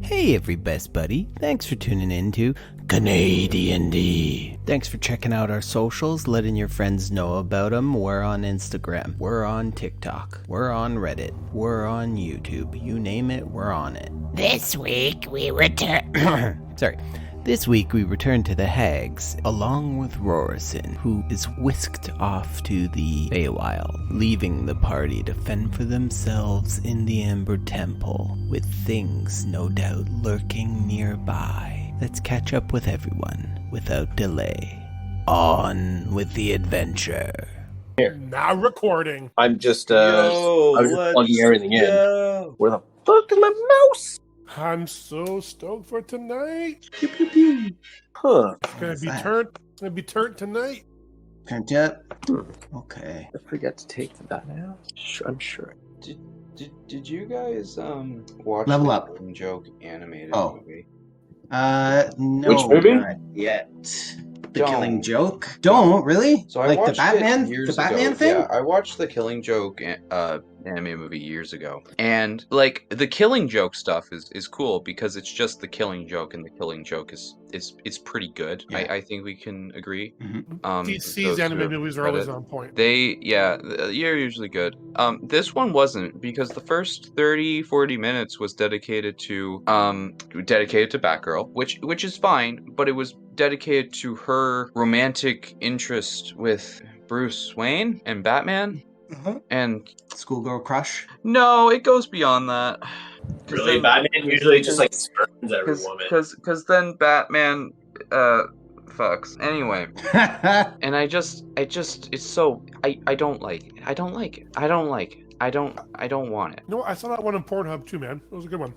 Hey every best buddy, thanks for tuning in to CanaDND. Thanks for checking out our socials, letting your friends know about them. We're on Instagram, we're on TikTok, we're on Reddit, we're on YouTube, you name it, we're on it. This week we return to the hags, along with Rorison, who is whisked off to the Feywild, leaving the party to fend for themselves in the Ember Temple, with things no doubt lurking nearby. Let's catch up with everyone without delay. On with the adventure. Now recording. I'm just I was just plugging everything in. Where the fuck is my mouse? I'm so stoked for tonight. Pew pew pew. Huh. It's gonna be turned tonight. Turned up? Okay. I forget to take that now. I'm sure. Did you guys watch Level the Up. Killing Joke animated movie? No. Which movie? Not yet. The Don't. Killing Joke? Don't, really? So I like the watched Batman? it years The Batman ago. thing? Yeah, I watched the Killing Joke anime movie years ago, and like the Killing Joke stuff is cool because it's just the Killing Joke, and the Killing Joke is pretty good. Yeah. I think we can agree. Mhm. DC's those who anime have movies are read always it. on point. You're usually good. This one wasn't, because the first 30-40 minutes was dedicated to Batgirl, which is fine, but it was dedicated to her romantic interest with Bruce Wayne and Batman. And Schoolgirl crush? no, it goes beyond that. Really? Batman usually just like spurns every woman. Because then Batman fucks. Anyway. And I don't like it. I don't want it. You know what? I saw that one on Pornhub too, man. It was a good one.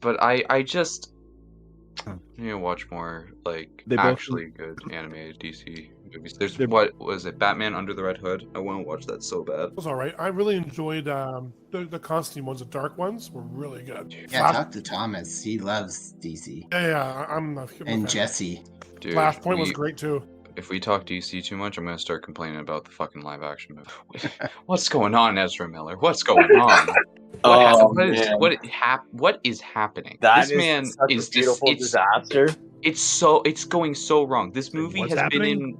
But I just need to watch more like actually good animated DC movies. There's what was it? Batman Under the Red Hood. I want to watch that so bad. It was all right. I really enjoyed the Constantine ones. The dark ones were really good. Yeah, talk to Thomas. He loves DC. Yeah, I'm not. And Jesse. Dude, Flashpoint was great too. If we talk DC too much, I'm gonna start complaining about the fucking live action movie. What's going on, Ezra Miller? What's going on? What is happening? This man is a beautiful disaster. It's going so wrong. This movie has been in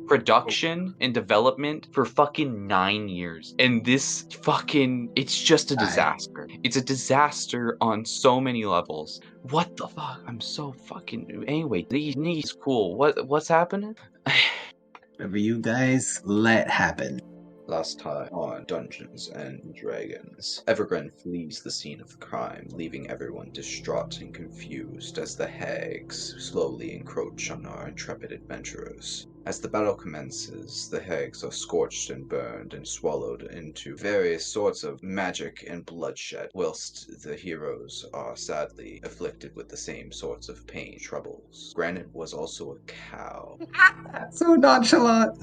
production and development for fucking 9 years, and it's just a disaster. It's a disaster on so many levels. What the fuck? I'm so fucking. Anyway, these knees cool. What's happening? Whatever you guys let happen. Last time on Dungeons and Dragons, Evergreen flees the scene of the crime, leaving everyone distraught and confused as the hags slowly encroach on our intrepid adventurers. As the battle commences, the hags are scorched and burned and swallowed into various sorts of magic and bloodshed, whilst the heroes are sadly afflicted with the same sorts of pain troubles. Granite was also a cow. So nonchalant.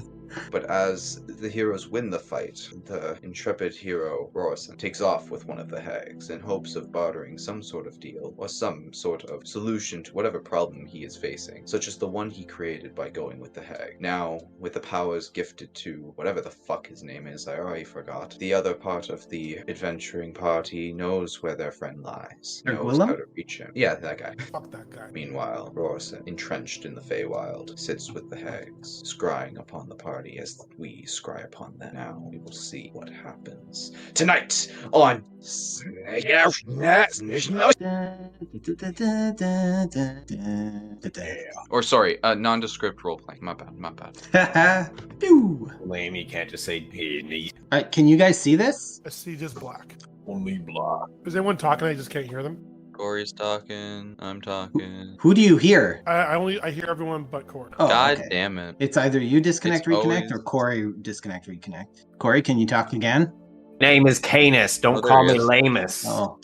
But as the heroes win the fight, the intrepid hero, Rorison, takes off with one of the hags in hopes of bartering some sort of deal or some sort of solution to whatever problem he is facing, such as the one he created by going with the hag. Now, with the powers gifted to whatever the fuck his name is, I already forgot, the other part of the adventuring party knows where their friend lies, knows how to reach him. Yeah, that guy. Fuck that guy. Meanwhile, Rorison, entrenched in the Feywild, sits with the hags, scrying upon the party as we scry upon them. Now we will see what happens tonight on or sorry, nondescript roleplay. My bad. Pew. Lame, you can't just say hey, Alright, can you guys see this? I see just black. only blah. Is anyone talking? I just can't hear them. Corey's talking. I'm talking. Who do you hear? I hear everyone but Corey. Oh, God okay. damn it. It's either you disconnect, It's reconnect, always- or Corey disconnect, reconnect. Corey, can you talk again? Name is Canis. Don't Oh, there call he me is. Lamus. Oh.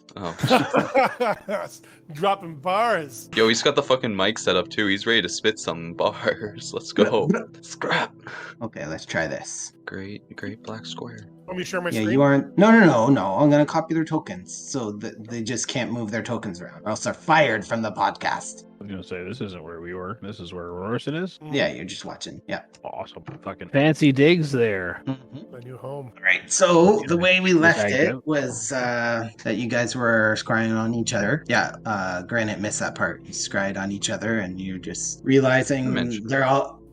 Dropping bars. Yo, he's got the fucking mic set up too. He's ready to spit some bars. Let's go. Scrap. Okay, let's try this. Great black square. Want me to share my Yeah, screen? you aren't. No. I'm gonna copy their tokens so that they just can't move their tokens around, or else they're fired from the podcast. I was gonna say this isn't where we were. This is where Rorson is. Yeah, you're just watching. Yeah. Awesome. Fucking fancy digs there. Mm-hmm. My new home. All right. So the way we left Thank it you. was that you guys were scrying on each other. Yeah. Granite missed that part. You scryed on each other, and you're just realizing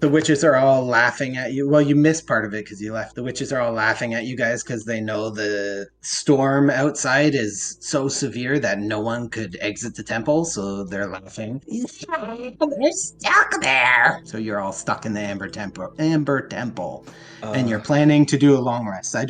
the witches are all laughing at you. Well, you missed part of it because you left. The witches are all laughing at you guys because they know the storm outside is so severe that no one could exit the temple. So they're laughing. They're stuck there. So you're all stuck in the Amber Temple. And you're planning to do a long rest. I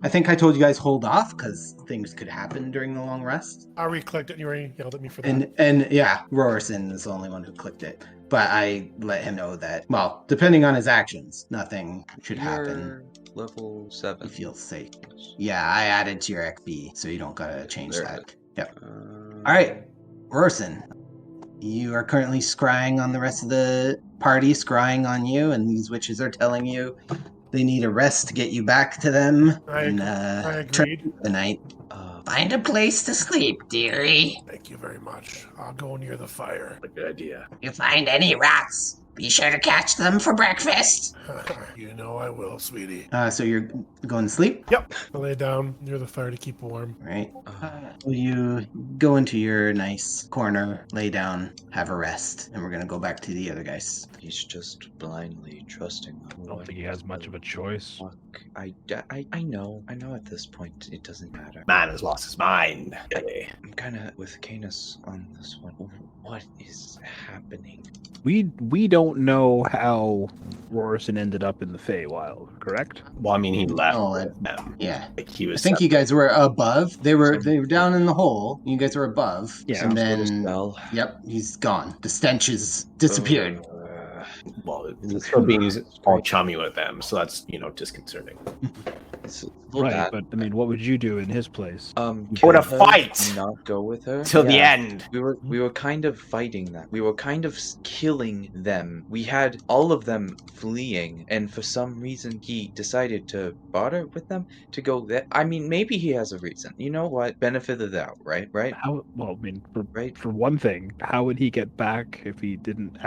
think I told you guys hold off because things could happen during the long rest. I re-clicked it and you already yelled at me for that. And yeah, Rorson is the only one who clicked it. But I let him know that, well, depending on his actions, nothing should happen. Level 7. He feels safe. Yeah, I added to your XP, so you don't gotta change that. Yep. All right, Rorson, you are currently scrying on the rest of the party, scrying on you, and these witches are telling you they need a rest to get you back to them. I agreed. The night. Find a place to sleep, dearie. Thank you very much. I'll go near the fire. A good idea. If you find any rats, be sure to catch them for breakfast. You know I will, sweetie. So you're going to sleep? Yep. I lay down near the fire to keep warm. Right. So you go into your nice corner, lay down, have a rest, and we're going to go back to the other guys. He's just blindly trusting. I don't think he has much of a choice. Fuck. I know at this point it doesn't matter. Man has lost his mind. I'm kind of with Canis on this one. What is happening? We don't know how Rorson ended up in the Feywild, correct? Well, I mean, he left. Yeah. Like he was. I think you guys were above. They were down in the hole. You guys were above. Yeah. And then, Spell. yep, he's gone. The stench has disappeared. Well, he's still being all chummy with them, so that's disconcerting. Right, but I mean, what would you do in his place? Go to fight! Not go with her Till the end. We were kind of fighting that. We were kind of killing them. We had all of them fleeing, and for some reason he decided to barter with them to go there. I mean, maybe he has a reason. You know what? Benefit of the doubt, right? How? Well, I mean, for one thing, how would he get back if he didn't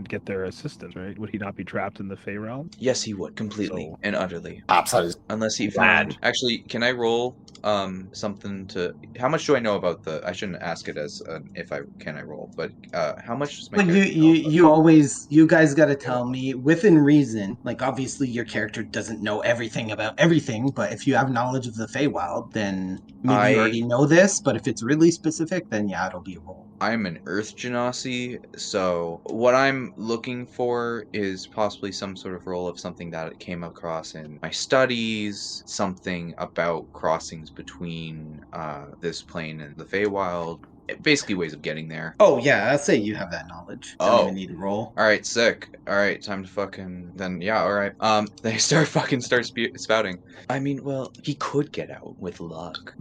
get their assistance? Right? Would he not be trapped in the Fey realm? Yes, he would completely and utterly. Unless he found. Actually, can I roll something to? How much do I know about the? I shouldn't ask it as if I roll, but how much does my? But you guys got to tell me within reason. Like obviously your character doesn't know everything about everything, but if you have knowledge of the Feywild, then maybe you already know this. But if it's really specific, then yeah, it'll be a roll. I'm an Earth Genasi, so what I'm looking for is possibly some sort of role of something that it came across in my studies, something about crossings between this plane and the Feywild. Basically ways of getting there. Oh yeah, I'd say you have that knowledge. Don't even need to roll. Alright, sick. Alright, time to fucking then yeah, alright. They start spouting. I mean, well, he could get out with luck.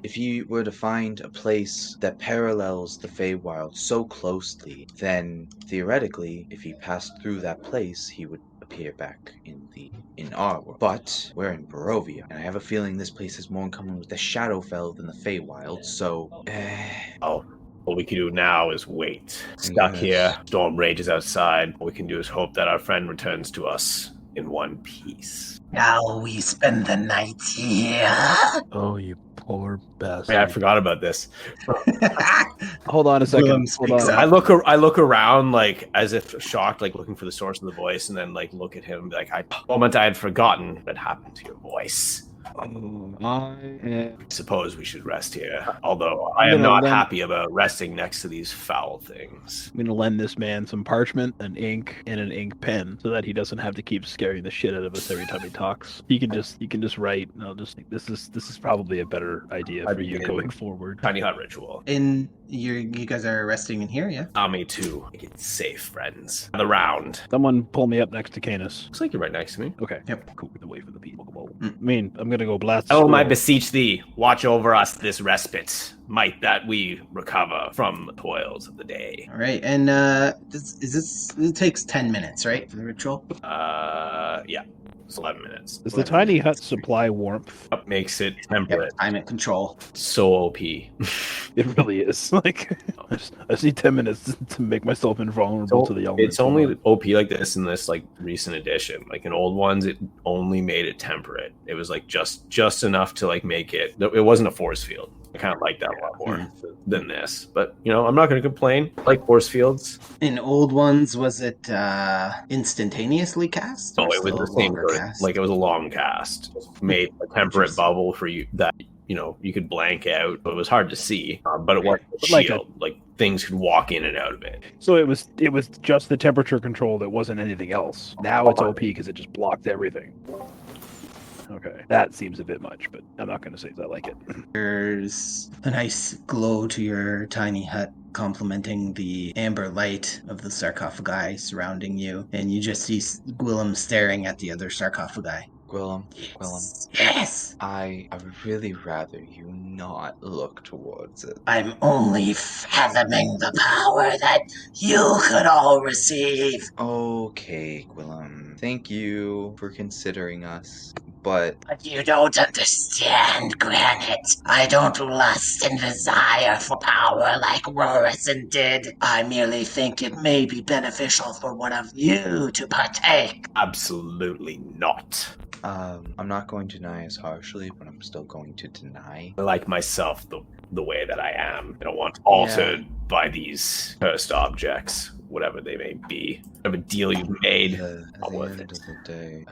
If he were to find a place that parallels the Feywild so closely, then theoretically, if he passed through that place, he would appear back in our world. But we're in Barovia, and I have a feeling this place has more in common with the Shadowfell than the Feywild, so What we can do now is wait. Stuck here, storm rages outside. What we can do is hope that our friend returns to us in one piece. Now we spend the night here. Oh, you poor bastard. Yeah, I forgot about this. Hold on a second. Hold on. I look around like as if shocked, like looking for the source of the voice, and then like look at him and be like, I had forgotten what happened to your voice. I suppose we should rest here. Although I am not happy about resting next to these foul things. I'm gonna lend this man some parchment, an ink, and an ink pen, so that he doesn't have to keep scaring the shit out of us every time he talks. He can just write. And I'll just think this is probably a better idea for you going forward. Tiny hut ritual. And you guys are resting in here, yeah? Me too. Make it safe, friends. The round. Someone pull me up next to Canis. Looks like you're right next to me. Okay. Yep. Cool. Away from the people. I mean, I'm gonna go blast. Oh, I beseech thee, watch over us this respite. Might that we recover from the toils of the day. All right, and it takes 10 minutes, right, for the ritual? Yeah. It's 11 minutes. Does the tiny hut supply warmth? What makes it Yep, temperate? climate control. So OP. It really is. Like, I just need 10 minutes to make myself invulnerable to the elements. It's only OP like this in this like recent edition. Like in old ones, it only made it temperate. It was like just enough to like make it. It wasn't a force field. I kind of like that a lot more than this. But I'm not going to complain. I like force fields. In old ones, was it instantaneously cast? No, or it was still the same longer sort of, cast? like it was a long cast. Just made a temperate bubble for you that you could blank out, but it was hard to see. But it wasn't a shield. Like things could walk in and out of it. So it was just the temperature control. That wasn't anything else. Now it's OP because it just blocked everything. Okay, that seems a bit much, but I'm not going to say that I like it. There's a nice glow to your tiny hut, complementing the amber light of the sarcophagi surrounding you, and you just see Gwillem staring at the other sarcophagi. Gwillem, Yes! I would really rather you not look towards it. I'm only fathoming the power that you could all receive. Okay, Gwillem. Thank you for considering us, but But you don't understand, Granite. I don't lust and desire for power like Rorison did. I merely think it may be beneficial for one of you to partake. Absolutely not. I'm not going to deny as harshly, but I'm still going to deny. I like myself the way that I am. I don't want altered by these cursed objects, whatever they may be. Whatever deal you've made, At not the worth end it. of the day,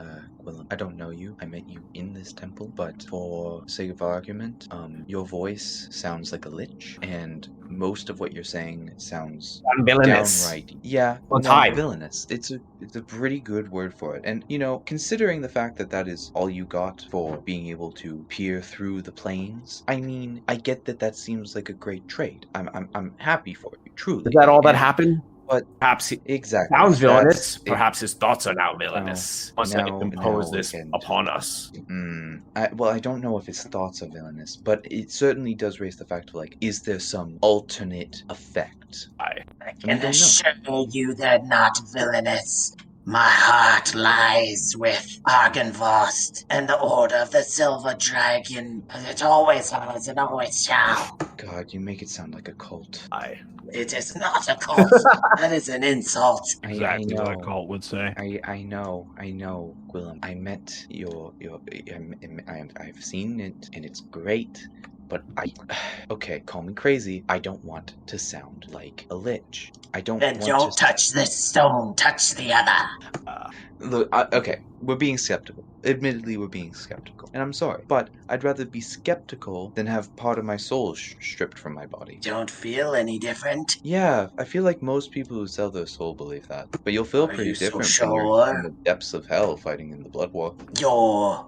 Gwillem, I don't know you. I met you in this temple, but for sake of argument, your voice sounds like a lich, and most of what you're saying sounds I'm villainous. downright. Yeah, On time. villainous. It's a pretty good word for it. And considering the fact that is all you got for being able to peer through the planes, I mean, I get that seems like a great trade. I'm happy for you, truly. Is that all that And- happened? But Perhaps he exactly sounds villainous. that's- Perhaps his thoughts are now villainous. Wants to now impose we this can- upon us. I don't know if his thoughts are villainous, but it certainly does raise the fact of like, is there some alternate effect? I we don't know. assure you they're not villainous. My heart lies with Argenvost and the Order of the Silver Dragon, as it always has and always shall. God, you make it sound like a cult. It is not a cult. That is an insult. Exactly I know. what a cult would say. I know, Gwillem. I met I've seen it, and it's great. But okay, call me crazy. I don't want to sound like a lich. I don't Then want don't to... touch this stone, touch the other. Look, okay, we're being skeptical. Admittedly, we're being skeptical. And I'm sorry, but I'd rather be skeptical than have part of my soul stripped from my body. Don't feel any different? Yeah, I feel like most people who sell their soul believe that. But you'll feel Are pretty you so different when you're sure? in the depths of hell fighting in the blood war. Your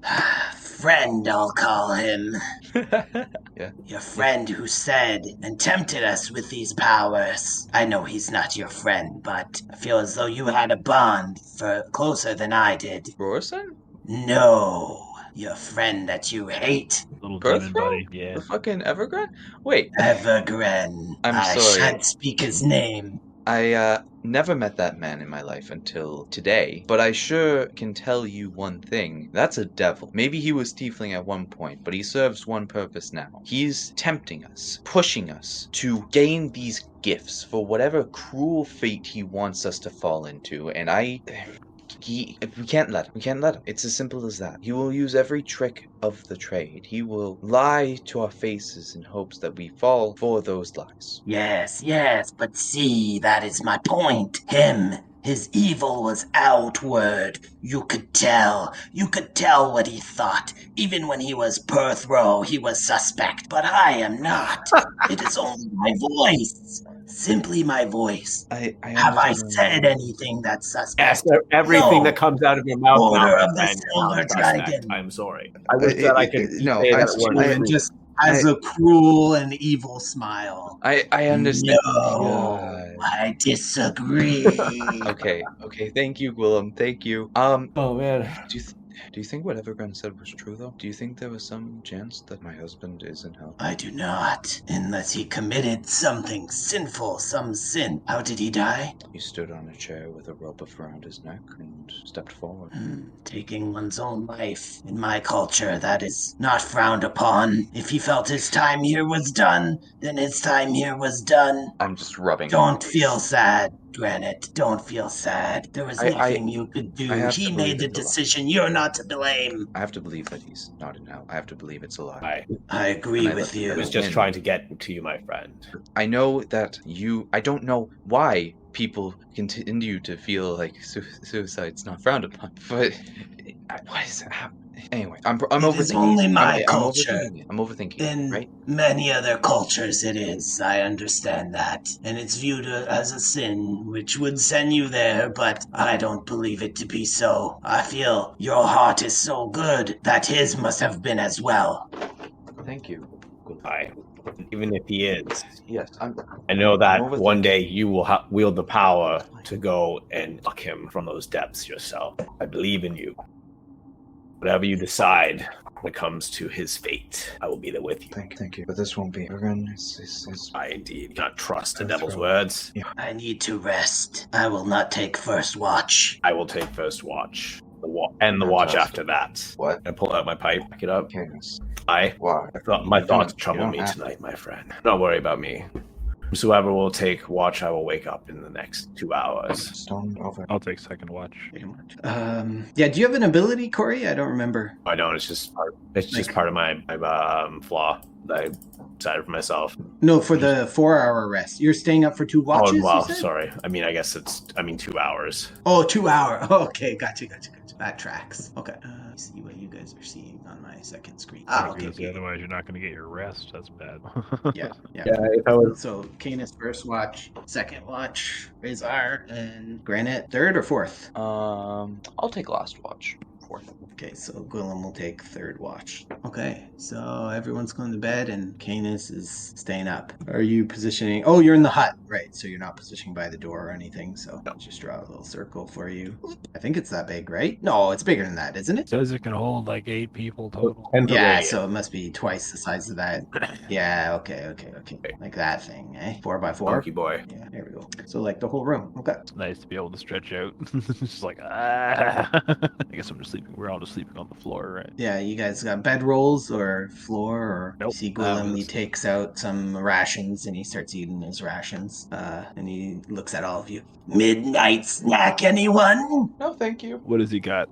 friend, I'll call him. Yeah. Your friend who said and tempted us with these powers. I know he's not your friend, but I feel as though you had a bond for closer than I did. Rorison? No, your friend that you hate, Little Birthrow? demon buddy. Yeah. The fucking Evergrande? Wait, Evergren. I'm I sorry. shan't speak his name. I never met that man in my life until today, but I sure can tell you one thing. That's a devil. Maybe he was tiefling at one point, but he serves one purpose now. He's tempting us, pushing us to gain these gifts for whatever cruel fate he wants us to fall into, and we can't let him. We can't let him. It's as simple as that. He will use every trick of the trade. He will lie to our faces in hopes that we fall for those lies. Yes, but see, that is my point. His evil was outward. You could tell what he thought. Even when he was Perthrow, he was suspect. But I am not. It is only my voice. Simply my voice. Have I said anything that's suspect? Yes, everything No. that comes out of your mouth. Order now, of the friend, Silver sounds suspect. Dragon. I'm sorry. I wish that I could no, say I- that word. And just has a cruel and evil smile. I understand. No, God. I disagree. Okay. Thank you, Gwillem. Thank you. Oh man. Do you think what Evergrande said was true, though? Do you think there was some chance that my husband is in hell? I do not, unless he committed something sinful, some sin. How did he die? He stood on a chair with a rope around his neck and stepped forward. Taking one's own life. In my culture, that is not frowned upon. If he felt his time here was done, then his time here was done. I'm just rubbing. Don't feel sad, Granite. Don't feel sad. There was nothing you could do. He made the decision. You're not to blame. I have to believe that he's not in hell. I have to believe it's a lie. I agree with you. I was just trying to get to you, my friend. I know that I don't know why people continue to feel like suicide's not frowned upon, but what is that? Anyway, I'm overthinking. It's only my culture. I'm overthinking. In right? many other cultures it is. I understand that. And it's viewed as a sin, which would send you there, but I don't believe it to be so. I feel your heart is so good that his must have been as well. Thank you. Goodbye. Even if he is, yes, I know that one day you will wield the power to go and pluck him from those depths yourself. I believe in you. Whatever you decide when it comes to his fate, I will be there with you. Thank you. But this won't be. I indeed cannot trust the devil's words. Yeah. I need to rest. I will not take first watch. I will take first watch. The watch after that. What? I pull out my pipe, pick it up. Why? My thoughts trouble me tonight, my friend. Don't worry about me. Whosoever will take watch, I will wake up in the next 2 hours. Stone over. I'll take second watch. Yeah, do you have an ability, Corey? I don't remember. I don't. It's just part of my flaw that I decided for myself. No, for the 4-hour rest. You're staying up for 2 watches? Oh, wow. Sorry. I mean, 2 hours. Oh, 2 hour. Oh, okay, gotcha. That tracks. Okay. Let me see what you guys are seeing on my second screen. Okay. Otherwise, you're not going to get your rest. That's bad. Yeah. If I was So, Canis first watch, second watch, Razor, and Granite third or fourth? I'll take last watch. Fourth. Okay, so Gwillem will take third watch. Okay, so everyone's going to bed and Canis is staying up. Are you positioning? Oh, you're in the hut, right? So you're not positioning by the door or anything. So I'll just draw a little circle for you. I think it's that big, right? No, it's bigger than that, isn't it? Says it can hold like 8 people total. Yeah, so it must be twice the size of that. Yeah, okay. Like that thing, eh? 4x4. Monkey boy. Yeah, there we go. So like the whole room. Okay. It's nice to be able to stretch out. It's just like, I guess I'm just sleeping. We're all just sleeping on the floor, right? Yeah, you guys got bed rolls or floor, or Nope. you see Gwillem, he takes out some rations and he starts eating his rations. And he looks at all of you. Midnight snack, anyone? No, thank you. What has he got?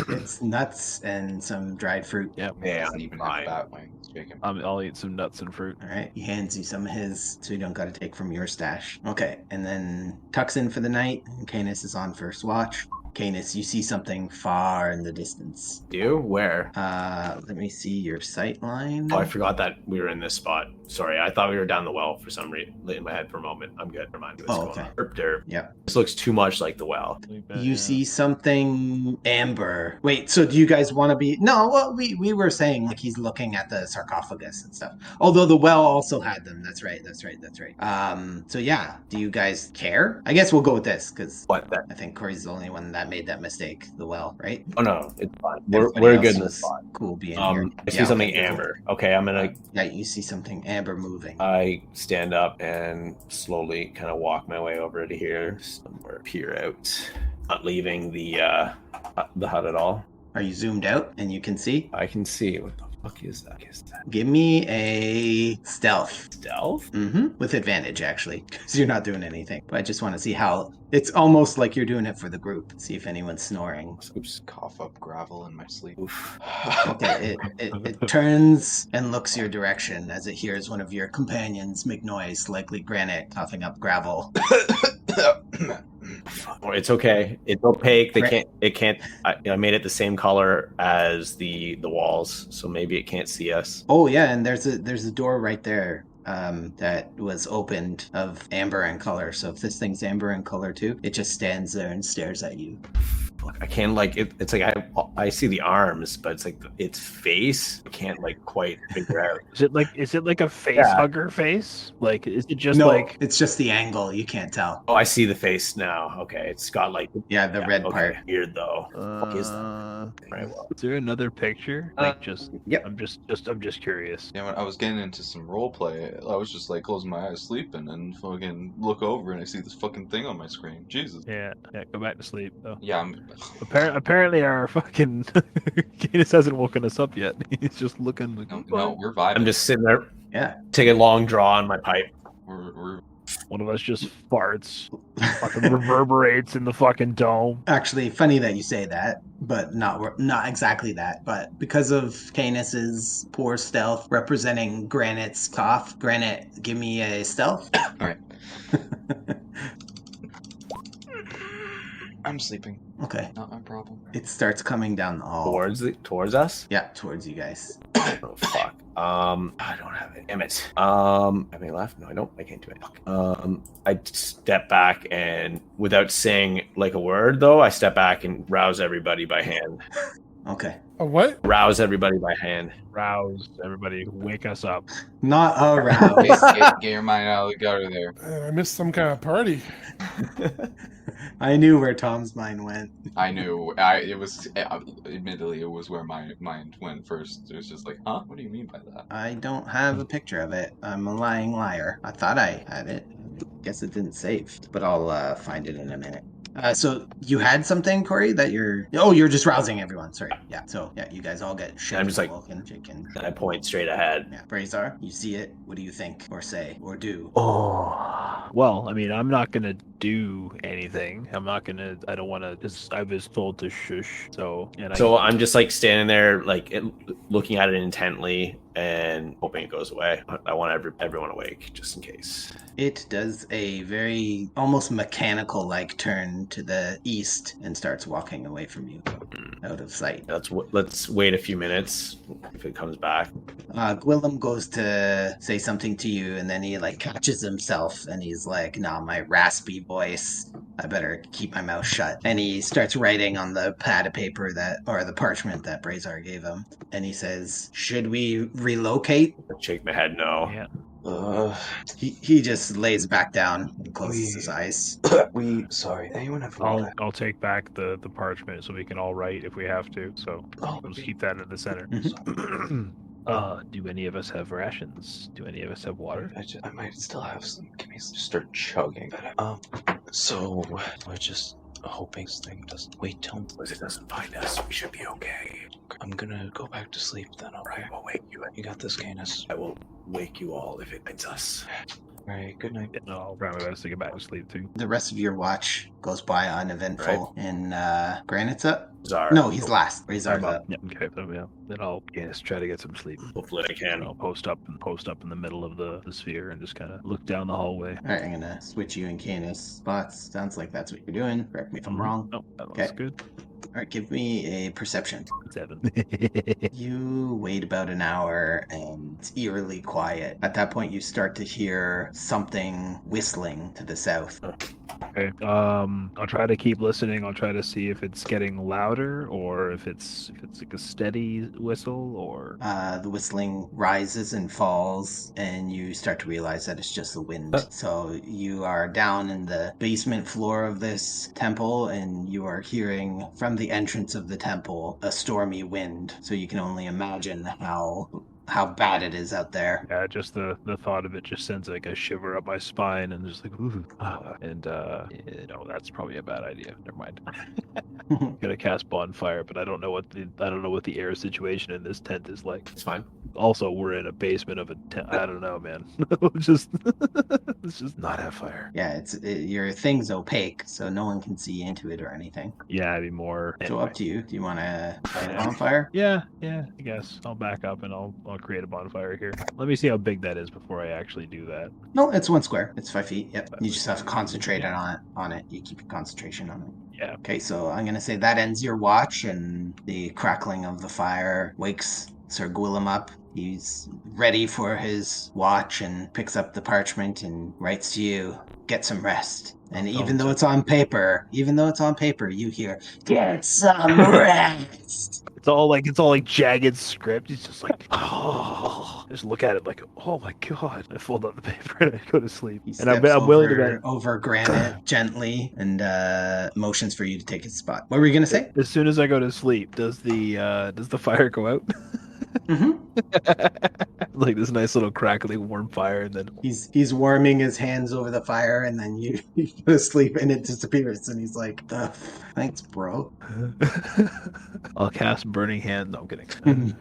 It's nuts and some dried fruit. Yeah. Yeah, Doesn't even fine. have that way. Chicken. I'll eat some nuts and fruit. All right, he hands you some of his, so you don't got to take from your stash. Okay, and then tucks in for the night. And Canis is on first watch. Canis, you see something far in the distance. You? Where? Let me see your sight line. Oh, I forgot that we were in this spot. Sorry, I thought we were down the well for some reason in my head for a moment. I'm good. Never mind. Oh, okay. Yeah. This looks too much like the well. You see something amber. Wait, so do you guys want to be... No, well, we were saying like he's looking at the sarcophagus and stuff. Although the well also had them. That's right. So yeah, do you guys care? I guess we'll go with this because I think Corey's the only one that made that mistake. The well, right? Oh no, it's fine. Everybody We're else good in was this spot. Cool being here. I see something amber. Okay, I'm gonna... Yeah, you see something amber moving. I stand up and slowly kind of walk my way over to here, somewhere peer out, not leaving the hut at all. Are you zoomed out and you can see? I can see. What the fuck is that? Give me a stealth. Stealth? Mm-hmm. With advantage, actually, because you're not doing anything. But I just want to see how... It's almost like you're doing it for the group. See if anyone's snoring. Oops. Cough up gravel in my sleep. Oof. Okay, it turns and looks your direction as it hears one of your companions make noise, likely Granite coughing up gravel. It's okay. It's opaque. It can't. I made it the same color as the walls, so maybe it can't see us. Oh yeah, and there's a door right there. That was opened of amber in color. So if this thing's amber in color too, it just stands there and stares at you. I can't like it's like I see the arms, but it's like its face. I can't like quite figure out. Is it like a face Yeah. hugger face? Like is it just No, like it's just the angle. You can't tell. Oh, I see the face now. Okay, it's got like Yeah, the red part. Weird though. What is that? Right, well. Is there another picture? Like just Yep. I'm just curious. Yeah, when I was getting into some role play, I was just like closing my eyes, sleeping, and fucking look over and I see this fucking thing on my screen. Jesus. Yeah, go back to sleep though. Yeah, I'm. Apparently our fucking Cadus hasn't woken us up yet. He's just looking like No, we're vibing. I'm just sitting there, Yeah. take a long draw on my pipe. We're one of us just farts, fucking reverberates in the fucking dome. Actually, funny that you say that, but not exactly that. But because of Canis's poor stealth representing Granite's cough, Granite, give me a stealth. all right. I'm sleeping. Okay. Not my problem. It starts coming down the hall. Towards us? Yeah, towards you guys. Oh fuck. I don't have it. Damn it. Have any left? No, I don't. I can't do it. Fuck. I step back and without saying like a word though, I step back and rouse everybody by hand. Okay. A what? Rouse everybody by hand. Rouse everybody, wake us up. Not around. Get your mind out of the gutter there. I missed some kind of party. I knew where Tom's mind went. I knew. It was. Admittedly, it was where my mind went first. It was just like, huh? What do you mean by that? I don't have a picture of it. I'm a lying liar. I thought I had it. Guess it didn't save, but I'll find it in a minute. So you had something, Corey, that you're just rousing everyone. Sorry. Yeah. So yeah, you guys all get shit. I'm just like- chicken. And I point straight ahead. Yeah. Brazar, you see it. What do you think, or say, or do? Oh, well, I mean, I'm not gonna do anything. I don't want to. I was told to shush. So I'm just like standing there, like looking at it intently and hoping it goes away. I want everyone awake just in case. It does a very almost mechanical-like turn to the east and starts walking away from you, out of sight. Let's wait a few minutes if it comes back. Gwillem goes to say something to you, and then he like catches himself, and he's like, "Nah, my raspy voice. I better keep my mouth shut." And he starts writing on the pad of paper or the parchment that Brazar gave him, and he says, "Should we relocate?" I shake my head no. Yeah. He just lays back down and closes his eyes. Sorry. Anyone have I'll take back the parchment so we can all write if we have to. So we'll just keep that in the center. Do any of us have rations? Do any of us have water? I might still have some. Give me some. Start chugging. So we're just hoping this thing doesn't. Wait till It doesn't find us. We should be okay. I'm gonna go back to sleep then. Okay. Right, we'll wake you. You got this, Canis. I will wake you all if it finds us. All right. Good night. No, I'll try my best to get back to sleep too. The rest of your watch goes by uneventful, and Granite's up. Zara. No, he's last. Brazar's up. Yeah, okay, so yeah. Then I'll try to get some sleep. Hopefully I can. I'll post up in the middle of the sphere and just kind of look down the hallway. All right, I'm gonna switch you and Canis spots. Sounds like that's what you're doing. Correct me if I'm wrong. No, that Okay. looks good. All right, give me a perception. 7. You wait about an hour and it's eerily quiet. At that point, you start to hear something whistling to the south. Okay. I'll try to keep listening. I'll try to see if it's getting louder or if it's like a steady whistle or. The whistling rises and falls, and you start to realize that it's just the wind. So you are down in the basement floor of this temple, and you are hearing from the entrance of the temple a stormy wind. So you can only imagine how bad it is out there. Yeah, just the thought of it just sends like a shiver up my spine and just like ooh. That's probably a bad idea. Never mind. Gonna cast bonfire, but I don't know what the air situation in this tent is like. It's fine. Also, we're in a basement of a tent. I don't know, man. let's just not have fire. Yeah, your thing's opaque, so no one can see into it or anything. Yeah, it'd be more. So anyway. up to you. Do you want to light a bonfire? Yeah, I guess I'll back up and I'll create a bonfire here. Let me see how big that is before I actually do that. No, it's 1 square. It's 5 feet. Yep. You just have to concentrate on it. You keep your concentration on it. Yeah. Okay, so I'm gonna say that ends your watch, and the crackling of the fire wakes Sir Gwillem up. He's ready for his watch and picks up the parchment and writes to you, get some rest. And even though it's on paper, you hear, get some rest. It's all like jagged script. He's just like, oh, just look at it like, oh my god. I fold out the paper and I go to sleep. He And I'm steps willing to bet. over Granite gently and motions for you to take his spot. What were you gonna say? As soon as I go to sleep, does the fire go out? Like this nice little crackling warm fire, and then He's warming his hands over the fire, and then you go to sleep and it disappears. And he's like, thanks, bro. I'll cast Burning Hand. No, I'm kidding.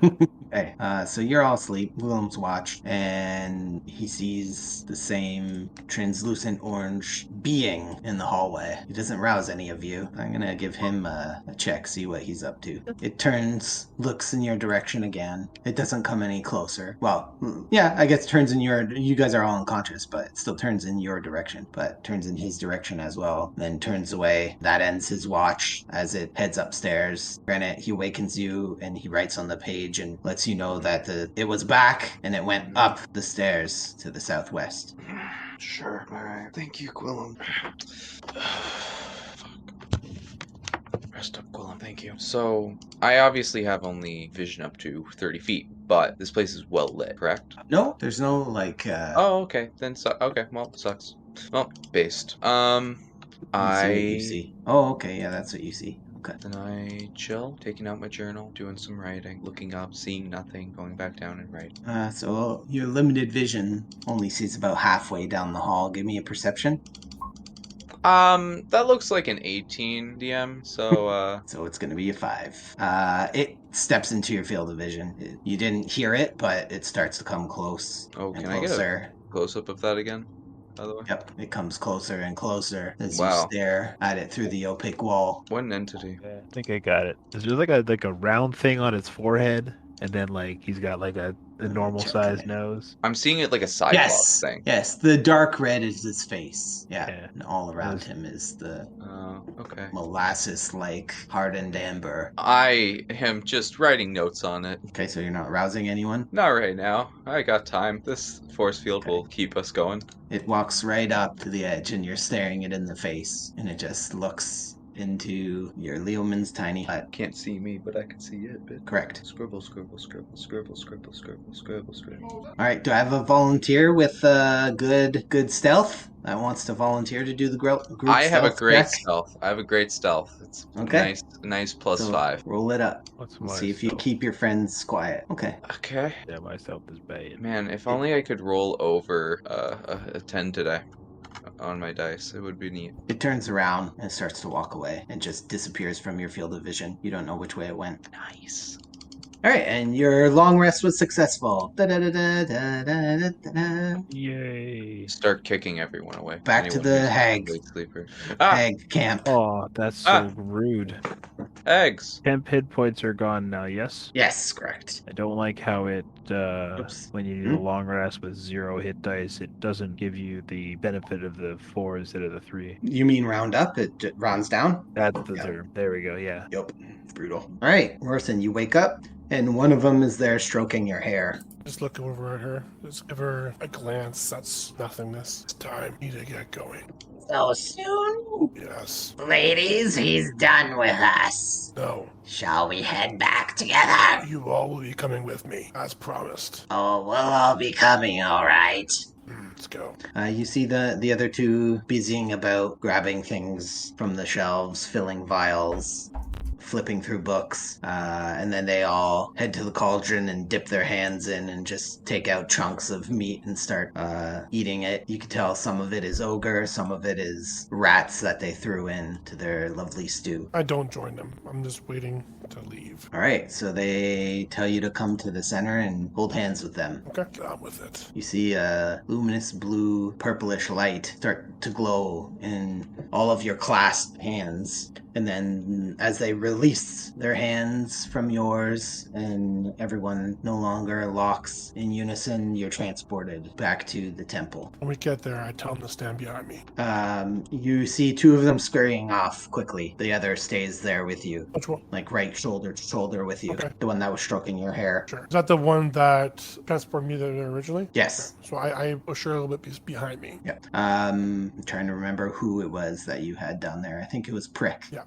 Okay, so you're all asleep. Willem's watch, and he sees the same translucent orange being in the hallway. He doesn't rouse any of you. I'm gonna give him a check, see what he's up to. It turns, looks in your direction again. It doesn't come any closer. Well, yeah, I guess it turns in you guys are all unconscious, but it still turns in your direction, but turns in his direction as well, then turns away. That ends his watch as it heads upstairs. Granite, he awakens you and he writes on the page and lets you know that it was back and it went up the stairs to the southwest. Sure. All right. Thank you, Quillum. Rest up, Quillum. Thank you. So, I obviously have only vision up to 30 feet, but this place is well lit, correct? No, there's no Oh, okay. Then, okay. Well, sucks. Well, based. You see. Oh, okay. Yeah, that's what you see. Okay. Then I chill, taking out my journal, doing some writing, looking up, seeing nothing, going back down and writing. So your limited vision only sees about halfway down the hall. Give me a perception. That looks like an 18 DM, so, So it's gonna be a 5. It steps into your field of vision. You didn't hear it, but it starts to come close and can I get a close-up of that again, by the way? Yep, it comes closer and closer as Wow. you stare at it through the opaque wall. What an entity. Yeah, I think I got it. Is there like a round thing on its forehead, and then like he's got like a normal sized nose? I'm seeing it like a sidewalk thing. Yes, the dark red is his face. Yeah, Yeah. and all around him is the Okay. molasses-like hardened amber. I am just writing notes on it. Okay, so you're not rousing anyone? Not right now. I got time. This force field will keep us going. It walks right up to the edge and you're staring it in the face, and it just looks into your Leoman's tiny hut. Can't see me, but I can see it. But Correct. scribble, scribble, scribble, scribble, scribble, scribble, scribble, scribble. All right, do I have a volunteer with good stealth that wants to volunteer to do the group I have a stealth great check? stealth. I have a great stealth. It's Okay. nice plus So 5. Roll it up. What's my See if you stealth? keep your friends quiet. Okay. Okay. Yeah, my stealth is bad. Man, if only I could roll over a 10 today on my dice, it would be neat. It turns around and starts to walk away and just disappears from your field of vision. You don't know which way it went. Nice. All right, and your long rest was successful. Da-da-da-da-da-da-da-da. Yay! Start kicking everyone away. Back to Anyone the who's a hag. late sleeper. Hag camp. Oh, that's so rude. Eggs. 10 hit points are gone now. Yes. Yes, correct. I don't like how it Oops. when you do a long rest with 0 hit dice, it doesn't give you the benefit of the 4 instead of the 3. You mean round up? It rounds down? That's the Yeah. term. There we go. Yeah. Yup. Brutal. All right, Morrison, you wake up, and one of them is there stroking your hair. Just look over at her. Just give her a glance. That's nothingness. It's time. Need to get going. So soon? Yes. Ladies, he's done with us. No. Shall we head back together? You all will be coming with me, as promised. Oh, we'll all be coming, all right. Let's go. You see the other two busying about, grabbing things from the shelves, filling vials, flipping through books, and then they all head to the cauldron and dip their hands in and just take out chunks of meat and start eating it. You can tell some of it is ogre, some of it is rats that they threw in to their lovely stew. I don't join them. I'm just waiting to leave. All right, so they tell you to come to the center and hold hands with them. Okay. Get on with it. You see a luminous blue, purplish light start to glow in all of your clasped hands. And then as they release their hands from yours and everyone no longer locks in unison, you're transported back to the temple. When we get there, I tell them to stand behind me. You see two of them scurrying off quickly. The other stays there with you, Which one? like right shoulder to shoulder with you. Okay. The one that was stroking your hair. Sure. Is that the one that transported me there originally? Yes. Okay. So I was sure a little bit behind me. Yeah. I'm trying to remember who it was that you had down there. I think it was Prick. Yeah.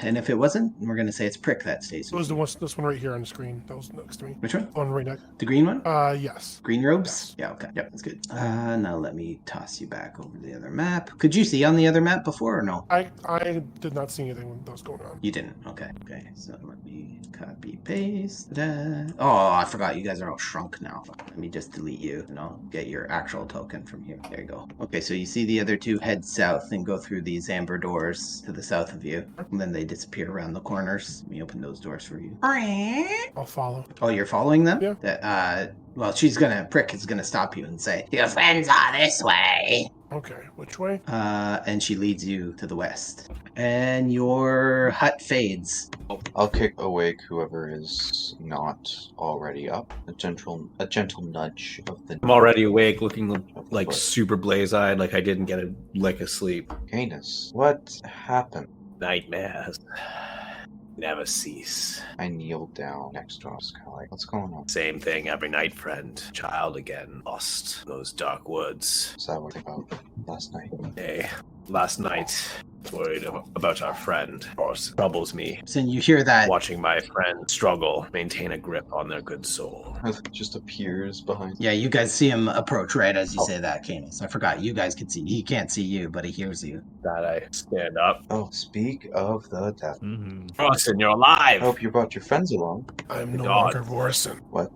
And if it wasn't, we're going to say it's Prick that stays. It was this one right here on the screen. That was next to me. Which one? The one right next. The green one? Yes. Green robes? Yes. Yeah, okay. Yep, that's good. Now let me toss you back over the other map. Could you see on the other map before or no? I did not see anything that was going on. You didn't? Okay. Okay, so let me copy paste that. Oh, I forgot. You guys are all shrunk now. Let me just delete you and I'll get your actual token from here. There you go. Okay, so you see the other two head south and go through these amber doors to the south of you. And then they disappear around the corners. Let me open those doors for you. I'll follow. Oh, you're following them? Yeah. Well, Prick is gonna stop you and say, Your friends are this way. Okay. Which way? and she leads you to the west. And your hut fades. I'll kick awake whoever is not already up. A gentle nudge of the. I'm already awake, looking like super blaze-eyed, like I didn't get a lick of sleep. Canis, what happened? Nightmares never cease. I kneeled down next to us, kind of like, what's going on? Same thing every night, friend. Child again, lost in those dark woods. Is that what about last night? Hey, last night, worried about our friend. Of course, it troubles me. So you hear that. Watching my friend struggle, maintain a grip on their good soul. It just appears behind. Yeah, you guys see him approach right as you say that, Canis. I forgot. You guys can see. He can't see you, but he hears you. That I stand up. Oh, speak of the devil. Mm-hmm. Rosen, you're alive! I hope you brought your friends along. I'm no God. longer Vorson. What?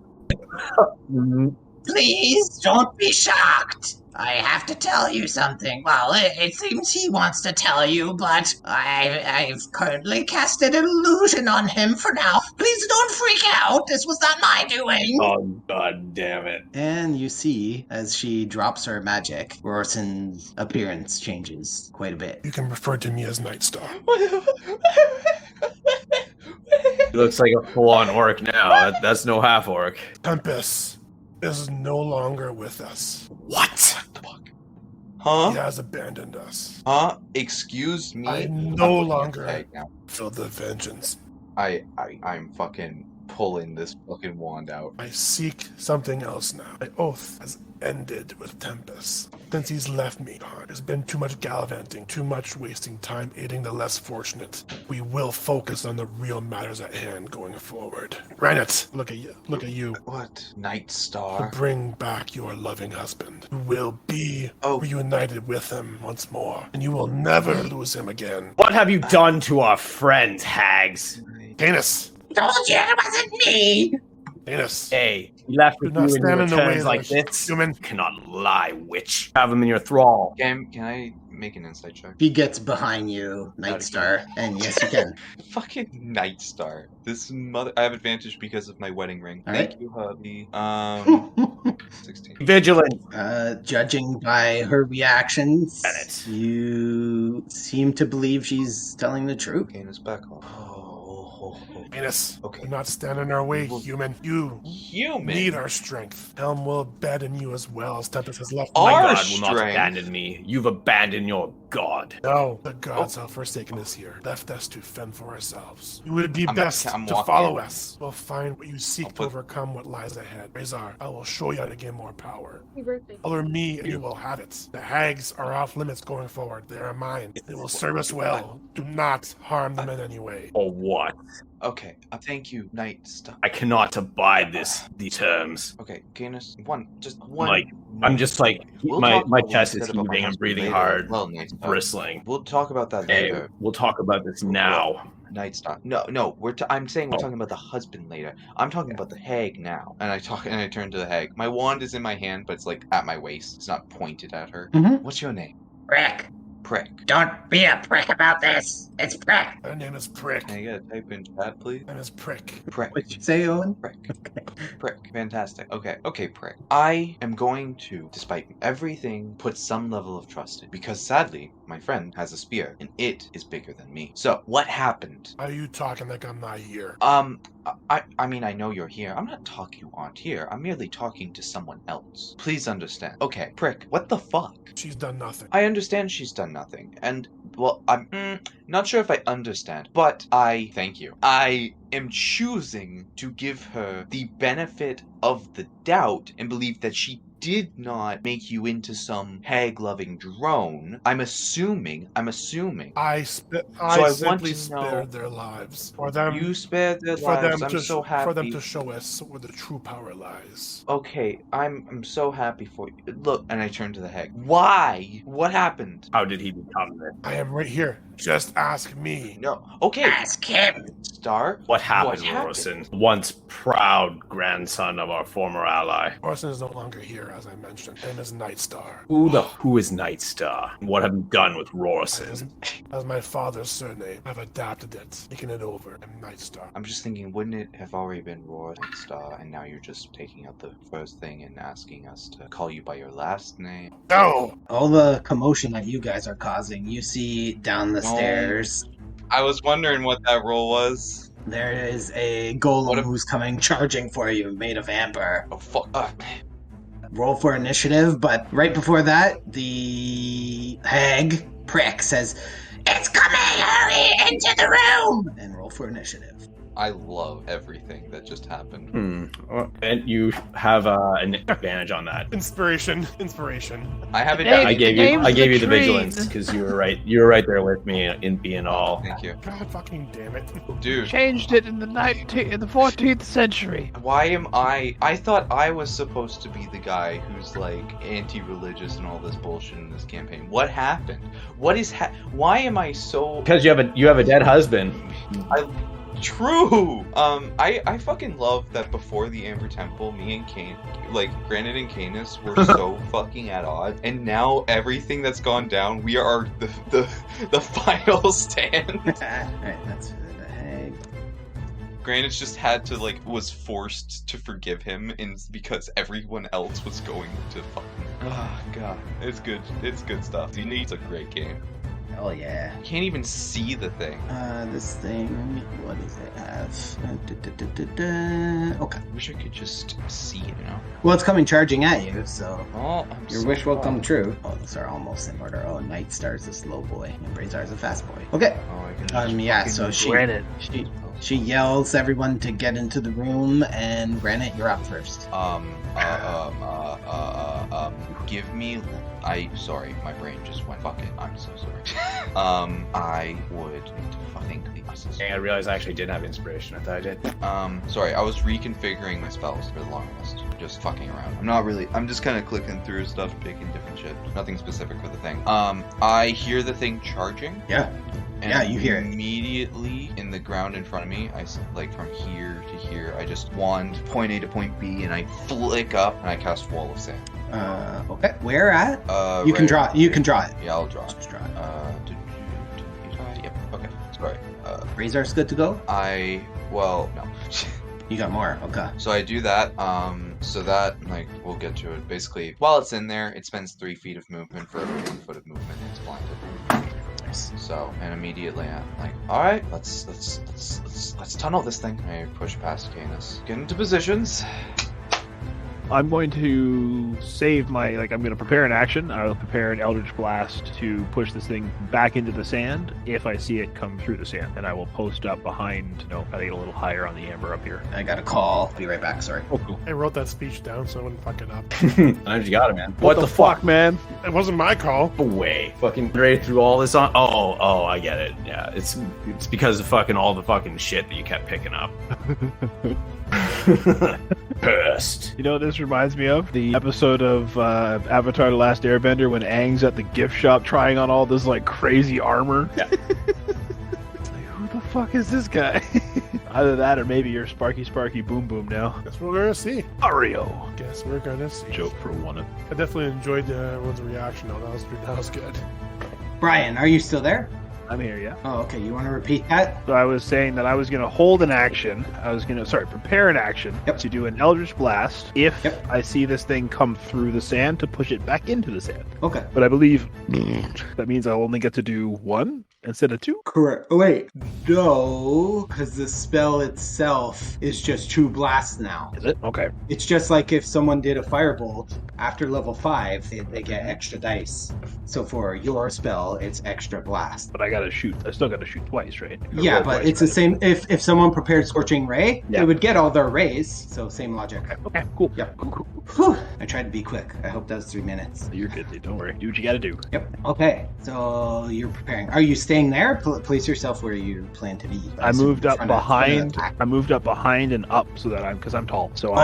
Please don't be shocked. I have to tell you something. Well, it seems he wants to tell you, but I've currently casted an illusion on him for now. Please don't freak out. This was not my doing. Oh, god damn it. And you see, as she drops her magic, Rorson's appearance changes quite a bit. You can refer to me as Night Star. He looks like a full-on orc now. That's no half-orc. Tempest is no longer with us. What? Huh? He has abandoned us. Huh? Excuse me? I I'm no looking at longer the tag now. feel the vengeance. I'm fucking pulling this fucking wand out. I seek something else now. My oath has ended with Tempest. Since he's left me, there's been too much gallivanting, too much wasting time aiding the less fortunate. We will focus on the real matters at hand going forward. Granite, look at you. What? Night To Star? bring back your loving husband. You will be Oh. reunited with him once more, and you will never lose him again. What have you done to our friends, hags? Canis! Told you it wasn't me. Canis! Hey, you left Do with not you and stand your in the way, returns like like this? human. You cannot lie, witch. Have him in your thrall. Can I make an insight check? He gets behind you, Nightstar, and yes, you can. Fucking Night Star. This mother. I have advantage because of my wedding ring. All Thank you, hubby. 16. Vigilant. Judging by her reactions, Bennett. you seem to believe she's telling the truth. Canis back off. Canis, Okay. do not stand in our way, human. You Human. need our strength. Helm will abandon you as well as Tempest has left My Our god will not strength. abandon me. You've abandoned your god. No, the gods have forsaken us here, left us to fend for ourselves. It would be I'm best walking to follow in. us. We'll find what you seek to overcome what lies ahead. Razor, I will show you how to gain more power. Happy birthday. Follow me and you will have it. The hags are off limits going forward. They are mine. They will serve us well. Do not harm them in any way. Or what? Okay. Thank you, Night Star. I cannot abide these terms. Okay, Canis. Just one. Like, I'm just like, We'll my talk about what chest you is said about my heaving, I'm husband breathing later. hard, Well, Night Star. bristling. We'll talk about that Hey, later. we'll talk about this now. Night Star. No. I'm saying we're Oh. talking about the husband later. I'm talking about the hag now. And I turn to the hag. My wand is in my hand, but it's like at my waist. It's not pointed at her. Mhm. What's your name? Prick. Prick. Don't be a prick about this. It's Prick. Her name is Prick. Can I get a type in chat, please? Her name is Prick. Prick. What'd you say, Owen? Prick. Prick. Fantastic. Okay, Prick. I am going to, despite everything, put some level of trust in. Because sadly, my friend has a spear, and it is bigger than me. So, what happened? Are you talking like I'm not here? I mean, I know you're here. I'm not talking you aren't here. I'm merely talking to someone else. Please understand. Okay, Prick, what the fuck? She's done nothing. I understand she's done nothing, and Well, I'm not sure if I understand, but thank you. I am choosing to give her the benefit of the doubt and believe that she did not make you into some hag-loving drone. I'm assuming. I I want simply to know. spared their lives for them. You spared their For lives. them I'm so happy. for them to show us where the true power lies. Okay, I'm so happy for you. Look, and I turn to the hag. Why? What happened? How did he become this? I am right here. Just ask me. No. Okay. Ask him. Star. What happened, What happened? Rorson? Once proud grandson of our former ally. Orson is no longer here, as I mentioned. Him is Nightstar. Who is Nightstar? What have you done with Rorson? As my father's surname, I've adapted it, taken it over. I'm Nightstar. I'm just thinking, wouldn't it have already been Roar and Star, and now you're just taking out the first thing and asking us to call you by your last name? No! All the commotion that you guys are causing, you see down the stairs. I was wondering what that role was. There is a golem who's coming charging for you, made of amber. Oh fuck! Roll for initiative, but right before that, the hag prick says, It's coming! Hurry into the room! and roll for initiative. I love everything that just happened. And you have an advantage on that. Inspiration. I have it. I gave you the trees. vigilance because you were right. You were right there with me in being all. Thank you, God fucking damn it. dude. Changed it in the 14th century. Why am I? I thought I was supposed to be the guy who's like anti-religious and all this bullshit in this campaign. What happened? What is? Why am I so? Because you have a dead husband. True. I fucking love that before the Amber Temple, me and Kane, like Granite and Canis, were so fucking at odds, and now everything that's gone down, we are the final stand. Alright, that's for the hag. Granite just was forced to forgive him, because everyone else was going to fucking. Oh god, it's good. It's good stuff. It's a great game. Oh yeah. You can't even see the thing. This thing, what does it have? Okay. I wish I could just see it, you know? Well, it's coming charging at you, so Oh, your wish will come true. Oh, those are almost in order. Oh, Nightstar's a slow boy, and Brazar's a fast boy. Okay. Oh, I can Yeah, so she yells everyone to get into the room, and Granite, you're up first. Give me. Sorry, my brain just went. Fuck it. I'm so sorry. I would think the process. I realized I actually did have inspiration. I thought I did. Sorry, I was reconfiguring my spells for the long rest. Just fucking around. I'm just kind of clicking through stuff, picking different shit. Nothing specific for the thing. I hear the thing charging. Yeah. And Yeah, you hear it. Immediately in the ground in front of me, like from here to here, I just wand point A to point B, and I flick up and I cast Wall of Sand. Okay. Where at? You can right- draw it. You can draw it. Yeah, I'll draw it. Just draw it. Yep. Okay. Sorry. Razor's good to go? No. You got more. Okay. So I do that. So that, we'll get to it. Basically, while it's in there, it spends 3 feet of movement. For every 1 foot of movement, it's blinded. Nice. So, and immediately I'm like, all right, let's tunnel this thing. I push past Canis, get into positions. I'm going to save I'm going to prepare an action. I'll prepare an Eldritch Blast to push this thing back into the sand if I see it come through the sand. And I will post up behind, gotta get a little higher on the amber up here. I got a call. Be right back. Sorry. Oh, cool. I wrote that speech down so I wouldn't fuck it up. I just got it, man. What the fuck, man? It wasn't my call. No way. Fucking right through all this on. Oh, I get it. Yeah, it's because of fucking all the fucking shit that you kept picking up. Pissed. You know what this reminds me of? The episode of Avatar: The Last Airbender when Aang's at the gift shop trying on all this crazy armor. Yeah. It's like, who the fuck is this guy? Either that or maybe you're Sparky Boom Boom now. Guess we're gonna see. Ario. Guess we're gonna see. Joke for one. I definitely enjoyed everyone's reaction though. That was good. Brian, are you still there? I'm here, yeah. Oh, okay. You want to repeat that? So I was saying that I was going to hold an action. Prepare an action to do an Eldritch Blast if I see this thing come through the sand to push it back into the sand. Okay. But I believe that means I'll only get to do one. instead of 2? Correct. Oh, wait, no, because the spell itself is just 2 blasts now. Is it? Okay. It's just like if someone did a firebolt after level 5, they get extra dice. So for your spell, it's extra blast. But I still gotta shoot twice, right? Yeah, but it's the same. If someone prepared Scorching Ray, they would get all their rays. So same logic. Okay, cool. Yep. Cool. Whew. I tried to be quick. I hope that was 3 minutes. You're good, dude. Don't worry. Do what you gotta do. Yep. Okay. So you're preparing. Are you staying there? Place yourself where you plan to be. I moved up behind. I moved up behind and up so that because I'm tall. So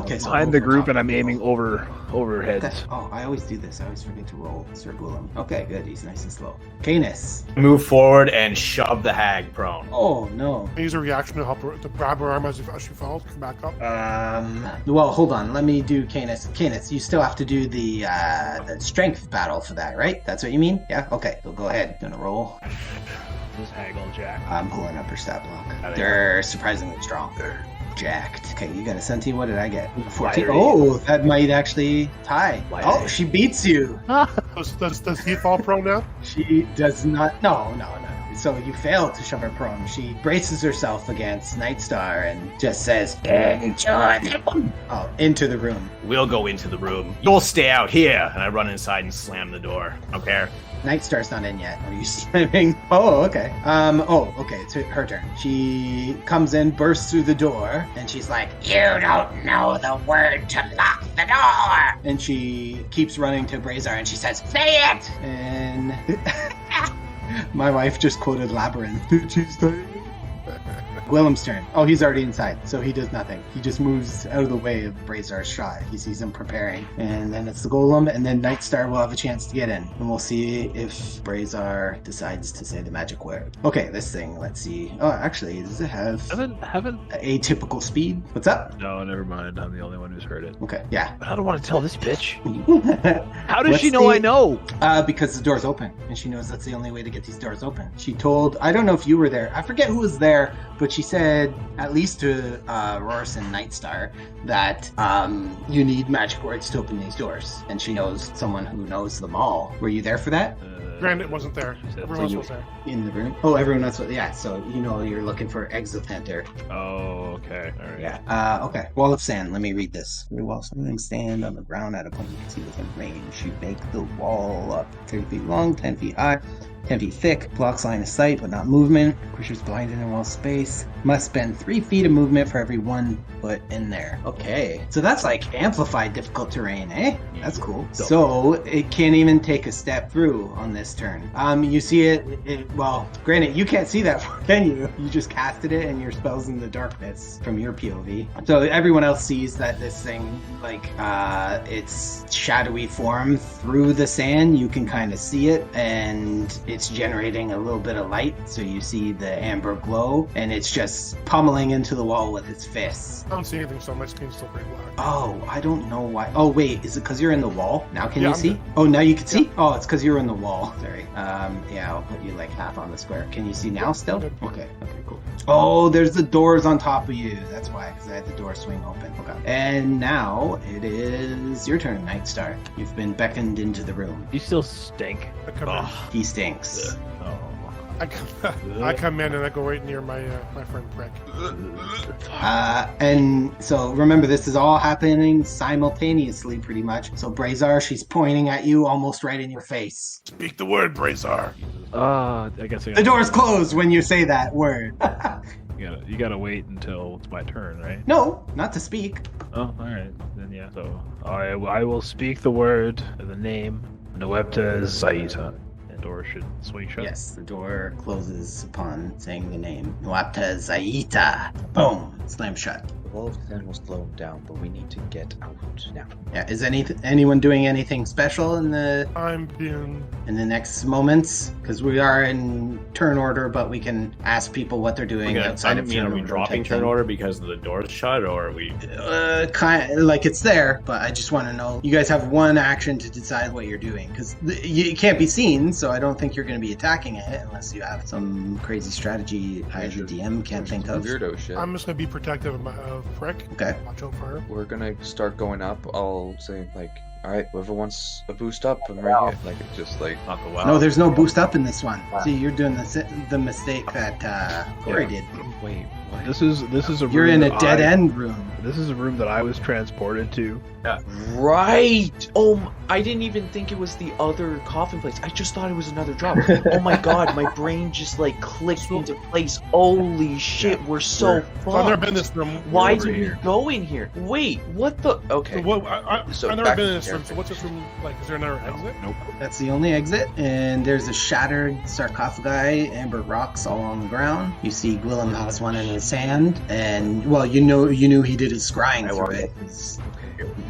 okay. So behind the group and I'm aiming overhead. Okay. Oh, I always do this. I always forget to roll Sir Golem. Okay, good. He's nice and slow. Canis. Move forward and shove the hag prone. Oh no. I use a reaction to help her to grab her arm as she falls. Come back up. Well, hold on. Let me do Canis. Canis, you still have to do the strength battle for that, right? That's what you mean? Yeah. Okay. So go ahead. Gonna roll. This hag all jack. I'm pulling up her stat block. They're surprisingly strong. They're jacked. Okay, you got a 17. What did I get? 14. Oh, that might actually tie. Oh, she beats you. Does he fall prone now? She does not. No. So you fail to shove her prone. She braces herself against Nightstar and just says, into the room. We'll go into the room. You'll stay out here. And I run inside and slam the door. Okay. Nightstar's not in yet. Are you slamming? Oh, okay. Okay. It's her turn. She comes in, bursts through the door, and she's like, You don't know the word to lock the door. And she keeps running to Brazar, and she says, Say it. And my wife just quoted Labyrinth. Did she say? Willem's turn. Oh, he's already inside, so he does nothing. He just moves out of the way of Brazar's shot. He sees him preparing. And then it's the Golem, and then Nightstar will have a chance to get in. And we'll see if Brazar decides to say the magic word. Okay, this thing, let's see. Oh, actually, does it have Haven't atypical speed? What's up? No, never mind. I'm the only one who's heard it. Okay, yeah. I don't want to tell this bitch. How does she know I know? Because the door's open, and she knows that's the only way to get these doors open. She told, I don't know if you were there. I forget who was there, but she said, at least to Roris and Nightstar, that you need magic words to open these doors. And she knows someone who knows them all. Were you there for that? Granted, wasn't there. Everyone else was there. In the room? Oh, everyone else was, yeah. So, you're looking for Exotenter. Oh, okay. All right. Yeah. Okay. Wall of sand. Let me read this. While something stand on the ground at a point you can see within range, you make the wall up 30 feet long, 10 feet high, 10 feet thick, blocks line of sight but not movement. Creatures blinded in wall space. Must spend 3 feet of movement for every 1 foot in there. Okay. So that's like amplified difficult terrain, eh? That's cool. So it can't even take a step through on this turn. You see it, well, granted, you can't see that, can you? You just casted it and your spell's in the darkness from your POV. So everyone else sees that this thing, it's shadowy form through the sand. You can kind of see it, and it's generating a little bit of light. So you see the amber glow, and it's just pummeling into the wall with its fists. I don't see anything, so my screen's still pretty black. Oh, I don't know why. Oh, wait, is it because you're in the wall? Now can you I'm see? good. Oh, now you can see? Oh, it's because you're in the wall. Sorry. I'll put you half on the square. Can you see now still? Good. Okay, cool. Oh, there's the doors on top of you. That's why, because I had the door swing open. Okay. And now it is your turn, Nightstar. You've been beckoned into the room. You still stink. I come in. He stinks. I come in and I go right near my friend Prick. And so remember, this is all happening simultaneously, pretty much. So Brazar, she's pointing at you almost right in your face. Speak the word, Brazar. I guess The door's closed when you say that word. You gotta wait until it's my turn, right? No, not to speak. Oh, all right. Then yeah. So I will speak the word, the name, Noepta Zaita. The door should swing shut. Yes, the door closes upon saying the name. Newfound Zaita. Boom. Slam shut. The wall of sand was blown down, but we need to get out now. Yeah, is anyone doing anything special in the next moments? Because we are in turn order, but we can ask people what they're doing outside of turn order. Are we dropping turn order because the door's shut, or are we? Kind of, it's there, but I just want to know. You guys have one action to decide what you're doing, because you can't be seen, so I don't think you're going to be attacking it unless you have some crazy strategy I, as a DM, can't think of. Weirdo shit. I'm just going to be protective of Frick. Okay. Watch out for her. We're gonna start going up. I'll say like, all right, whoever wants a boost up, I'm right here. Like it's just like Not the well. No, there's no boost up in this one. See, you're doing the mistake that Corey did. wait, what? This is a room You're in a that dead end room. This is a room that I was transported to. Right. I didn't even think it was the other coffin place. I just thought it was another drop. Oh my god, my brain just like clicked into place. Holy shit, we're so So I've never fucked. been in this room. Why over did we here. go in here? Wait, what the? Okay. So So I've never back been to in this room. character. So what's this room like? Is there another exit? Nope. That's the only exit, and there's a shattered sarcophagi, amber rocks all on the ground. You see Gwillem has one in his hand, and well, you knew he did his scrying through it.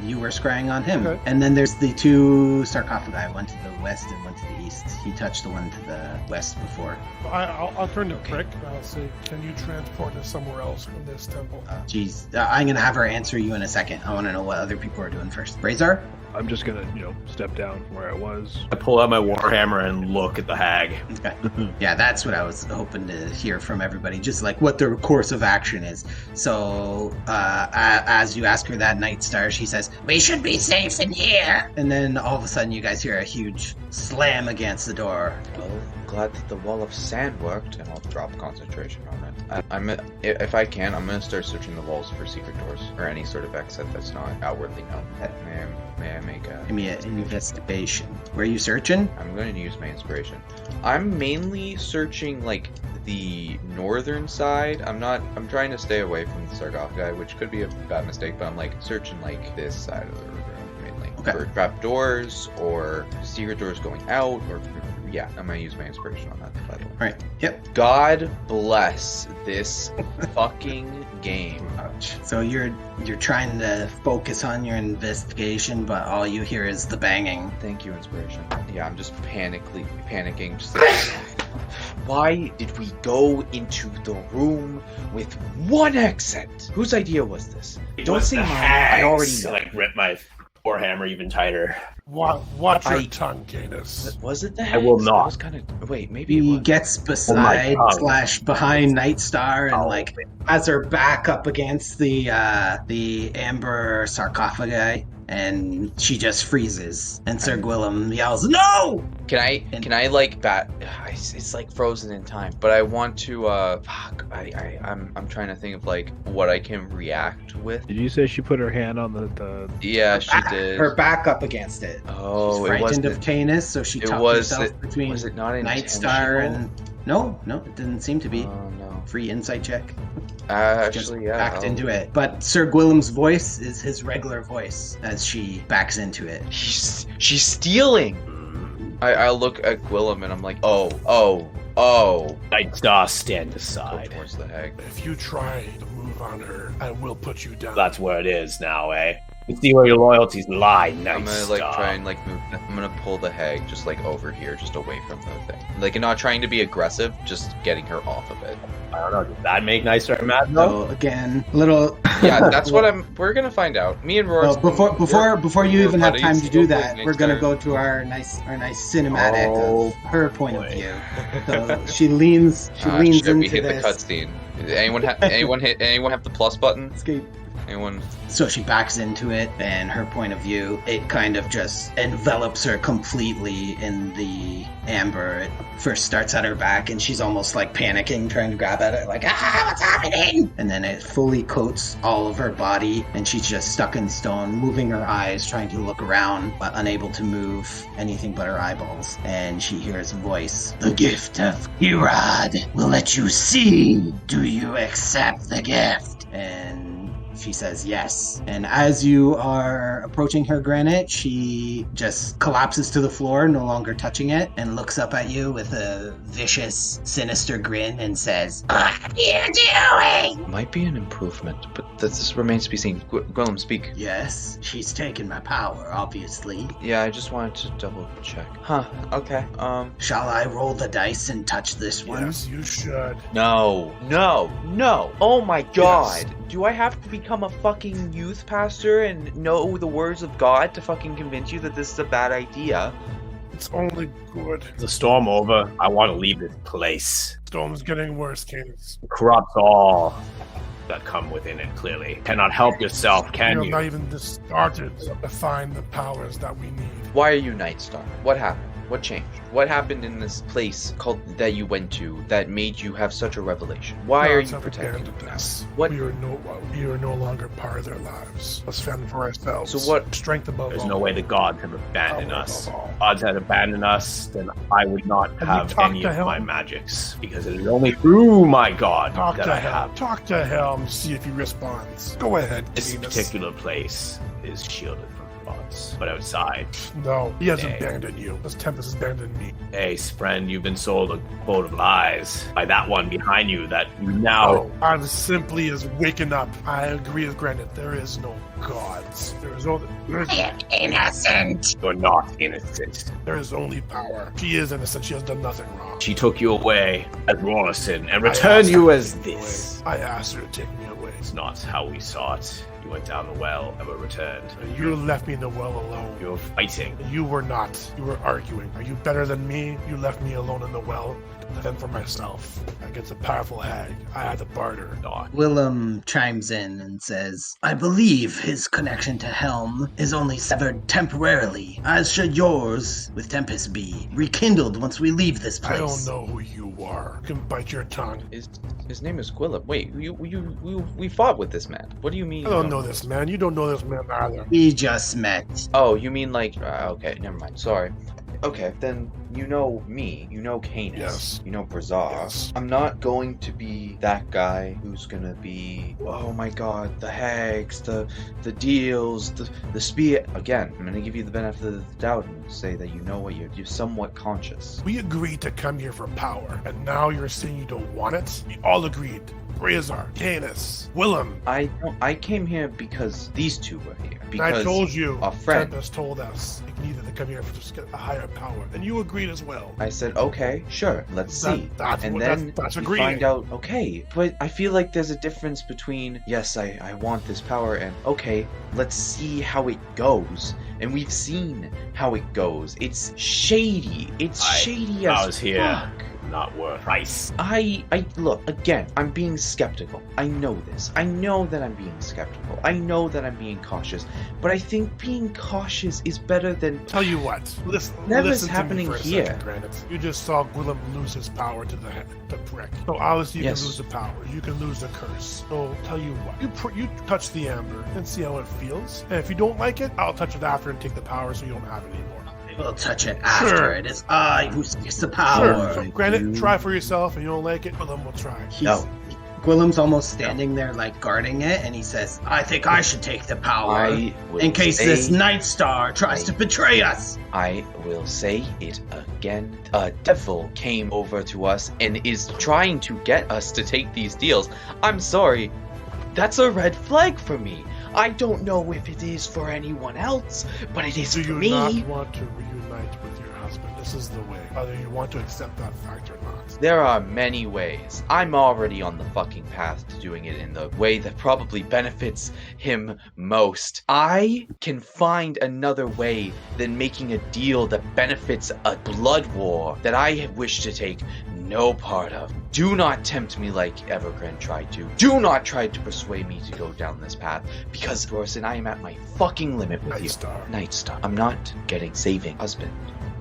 You were scrying on him. Okay. And then there's the two sarcophagi, one to the west and one to the east. He touched the one to the west before. I'll turn to Frick and I'll say, can you transport us somewhere else from this temple? I'm gonna have her answer you in a second. I want to know what other people are doing first. Razor? I'm just gonna, step down from where I was. I pull out my warhammer and look at the hag. Okay. Yeah, that's what I was hoping to hear from everybody, just like what their course of action is. So, as you ask her that, Night Star, she says, We should be safe in here. and then all of a sudden you guys hear a huge slam against the door. Well, I'm glad that the wall of sand worked, and I'll drop concentration on it. If I can, I'm gonna start searching the walls for secret doors or any sort of exit that's not outwardly known. May I make a? Give me an investigation. Where are you searching? I'm going to use my inspiration. I'm mainly searching like the northern side. I'm trying to stay away from the sarcophagi, which could be a bad mistake, but I'm like searching like this side of the room mainly. Okay. For trap doors or secret doors going out, or yeah, I'm gonna use my inspiration on that. By the way. All right. Yep. God bless this fucking game. So you're trying to focus on your investigation, but all you hear is the banging. Thank you, inspiration. Yeah, I'm just panicking. Just like, why did we go into the room with one exit? Whose idea was this? Don't say mine. I already know. Like rip my warhammer even tighter. Watch your tongue, Canis. Was it the I will hex? not. That was kind of. Wait, maybe it He was. gets beside / behind Night Star and like has her back up against the amber sarcophagi, and she just freezes. And Sir Gwillem yells, "No!" Can I like bat? It's like frozen in time. But I want to. I'm trying to think of like what I can react with. Did you say she put her hand on the Yeah, she did. Her back up against it. Oh, She's it frightened wasn't. of Canis, so she It tucked was. herself between Was it not Night Star intentional? and no, it didn't seem to be. Oh no. Free insight check. Just Actually, yeah. backed into it. But Sir Gwillem's voice is his regular voice as she backs into it. She's stealing. I look at Gwillem and I'm like, oh. Night Star, stand Go aside. towards the hag. If you try to move on her, I will put you down. That's where it is now, eh? You see where your loyalties lie, Night I'm gonna Star. like try and like move. I'm gonna pull the hag just like over here, just away from the thing. Like not trying to be aggressive, just getting her off of it. I don't know. Does that make Night Star mad though? So again, little Yeah, that's what we're gonna find out. Me and Rory. before you even have time to do that, Night we're gonna Star. go to our nice cinematic Oh, of her point of boy. view. So she leans Shit, into we hit this. the cutscene. Anyone have the plus button? Escape. Anyone? So she backs into it, and her point of view, it kind of just envelops her completely in the amber. It first starts at her back, and she's almost like panicking, trying to grab at it, like, what's happening? And then it fully coats all of her body, and she's just stuck in stone, moving her eyes, trying to look around, but unable to move anything but her eyeballs. And she hears a voice. The gift of Hirad will let you see. Do you accept the gift? And she says yes. And as you are approaching her, Granite, she just collapses to the floor, no longer touching it, and looks up at you with a vicious, sinister grin and says, What are you doing? Might be an improvement, but this remains to be seen. Gwillem, speak. yes, she's taken my power, obviously. Yeah, I just wanted to double check. Huh? Okay. Shall I roll the dice and touch this one? Yes, you should. No. Oh my god. Do I have to become a fucking youth pastor and know the words of God to fucking convince you that this is a bad idea? It's only good. Is the storm over? I want to leave this place. Storm's getting worse, Canis. It corrupts all. that come within it, clearly. Cannot help yourself, can We're you? not even just started to find the powers that we need. Why are you Nightstar? What happened? What changed? What happened in this place called that you went to that made you have such a revelation? Why are you protecting us? What? We are no longer part of their lives. Let's fend for ourselves. So what? Strength above There's all. no way the gods have abandoned Power us. above all. Gods had abandoned us, then I would not Have you have talked any to of Helm? my magics. Because it is only through my god Talk that to I Helm. have. Talk to Helm. See if he responds. Go ahead, This Venus. particular place is shielded from gods. But outside, No, he hasn't Hey. abandoned you. This Tempest has abandoned me. hey, friend, you've been sold a boat of lies by that one behind you that you now... I'm simply as waking up. I agree with Granite. There is no gods. I am innocent. You're not innocent. There is only power. She is innocent. She has done nothing wrong. She took you away as Rorison and I returned asked you her as to take me this. away. I asked her to take me away. It's not how we saw it. You went down the well, never returned. You left me in the well alone. You were fighting. You were not. You were arguing. Are you better than me? You left me alone in the well to fend for myself against a powerful hag. I had to barter. Not. Willem chimes in and says, I believe his connection to Helm is only severed temporarily, as should yours with Tempest be, rekindled once we leave this I place. don't know who you are. You can bite your tongue. His name is Gwillem. Wait, we fought with this man. What do you mean? I don't know this man. You don't know this man either. We just met. Oh, you mean like? Okay, never mind. Sorry. Okay, then you know me. You know Canis. Yes. You know Brazar. Yes. I'm not going to be that guy who's gonna be. Oh my God, the hags, the deals, the spear. Again, I'm gonna give you the benefit of the doubt and say that you know what you're somewhat conscious. We agreed to come here for power, and now you're saying you don't want it? We all agreed. Brazar, Canis, Willem. I came here because these two were here. And Because I told you, a friend. Tempest told us you needed to come here to just get a higher power, and you agreed as well. I said, okay, sure, let's see. That's And what- then that's we agreeing. find out, okay, but I feel like there's a difference between, yes, I want this power, and okay, let's see how it goes. And we've seen how it goes. It's shady. It's shady as I was here. fuck. Not worth price. I look, again, I'm being skeptical. I know this. I know that I'm being skeptical. I know that I'm being cautious. But I think being cautious is better than Tell you what, listen Never's to me happening for a here. second, Granite. You just saw Gwillem lose his power to the prick. So obviously you Yes. can lose the power. You can lose the curse. So tell you what, you touch the amber and see how it feels. And if you don't like it, I'll touch it after and take the power so you don't have it anymore. We'll touch it after. Sure. It is I who seeks the power. So, Granite, try for yourself, and you don't like it, Gwillem will try. Gwillem's almost standing there like guarding it, and he says, I think I should take the power I will in case say- this Night Star tries to betray us. I will say it again. A devil came over to us and is trying to get us to take these deals. I'm sorry. That's a red flag for me. I don't know if it is for anyone else, but it is Do for you me. not want to reunite with your husband? This is the way. Whether you want to accept that fact or not. There are many ways. I'm already on the fucking path to doing it in the way that probably benefits him most. I can find another way than making a deal that benefits a blood war that I wish to take no part of. Do not tempt me like Evergreen tried to. Do not try to persuade me to go down this path, because, Dorson, I am at my fucking limit with you. Nightstar. I'm not getting saving husband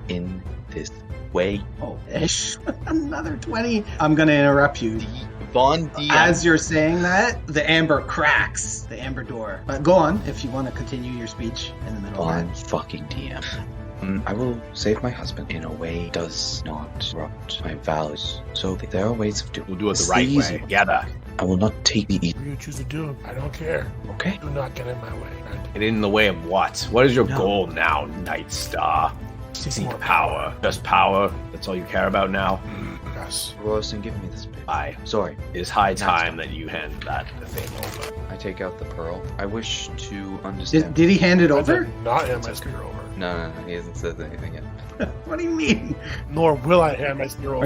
in this way. Oh, ish. Another 20. I'm going to interrupt you. Von DM. As you're saying that, the amber cracks, the amber door. But go on if you want to continue your speech in the middle of Von that. fucking DM. I will save my husband in a way that does not disrupt my values. So there are ways of doing it. We'll do it the It's right easy. way. Together. I will not take the easy. Whatever you choose to do, I don't care. Okay? Do not get in my way. And in the way of what? What is your No. goal now, Night Star? Seek more power. Just power? That's all you care about now? Yes. Royston, give me this bit. Aye. Sorry. It is high Night time Star. that you hand that thing over. I take out the pearl. I wish to understand. Did he hand it I over? did not hand my spear over. No, he hasn't said anything yet. What do you mean? Nor will I hand my spear over.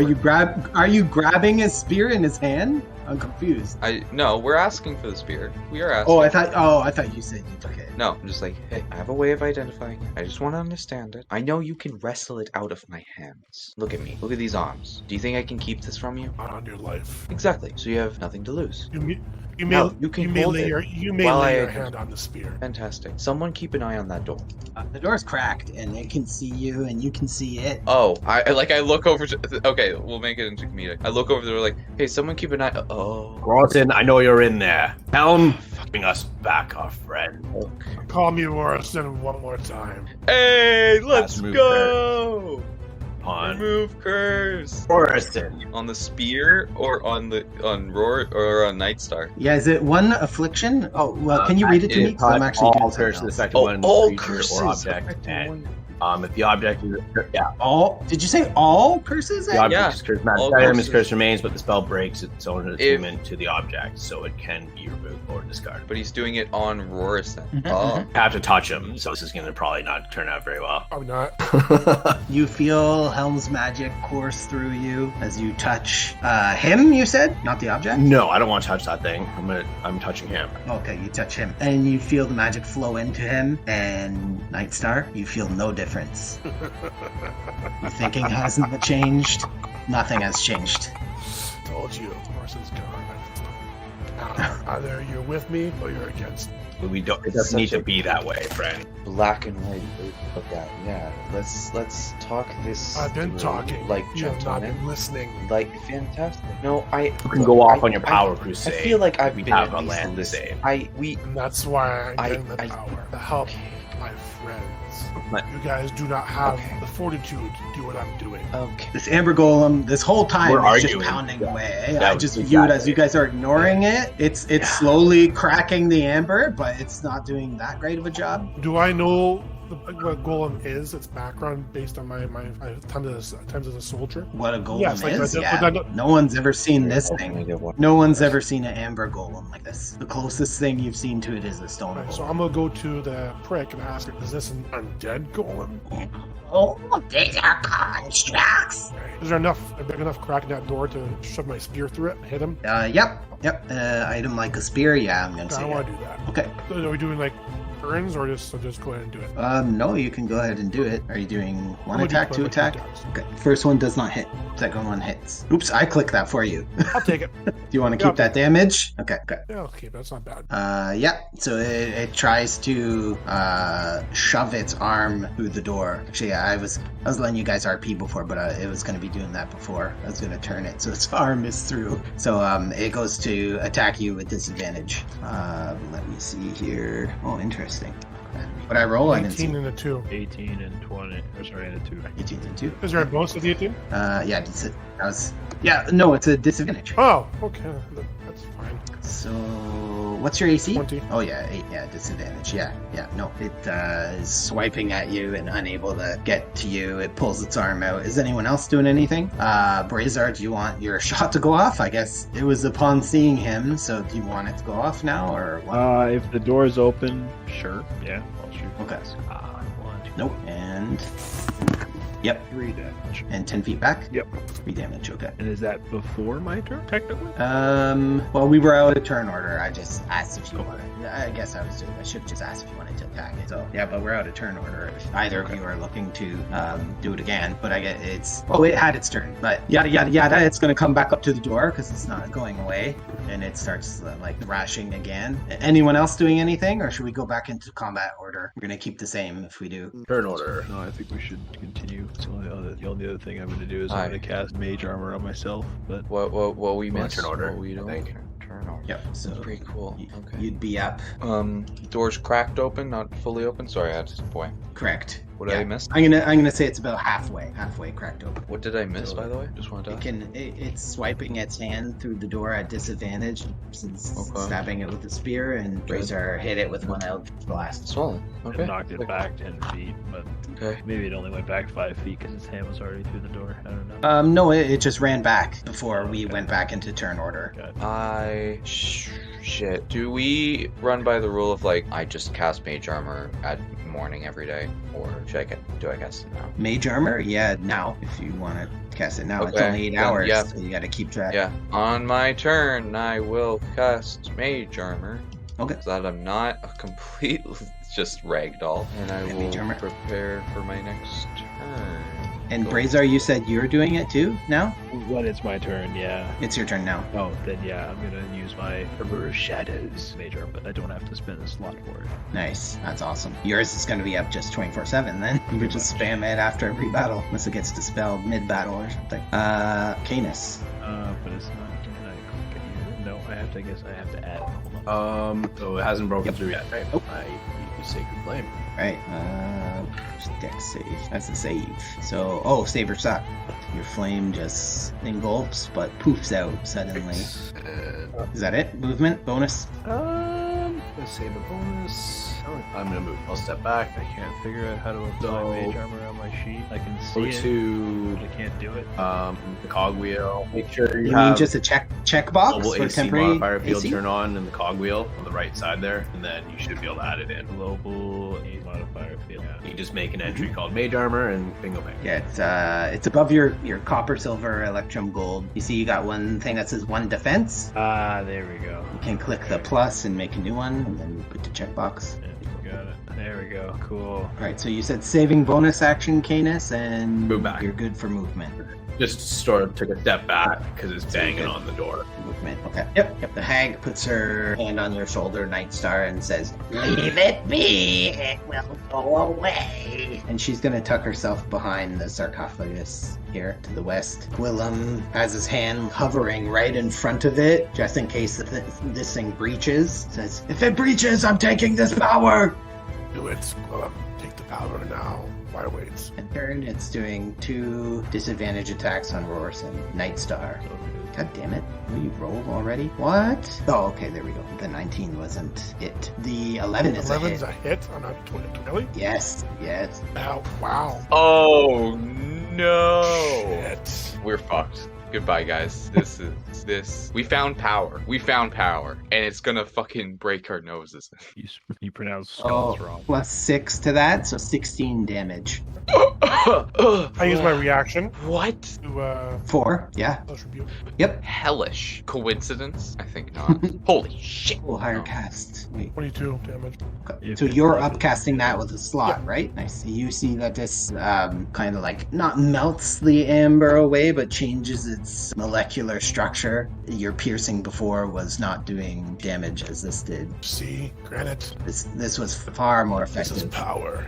Are you grabbing his spear in his hand? I'm confused. No, we're asking for the spear. We are asking. Oh, I thought you said you took it. No, I'm just like, hey, I have a way of identifying it. I just want to understand it. I know you can wrestle it out of my hands. Look at me. Look at these arms. Do you think I can keep this from you? Not on your life. Exactly. So you have nothing to lose. You You may, No, you can hold lay it your while I- hand on the spear. Fantastic. Someone keep an eye on that door. The door's cracked, and it can see you, and you can see it. Oh, I look over to. Okay, we'll make it into comedic. I look over there like, hey, someone keep an eye. Oh. Rawson, I know you're in there. Helm, bring us back our friend. Call me Morrison one more time. Hey, let's That's move go. On Remove curse. Morrison. On the spear or on Roar or on Nightstar? Yeah, is it one affliction? Oh, well, can you read it to me? 'Cause I'm actually all doing something curses else. affect Oh, one all creature curses or object. affecting And one. if the object is All? Did you say all curses? the object Yeah. is cursed, All magic item is curses. cursed remains, but the spell breaks its own If- attunement to the object, so it can be removed or discarded. But he's doing it on Rorison. Mhm, Oh. I have to touch him, so this is going to probably not turn out very well. Probably not. You feel Helm's magic course through you as you touch him, you said? Not the object? No, I don't want to touch that thing. I'm touching him. Okay, you touch him. And you feel the magic flow into him, and Nightstar, you feel no difference. Your thinking hasn't changed. Nothing has changed. Told you, Morrison's gone. Either you're with me or you're against me. We don't. It doesn't need to be that way, friend. Black and white. Look at yeah. Let's talk this. I've been through talking. like You have not gentlemen. been listening. Like fantastic. No, You can go off on your power I crusade. feel like I've we been have at a least land to listening. save. And that's why I'm getting the I- power to help my friends. But- You guys do not have Okay. the fortitude to do what I'm doing. Okay. This Amber Golem, this whole time, We're is just arguing. pounding Yeah. away. Yeah, I just view it as exactly. you guys are ignoring it. It's Yeah. slowly cracking the amber, but it's not doing that great of a job. Do I know what Golem is? Its background based on my times as a soldier. What a golem Yes, like is, that- yeah. that- No one's ever seen this Okay. thing. No one's ever seen an amber golem like this. The closest thing you've seen to it is a stone Right, so golem. I'm gonna go to the prick and ask her, is this an undead golem? Oh, these are constructs. Is there a big enough crack in that door to shove my spear through it and hit him? Yep. Item like a spear, yeah, I'm gonna I say don't that. want to do that. Okay. So are we doing like turns or just go ahead and do it? No, you can go ahead and do it. Are you doing one I'm gonna do attack, my two attack? attacks. Okay. First one does not hit. Second one hits. Oops, I clicked that for you. I'll take it. Do you want to Yeah. keep that damage? Okay. Yeah, okay, that's not bad. Yeah. So it tries to shove its arm through the door. Actually, yeah, I was letting you guys RP before, but it was going to be doing that before. I was going to turn it so its arm is through. So it goes to attack you with disadvantage. Let me see here. Oh, interesting. What I roll? I didn't see. 18 and a 2. 18 and 20. Or sorry, and a 2. 18 and 2. Is there a bonus with the 18? Yeah, that was. Yeah, no, it's a disadvantage. Oh, okay. That's fine. So, what's your AC? 20. Oh yeah, 8. Yeah, disadvantage. Yeah. No, it is swiping at you and unable to get to you. It pulls its arm out. Is anyone else doing anything? Brazar, do you want your shot to go off? I guess it was upon seeing him. So, do you want it to go off now or what? If the door is open, sure. Yeah, I'll shoot. Okay. 1, 2, Nope. And. Yep. 3 damage. And 10 feet back. Yep. 3 damage. Okay. And is that before my turn, technically? Well, we were out of turn order. I just asked if you wanted. I guess I should have just asked if you wanted to attack it. So yeah, but we're out of turn order. If either of you are looking to do it again, but I get it had its turn. But yada yada yada, it's gonna come back up to the door because it's not going away, and it starts like thrashing again. Anyone else doing anything, or should we go back into combat order? We're gonna keep the same if we do. Turn order. No, I think we should continue. So the only other thing I'm going to do is I'm Aye. going to cast mage armor on myself. But What we Well, missed? turn order, What we I don't? think. Turn order. Yep. So Pretty cool. Okay. you'd be up. Doors cracked open, not fully open. Sorry, I had to boy. Correct. What did I miss? I'm gonna say it's about halfway cracked open. What did I miss, by the way? Just wanted to. It's swiping its hand through the door at disadvantage since Okay. stabbing it with the spear, and Razor hit it with one Eldritch Blast. Solid. it Okay. knocked it back 10 feet. But Okay. maybe it only went back 5 feet because its hand was already through the door. I don't know. No, it just ran back before we went back into turn order. Shit. Do we run by the rule of like I just cast mage armor at morning every day, or do I cast it now? Mage armor, yeah, now if you want to cast it now, it's Okay, only 8 then, hours, yeah. so you got to keep track. Yeah. On my turn, I will cast mage armor. Okay. So that I'm not a complete just ragdoll. And I Yeah, will mage armor. prepare for my next turn. And Go. Brazar, you said you're doing it too now? When it's my turn, yeah. It's your turn now. Oh, then yeah, I'm gonna use my River of Shadows major, but I don't have to spend a slot for it. Nice. That's awesome. Yours is going to be up just 24/7 then. You could just spam it after every battle, unless it gets dispelled mid-battle or something. Canis. But it's not. Can I click it here? No, I guess I have to add. Hold on. So it hasn't broken through yet, right? Nope. I use Sacred Flame. Right. Dex save. That's a save. So, save or suck. Your flame just engulfs, but poofs out suddenly. Is that it? Movement? Bonus? Let's save a bonus. I'm gonna move. I'll step back. I can't figure out how to apply mage armor on my sheet. I can Go see it, to but I can't do it. the cogwheel. Make sure You have mean just a check box global for AC temporary modifier field AC? turn on in the cogwheel on the right side there, and then you should be able to add it in. Global AC modifier field. Yeah. You just make an entry called Mage Armor and bingo bang. Yeah, it's above your copper, silver, electrum, gold. You see, you got one thing that says 1 defense. There we go. You can click the plus and make a new one, and then put the checkbox. Yeah, got it. There we go. Cool. All right, so you said saving bonus action, Canis, and Move back. you're good for movement. Just sort of took a step back because it's banging on the door. Movement. Okay. Yep. The hag puts her hand on your shoulder, Nightstar, and says, Leave it be. It will go away. and she's gonna tuck herself behind the sarcophagus here to the west. Willem has his hand hovering right in front of it, just in case this thing breaches. Says, if it breaches, I'm taking this power! Do it. Take the power now. Why wait? And turn, it's doing 2 disadvantage attacks on Rorson. Nightstar. God damn it. You rolled already? What? Oh, okay, there we go. The 19 wasn't it. The 11 is a 11's hit. a hit on a 20. Really? Yes. Ow, wow. Oh no! Shit. We're fucked. Goodbye, guys. We found power. And it's gonna fucking break our noses. You pronounce skulls wrong. Plus 6 to that, so 16 damage. I use my reaction What? to 4, yeah. Hellish Rebuke. Yep. Hellish coincidence? I think not. Holy shit! We'll higher cast. Wait. 22 damage. Okay. So you're upcasting that with a slot, right? Nice. You see that this kind of like not melts the amber away, but changes its molecular structure. Your piercing before was not doing damage as this did. See? Granite. This was far more This is effective. power.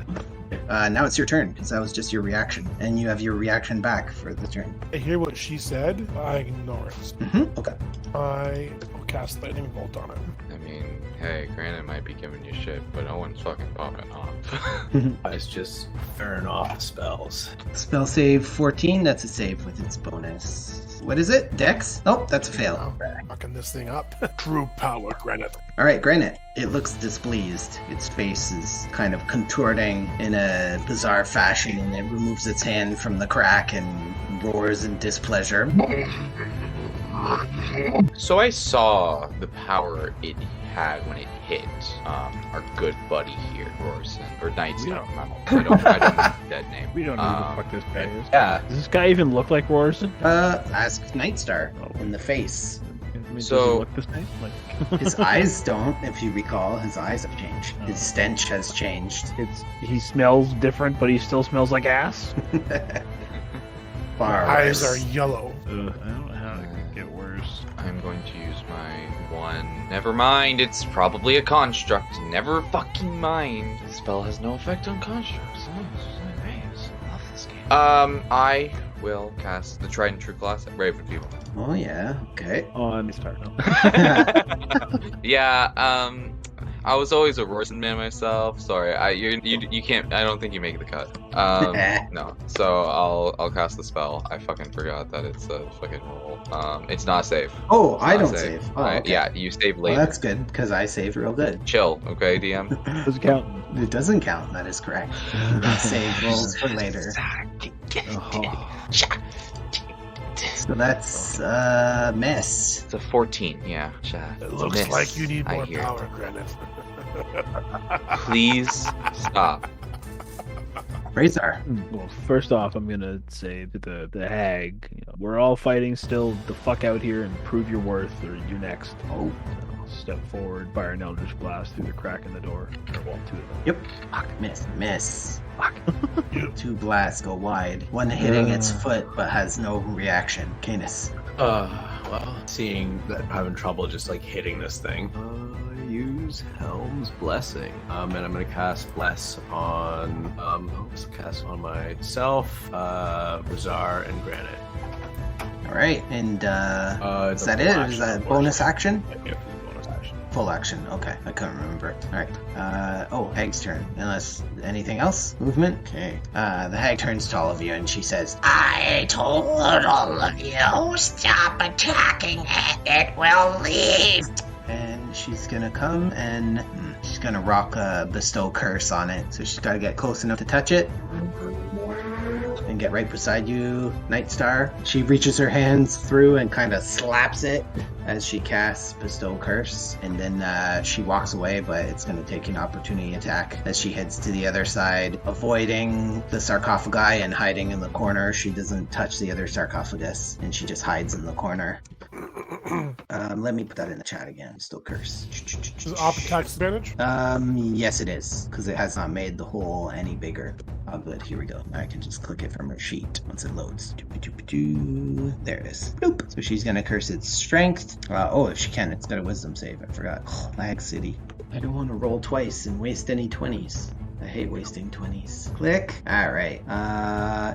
Now it's your turn, because that was just your reaction. And you have your reaction back for the turn. I hear what she said. I ignore it. Okay. I will cast Lightning Bolt on it. I mean, hey, Granite might be giving you shit, but no one's fucking popping off. It's just firing off the spells. Spell save 14, that's a save with its bonus. What is it? Dex? Oh, that's a fail. Fucking this thing up. True power, Granite. All right, Granite. It looks displeased. Its face is kind of contorting in a bizarre fashion, and it removes its hand from the crack and roars in displeasure. So I saw the power it had when it hit our good buddy here, Rorson, or Nightstar. I don't know that name. We don't know who the fuck this guy is. Yeah. Does this guy even look like Rorson? Ask Nightstar in the face. I mean, So- does he look the same? Like, His eyes don't, if you recall. His eyes have changed. His stench has changed. he smells different, but he still smells like ass. Far Eyes worse. are yellow. I don't know how it could get worse. I'm going to use my one. Never mind, it's probably a construct. Never fucking mind. The spell has no effect on constructs. I love this game. I will cast the tried and true class at Raven People. Oh, yeah. Okay. On start. No. Yeah, I was always a Rorson man myself. Sorry, you can't. I don't think you make the cut. No. So I'll cast the spell. I fucking forgot that it's a fucking roll. It's not safe. Oh, I Not don't save. Oh, okay. Yeah, you save Well, later. that's good, because I saved real good. Chill, okay, DM. Doesn't count. It doesn't count. That is correct. Save rolls for later. Oh. So that's miss. It's a 14. Yeah. Chat. It looks Miss, like you need I more hear. power, Granite. Please stop. Razor. Well, first off, I'm gonna say to the hag, we're all fighting still. The fuck out here and prove your worth, or you're next. Oh. step forward, fire an Eldritch Blast through the crack in the door. Or, well, 2 of them. Yep. Fuck, miss. Fuck. 2 blasts go wide. One hitting its foot, but has no reaction. Canis. Well, seeing that I'm having trouble just like hitting this thing, use Helm's Blessing. And I'm gonna cast Bless on myself, Bazaar, and Granite. All right, and is that it? Is that bonus action? Yeah, bonus action. Full action. Okay, I couldn't remember. All right. Hag's turn. Unless anything else? Movement. Okay. The hag turns to all of you and she says, I told all of you, stop attacking it. It will leave. and she's gonna come and she's gonna rock a bestow curse on it. So she's gotta get close enough to touch it. And get right beside you, Nightstar. She reaches her hands through and kind of slaps it as she casts Bestow Curse. And then she walks away, but it's going to take an opportunity attack as she heads to the other side, avoiding the sarcophagi and hiding in the corner. She doesn't touch the other sarcophagus, and she just hides in the corner. Let me put that in the chat again. Bestow Curse. Is it op attack disadvantage? Yes it is, because it has not made the hole any bigger. Oh, good. Here we go. I can just click it from her sheet once it loads. There it is. Nope. So she's gonna curse its strength. If she can, it's got a wisdom save. I forgot. Lag City. I don't want to roll twice and waste any 20s. I hate wasting 20s. Click. Alright.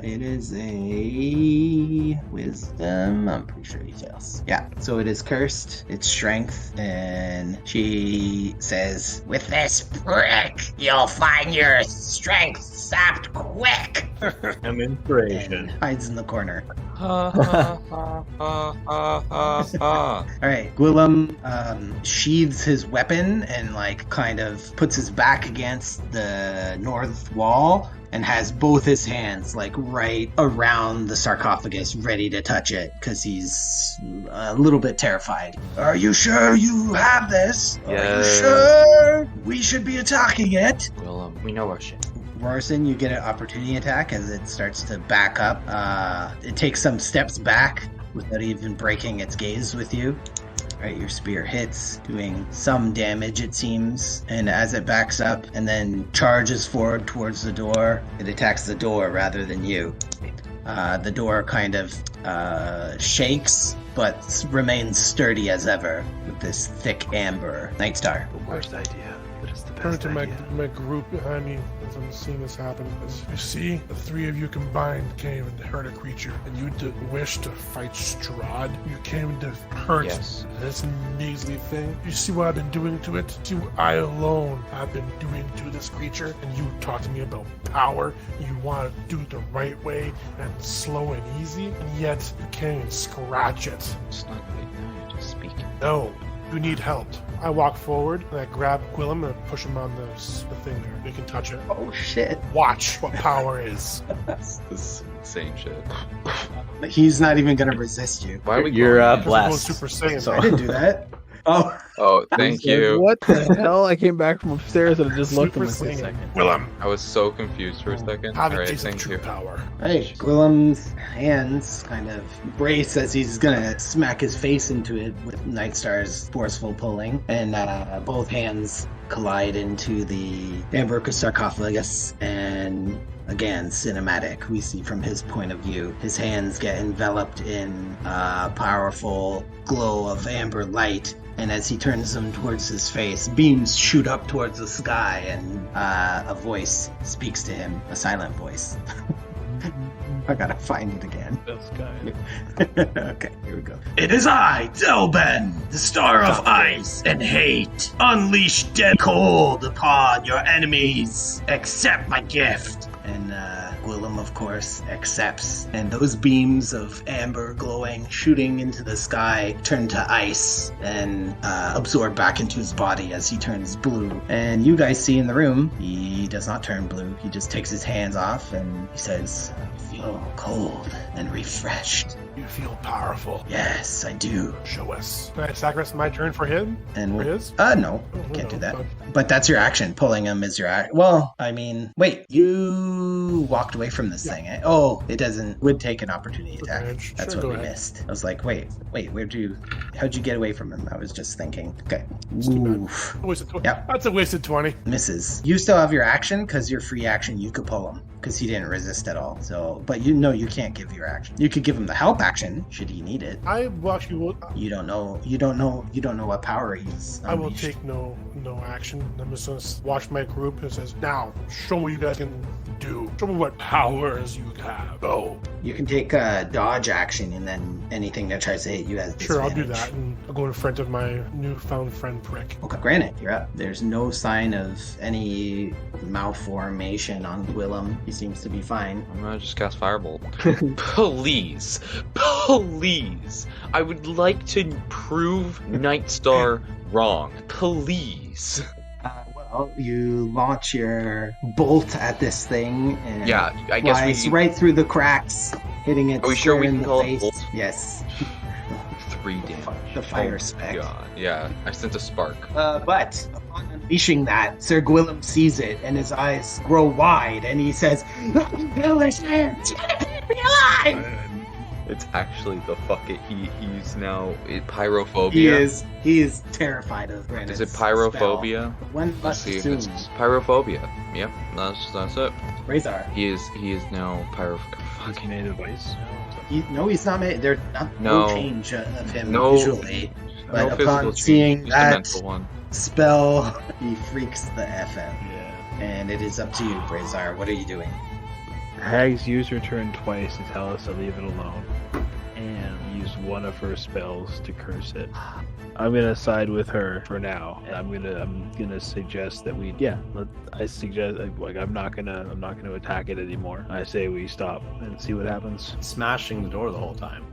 It is a wisdom. I'm pretty sure he fails. Yeah. So it is cursed. It's strength. And she says, with this prick, you'll find your strength sapped quick. I'm inspiration. and hides in the corner. Alright, Gwillem sheathes his weapon and kind of puts his back against the north wall and has both his hands right around the sarcophagus ready to touch it because he's a little bit terrified. Are you sure you have this? Yes. Are you sure we should be attacking it? Well, we know our shit. Morrison, you get an opportunity attack as it starts to back up. It takes some steps back without even breaking its gaze with you. Alright, your spear hits, doing some damage it seems, and as it backs up and then charges forward towards the door, it attacks the door rather than you. The door kind of shakes, but remains sturdy as ever with this thick amber. Nightstar. The worst idea, but it's the Turn best to idea. my group behind me as I'm seeing this happen. As you see, the three of you combined came and hurt a creature, and you didn't wish to fight Strahd. You came to hurt this measly thing. You see what I've been doing to it? See what I alone have been doing to this creature? And you talk to me about power. You want to do it the right way and slow and easy, and yet you can't even scratch it. It's not right now, you're just speaking. No, you need help. I walk forward and I grab Gwillem and push him on the thing there. You can touch it. Oh shit. Watch what power is. This is insane shit. He's not even gonna resist you. Why are we You're calling Because we're going blessed. Super Saiyan. So I didn't do that. Oh. Oh, thank you. What the hell? I came back from upstairs and I just looked at Super him. Saiyan. Willem, I was so confused for a second. have a Alright, taste of thank true you. power. Hey, Gwillem's hands kind of brace as he's gonna smack his face into it with Nightstar's forceful pulling, and both hands collide into the Amberka sarcophagus, and again, cinematic. We see from his point of view, his hands get enveloped in a powerful glow of amber light. And as he turns them towards his face, beams shoot up towards the sky, and a voice speaks to him, a silent voice. I gotta find it again. This guy. Okay, here we go. It is I, Delben, the star of ice and hate. Unleash dead cold upon your enemies. Accept my gift. And Gwillem, of course, accepts. And those beams of amber glowing, shooting into the sky, turn to ice and absorb back into his body as he turns blue. And you guys see in the room, he does not turn blue. He just takes his hands off and he says, I feel cold and refreshed. You feel powerful. Yes, I do. Show us. Can I sacrifice my turn for him? And For his? no, can't do that. But that's your action. Pulling him is your act. Well, I mean, wait, you walked away from this thing. Eh? Oh, it would take an opportunity attack. Advantage. That's Sure, what we go ahead. missed. I was like, wait, how'd you get away from him? I was just thinking. Okay. too bad. Oof. Yep. That's a wasted 20. Misses. You still have your action because your free action. You could pull him because he didn't resist at all. So, but you can't give your action. You could give him the help action should he need it. I will actually will. You don't know what power he's. I will unleashed. take no action. I'm just gonna watch my group and says, now show me what you guys can do. Show me what powers you have. Go. You can take a dodge action, and then anything that tries to hit you has Sure, I'll do disadvantage. that, and I'll go in front of my newfound friend Prick. Okay, Granite, you're up. There's no sign of any malformation on Gwillem. He seems to be fine. I'm gonna just cast Firebolt. Please, please. I would like to prove Nightstar wrong. Please. Well, you launch your bolt at this thing, and Yeah, I guess we flies need right through the cracks, hitting it Are we sure square we in can the call it face. bolt? Yes, 3 damage. the fire Oh, spec. God. Yeah, I sent a spark. But upon unleashing that, Sir Gwillem sees it, and his eyes grow wide, and he says, "Village, be alive!" It's actually the fuck it. He's now pyrophobia. He is terrified of Granite's Is it pyrophobia? spell. One Let's must see if assume. it's pyrophobia. Yep, that's it. Razor. He is now Is he made of ice? He's not made. There's no No. change of him No. visually. But No upon physical change, seeing just a that mental one. spell, he freaks the F out. Yeah. And it is up to you, Brazar. What are you doing? Hags use her turn twice to tell us to leave it alone, and use one of her spells to curse it. I'm gonna side with her for now, and I'm gonna suggest that I'm not gonna attack it anymore. I say we stop and see what happens. Smashing the door the whole time.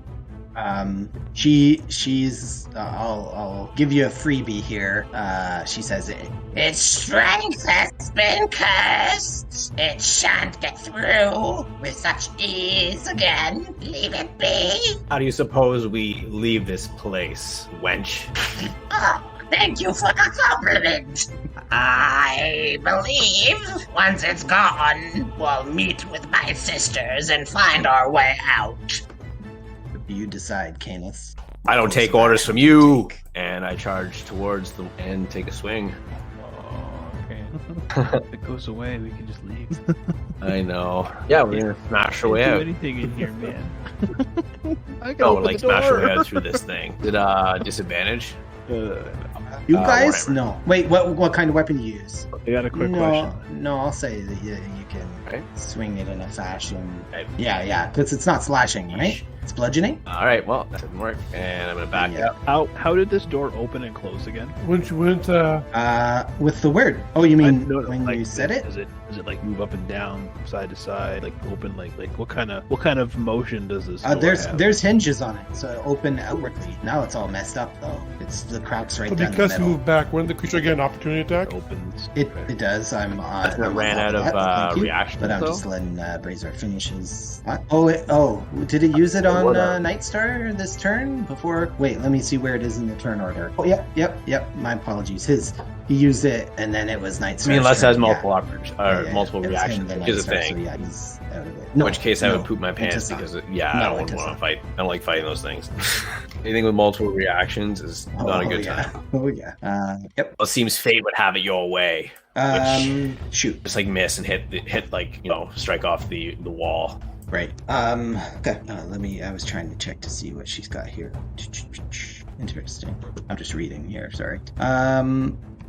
She's I'll give you a freebie here. She says Its strength has been cursed. It shan't get through with such ease again. Leave it be. How do you suppose we leave this place, wench? Oh, thank you for the compliment. I believe once it's gone, we'll meet with my sisters and find our way out. you decide, Canis. I don't take orders from you, and I charge towards them and take a swing. If it goes away, we can just leave. I know. Yeah, we're gonna smash our way Can't do out. anything in here, man. I can Oh, open like the door. smash our way out through this thing. Did disadvantage? You guys? whatever. No. Wait, what kind of weapon you use? I got a quick no, question. No, I'll say that you can Okay. swing it in a fashion. Okay. Yeah, because it's not slashing, right? It's bludgeoning? All right. Well, that didn't work, and I'm gonna back Yeah. up. How did this door open and close again? Wouldn't With the word. Oh, you mean No, when like, you said it? Does it like move up and down, side to side, like open, like what kind of motion does this? Door have? There's hinges on it, so it open outwardly. Now it's all messed up though. It's the cracks right but down the because you middle. move back, wouldn't the creature get an opportunity attack? opens. It does. I'm It on ran top out of that, thank you. reactions, But I'm though? just letting Brazier finish his. What? Oh, did it use it on Nightstar this turn before? Wait, let me see where it is in the turn order. Oh, yep. My apologies. He used it, and then it was Nightstar. I mean, unless it has turn, multiple yeah. options or multiple It was him, reactions, then which is a Nightstar, thing. So yeah, he's out of it. In which case, I would poop my it pants does not. because, I No, don't it want does to not. fight. I don't like fighting those things. Anything with multiple reactions is not a good time. Oh yeah. Yep. Well, it seems fate would have it your way. Shoot. Just like miss and hit like strike off the wall. Right. Okay. I was trying to check to see what she's got here. Interesting. I'm just reading here. Sorry.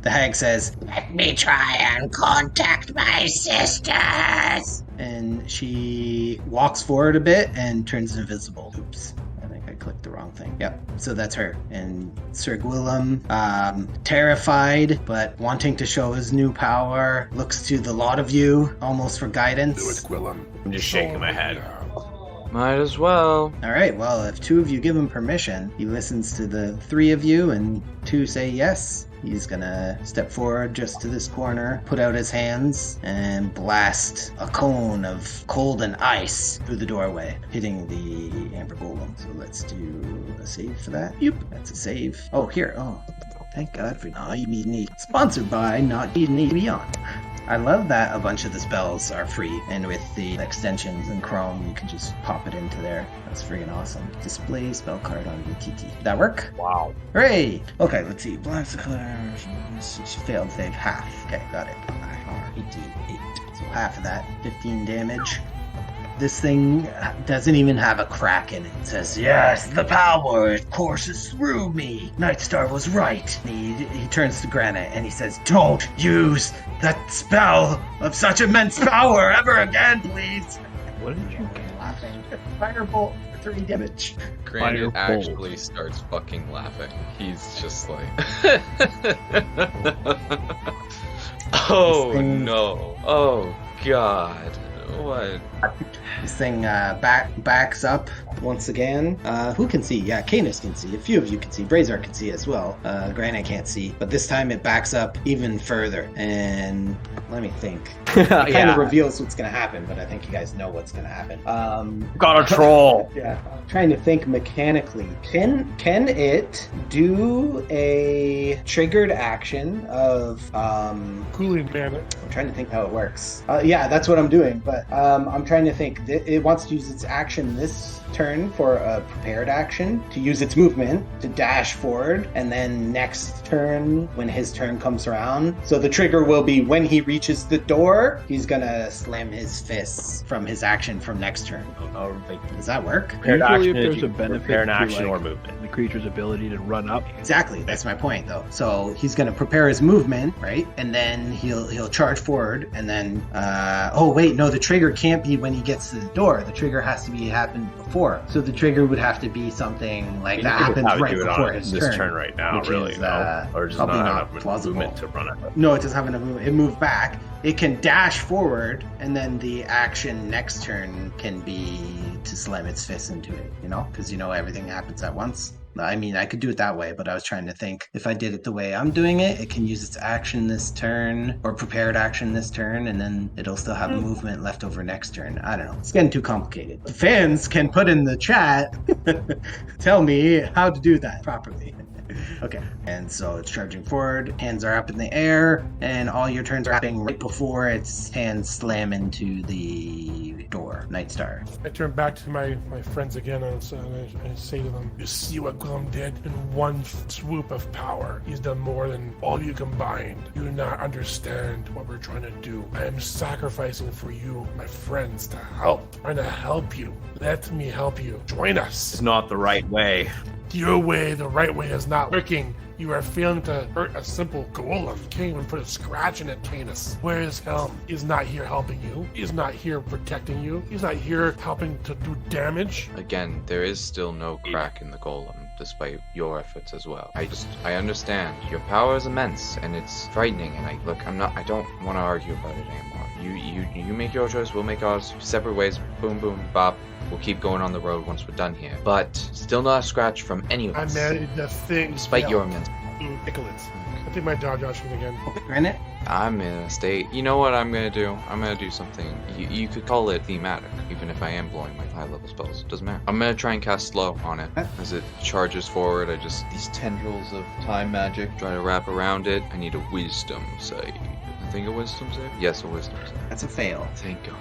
The hag says, Let me try and contact my sisters. and she walks forward a bit and turns invisible. Oops. I think I clicked the wrong thing. Yep. So that's her. And Sir Gwillem, terrified but wanting to show his new power, looks to the lot of you almost for guidance. Do it, Gwillem. I'm just shaking my head. Might as well. All right, well, if two of you give him permission, he listens to the three of you, and two say yes. He's gonna step forward just to this corner, put out his hands, and blast a cone of cold and ice through the doorway, hitting the Amber Golem. So let's do a save for that. Yep, that's a save. Oh, here. Oh, thank God for Not D&D. Sponsored by Not D&D Beyond. I love that a bunch of the spells are free, and with the extensions in Chrome, you can just pop it into there. That's freaking awesome. Display spell card on BTT. Did that work? Wow. Hooray! Okay, let's see. Blast the color. She failed save half. Okay, got it. 88. So half of that, 15 damage. This thing doesn't even have a crack in it. It says, yes, the power, it courses through me. Nightstar was right. He turns to Granite and he says, don't use that spell of such immense power ever again, please. What did you get? Laughing. Firebolt for 3 damage. Granite Firebolt. actually starts fucking laughing. He's just like, oh no, oh god, what? This thing backs up once again. Who can see? Yeah, Canis can see. A few of you can see. Brazar can see as well. Granite can't see. But this time it backs up even further. And let me think. It kind of reveals what's going to happen, but I think you guys know what's going to happen. Got a troll. Yeah. I'm trying to think mechanically. Can it do a triggered action of Cooling man. I'm trying to think how it works. Yeah, that's what I'm doing, but I'm trying to think. It wants to use its action this turn for a prepared action, to use its movement to dash forward, and then next turn, when his turn comes around. So the trigger will be when he reaches the door, he's gonna slam his fists from his action from next turn. Does that work? Prepared Usually action, if there's if you a benefit prepare an to, action like, or movement. the creature's ability to run up. Exactly, that's my point though. So he's gonna prepare his movement, right? And then he'll charge forward, and then oh wait, no, the trigger can't be when he gets to the door. The trigger has to be happen before. So the trigger would have to be something like that happens right before his this turn. turn right now, which really, is, no? Or just not probably not enough plausible. movement to run it. No, it doesn't have enough movement. It moved back. It can dash forward, and then the action next turn can be to slam its fist into it, because everything happens at once. I mean, I could do it that way, but I was trying to think if I did it the way I'm doing it, it can use its action this turn or prepared action this turn, and then it'll still have movement left over next turn. I don't know. It's getting too complicated. The fans can put in the chat, tell me how to do that properly. Okay, and so it's charging forward, hands are up in the air, and all your turns are happening right before its hands slam into the door. Nightstar. I turn back to my friends again and I say to them, you see what Glum did in one swoop of power? He's done more than all you combined. You do not understand what we're trying to do. I am sacrificing for you, my friends, to help. I'm trying to help you. Let me help you. Join us. It's not the right way. Your way, the right way, is not working. You are failing to hurt a simple golem. Can't even put a scratch in it, Canis. Where is Helm? He's not here helping you. He's not here protecting you. He's not here helping to do damage. Again, there is still no crack in the golem, despite your efforts as well. I understand. Your power is immense, and it's frightening, and I don't want to argue about it anymore. You make your choice, we'll make ours. Separate ways, boom, boom, bop. We'll keep going on the road once we're done here. But still not a scratch from any of us. I managed the thing. Despite your immense. Nicholas. I think my jaw joshing again. Granite? I'm in a state. You know what I'm gonna do? I'm gonna do something. You could call it thematic, even if I am blowing my high level spells. Doesn't matter. I'm gonna try and cast slow on it. As it charges forward, these tendrils of time magic, try to wrap around it. I need a wisdom save. I think a wisdom save? Yes, a wisdom save. That's a fail. Thank God.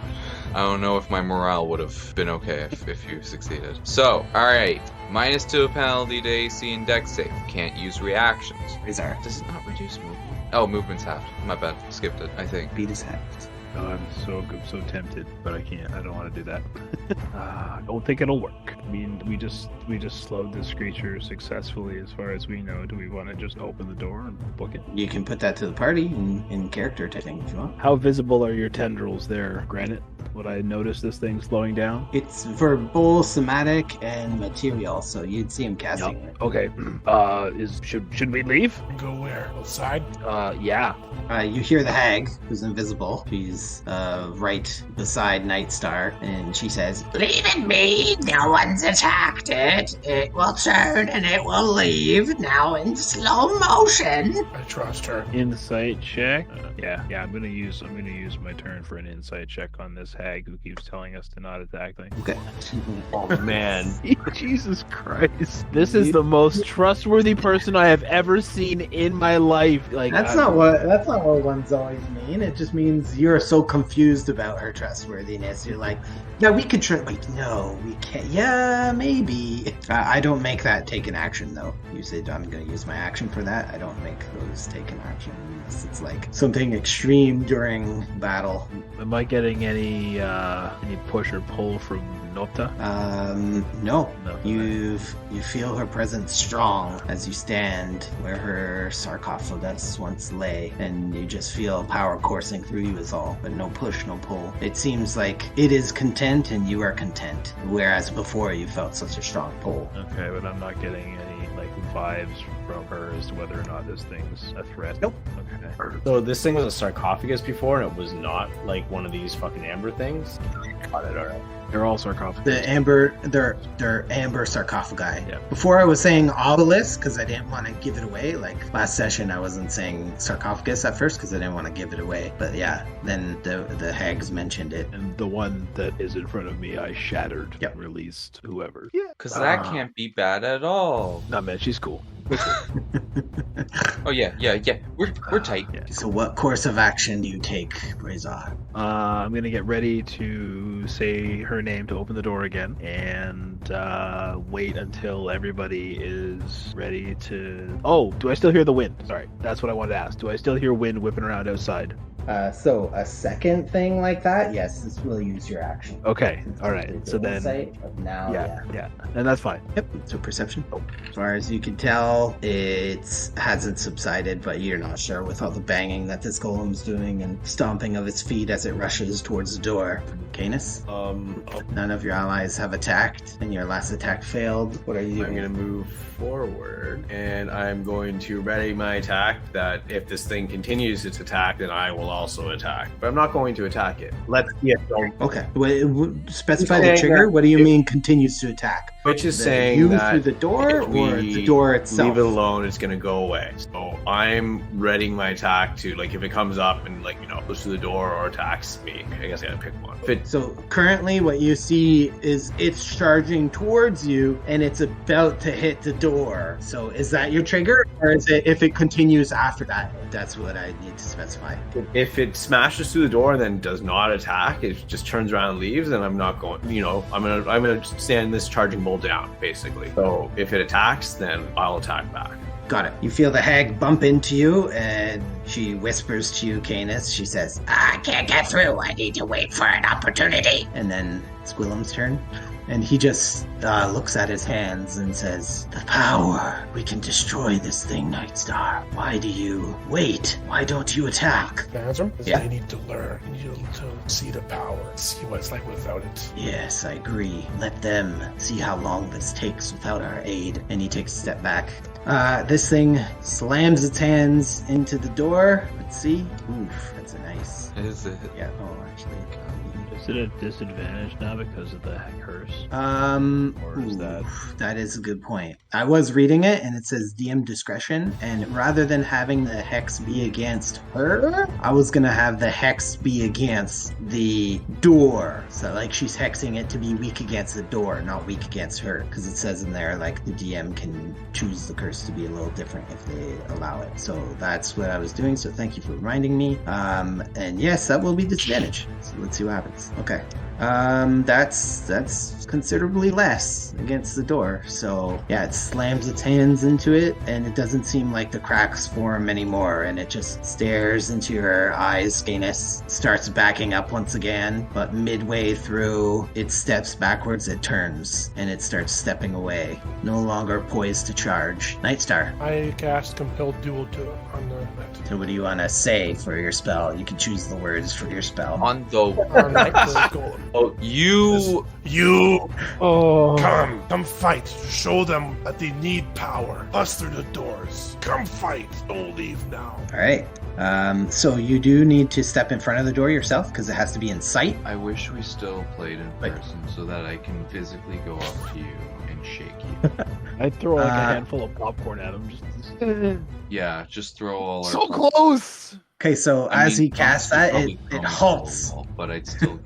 I don't know if my morale would have been okay if you succeeded. So, alright. -2 penalty to AC and dex save. Can't use reactions. Bizarre. Does it not reduce movement? Oh, movement's halved. My bad. Skipped it, I think. Beat is halved. Oh, I'm so tempted, but I can't. I don't want to do that. I don't think it'll work. I mean, we just slowed this creature successfully, as far as we know. Do we want to just open the door and book it? You can put that to the party in character type thing if you want. How visible are your tendrils there, Granite? Would I notice this thing slowing down? It's verbal, somatic, and material, so you'd see him casting it. Okay. Should we leave? Go where? Outside? Yeah. You hear the hag, who's invisible. She's right beside Nightstar, and she says, Leave it be. No one's attacked it. It will turn and it will leave now in slow motion. I trust her. Insight check. Yeah. I'm gonna use my turn for an insight check on this hag who keeps telling us to not attack things. okay. Oh man. Jesus Christ! This is the most trustworthy person I have ever seen in my life. Like That's not what ones always mean. It just means you're so confused about her trustworthiness. You're like, yeah, we could try. Wait, no, we can't. Yeah, maybe. I don't make that take an action though. You said I'm going to use my action for that. I don't make those take an action unless it's like something extreme during battle. Am I getting any push or pull from Nota? No. You feel her presence strong as you stand where her sarcophagus once lay, and you just feel power coursing through you is all, but no push, no pull. It seems like it is content and you are content, whereas before you felt such a strong pull. Okay, but I'm not getting any vibes from her as to whether or not this thing's a threat. Nope. Okay. So this thing was a sarcophagus before, and it was not like one of these fucking amber things. Got it, alright. They're all sarcophagus. They're amber sarcophagi. Yeah. Before I was saying obelisk because I didn't want to give it away. Like last session, I wasn't saying sarcophagus at first because I didn't want to give it away. But yeah, then the hags mentioned it. And the one that is in front of me, I shattered. Yep. Released whoever. Yeah. Because that can't be bad at all. Nah, man, she's cool. Oh yeah. We're tight. Yeah. So what course of action do you take, Razor? I'm gonna get ready to say her name to open the door again, and wait until everybody is ready to. Oh, do I still hear the wind? Sorry, that's what I wanted to ask. Do I still hear wind whipping around outside? So a second thing like that, yes, this will use your action. Okay, all right. So then, now, yeah, and that's fine. Yep. So perception. As far as you can tell, it hasn't subsided, but you're not sure with all the banging that this golem's doing and stomping of its feet as it rushes towards the door. Canis? None of your allies have attacked, and your last attack failed. What are you doing? I'm gonna move forward, and I'm going to ready my attack. That if this thing continues its attack, then I will also attack. But I'm not going to attack it. Let's see it go. Okay. Specify the trigger. What do you mean continues to attack? Which is saying you that through the door or the door itself? Leave it alone, it's gonna go away. So I'm readying my attack to, like, if it comes up and, like, goes through the door or attacks me. I guess I gotta pick one. So currently what you see is it's charging towards you and it's about to hit the door. So is that your trigger, or is it if it continues after that? That's what I need to specify. If it smashes through the door and then does not attack, it just turns around and leaves, then I'm not going, I'm gonna stand this charging bolt down, basically. So if it attacks, then I'll attack back. Got it. You feel the hag bump into you, and she whispers to you, Canis. She says, I can't get through. I need to wait for an opportunity. And then it's Willem's turn. And he just looks at his hands and says, the power. We can destroy this thing, Nightstar. Why do you wait? Why don't you attack? Answer? Yeah. They need to learn. They need to see the power. See what it's like without it. Yes, I agree. Let them see how long this takes without our aid. And he takes a step back. This thing slams its hands into the door. Let's see. Oof, that's a nice. Is it? Yeah, actually. Is it a disadvantage now because of the curse? Or is that is a good point. I was reading it and it says DM discretion, and rather than having the hex be against her, I was gonna have the hex be against the door. So like she's hexing it to be weak against the door, not weak against her, because it says in there like the DM can choose the curse to be a little different if they allow it. So that's what I was doing. So thank you for reminding me. And yes, that will be disadvantage. So let's see what happens. Okay. That's considerably less against the door. So yeah, it slams its hands into it, and it doesn't seem like the cracks form anymore, and it just stares into your eyes. Gainus starts backing up once again, but midway through its steps backwards, it turns and it starts stepping away, no longer poised to charge. Nightstar. I cast Compel Duel to on the net. So what do you want to say for your spell? You can choose the words for your spell. On the On the golem. oh, you You Oh. come fight. Show them that they need power. Bust through the doors. Come fight. Don't leave now. All right. So you do need to step in front of the door yourself because it has to be in sight. I wish we still played in Wait. person so that I can physically go up to you and shake you. I'd throw like a handful of popcorn at him. Just Yeah, just throw all our So close! Okay, so I as mean, he casts that, probably it throw me halts. through a wall, but I'd still.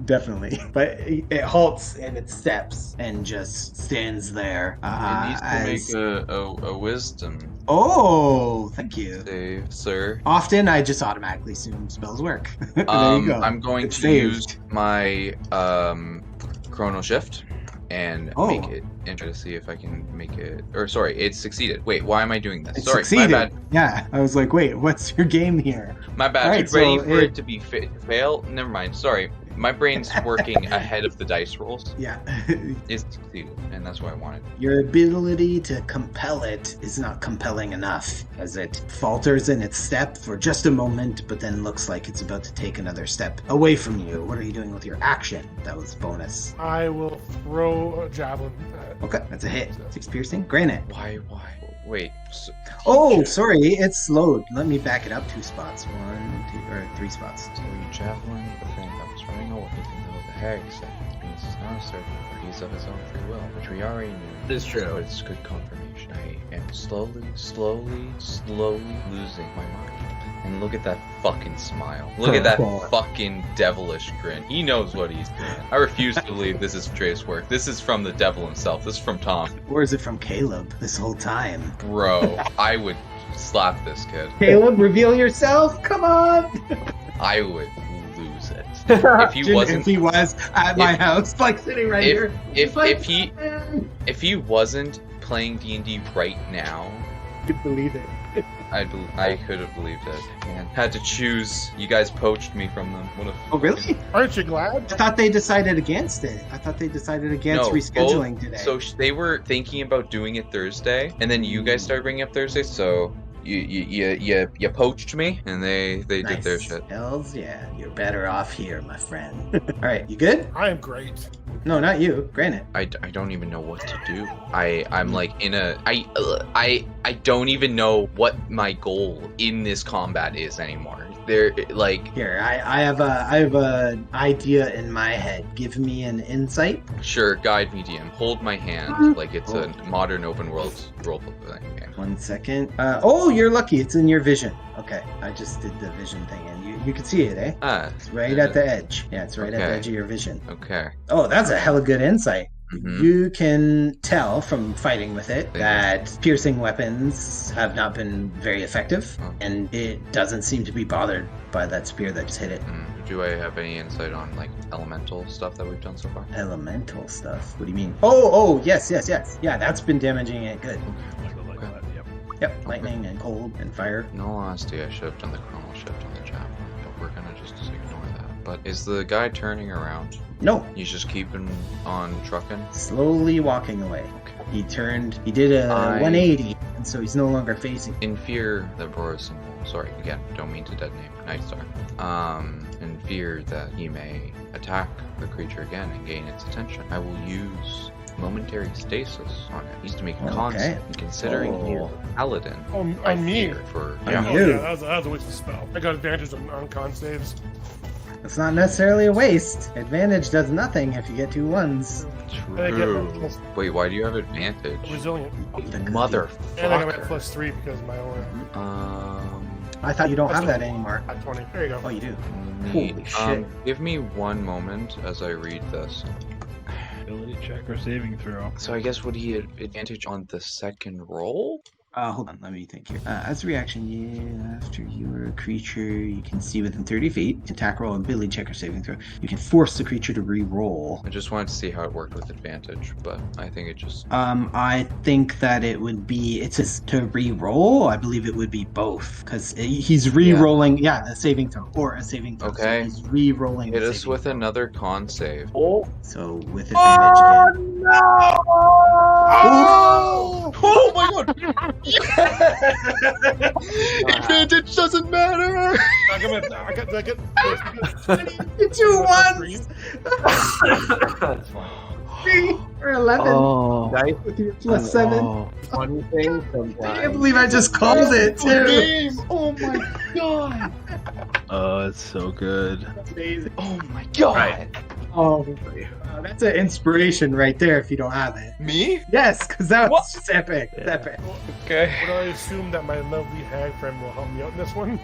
Definitely. But it halts and it steps and just stands there. It needs as- to make a wisdom Oh, thank you. save, sir. Often I just automatically assume spells work. There you go. I'm going It's to saved. use my chrono shift and Oh. make it and try to see if I can make it. Or sorry, it succeeded. Wait, why am I doing this? It Sorry, succeeded. my bad. Yeah, I was like, wait, what's your game here? My bad. All right, Ready so for it to be fail? Never mind. Sorry, my brain's working ahead of the dice rolls. Yeah. It succeeded, and that's what I wanted. Your ability to compel it is not compelling enough, as it falters in its step for just a moment, but then looks like it's about to take another step away from you. What are you doing with your action? That was bonus. I will throw a javelin. Okay, that's a hit. 6 piercing. Granite. Why? Wait. So, Oh, sorry, it's slowed. Let me back it up 2 spots. 1, 2, or 3 spots. so you javelin the thing that was running away, even though the hag said it means he's not a servant, but he's of his own free will, which we already knew. It is true. So it's good confirmation. I am slowly losing my mind. And look at that fucking smile. Look at that fucking devilish grin. He knows what he's doing. I refuse to believe this is Dre's work. This is from the devil himself. This is from Tom. Or is it from Caleb this whole time? Bro, I would slap this kid. Caleb, reveal yourself! Come on! I would lose it. If he wasn't If he was at my house, like sitting right here. if he wasn't playing D&D right now, I could believe it. I could have believed it. Man, had to choose. You guys poached me from them. What a Oh, really? Aren't you glad? I thought they decided against it. I thought they decided against No, rescheduling both- today. So they were thinking about doing it Thursday, and then you guys started bringing up Thursday. So you poached me, and they did their shit. Hells yeah, you're better off here, my friend. All right, you good? I am great. No, not you. Granite. I don't even know what to do. I'm like in a I don't even know what my goal in this combat is anymore. They're like Here, I have an idea in my head. Give me an insight. sure, guide me, DM. Hold my hand like it's a modern open world role playing game. 1 second. Oh, you're lucky. It's in your vision. Okay, I just did the vision thing, and you can see it, eh? Ah, It's right at the edge. Yeah, it's right at the Okay. edge of your vision. okay. Oh, that's a hella good insight. Mhm. You can tell from fighting with it Yeah. that piercing weapons have not been very effective, Oh. and it doesn't seem to be bothered by that spear that just hit it. Do I have any insight on like elemental stuff that we've done so far? Elemental stuff? What do you mean? Oh, yes. Yeah, that's been damaging it good. like that. Yep. Yep, lightning and cold and fire. In all honesty, I should have done the chrono shift on the javelin, but we're gonna just ignore that. But is the guy turning around? No, He's just keeping on trucking? slowly walking away. He did a 180, and so he's no longer facing. In fear that Roar symbol, sorry, again, don't mean to detonate Nightstar. In fear that he may attack the creature again and gain its attention, I will use momentary stasis on it. He needs to make a con save. And considering he's Oh. a paladin, Oh, I on me. fear for On yeah. Oh, you. yeah, that was a waste of spell. I got advantage on con saves. It's not necessarily a waste. Advantage does nothing if you get 2 1s. And I get True. plus Wait, why do you have advantage? resilient. Mother. And I got +3 because of my aura. I thought you don't That's have that anymore. At 20. There you go. Oh, you do. Neat. Holy shit. Give me one moment as I read this. Ability check or saving throw. So I guess would he have advantage on the second roll? Hold on, let me think here. As a reaction, after you're a creature, you can see within 30 feet. Attack roll and ability check or saving throw. You can force the creature to re-roll. I just wanted to see how it worked with advantage, but I think it just... I think that it would be, it says to re-roll. I believe it would be both, because he's re-rolling, a saving throw, or a saving throw. Okay. So he's re-rolling. Hit us with another con save. So with advantage again. No! Oh my god! Advantage doesn't matter! I got 2 ones! 3 or 11. Oh. Dice With your plus 7. funny thing sometimes. I can't believe I just called it, too. Oh my god! Oh, it's so good. That's amazing. Oh my god! Right. Oh, that's an inspiration right there if you don't have it. Me? Yes, because that was just epic. It's Yeah. epic. Okay. Would I assume that my lovely hag friend will help me out in this one?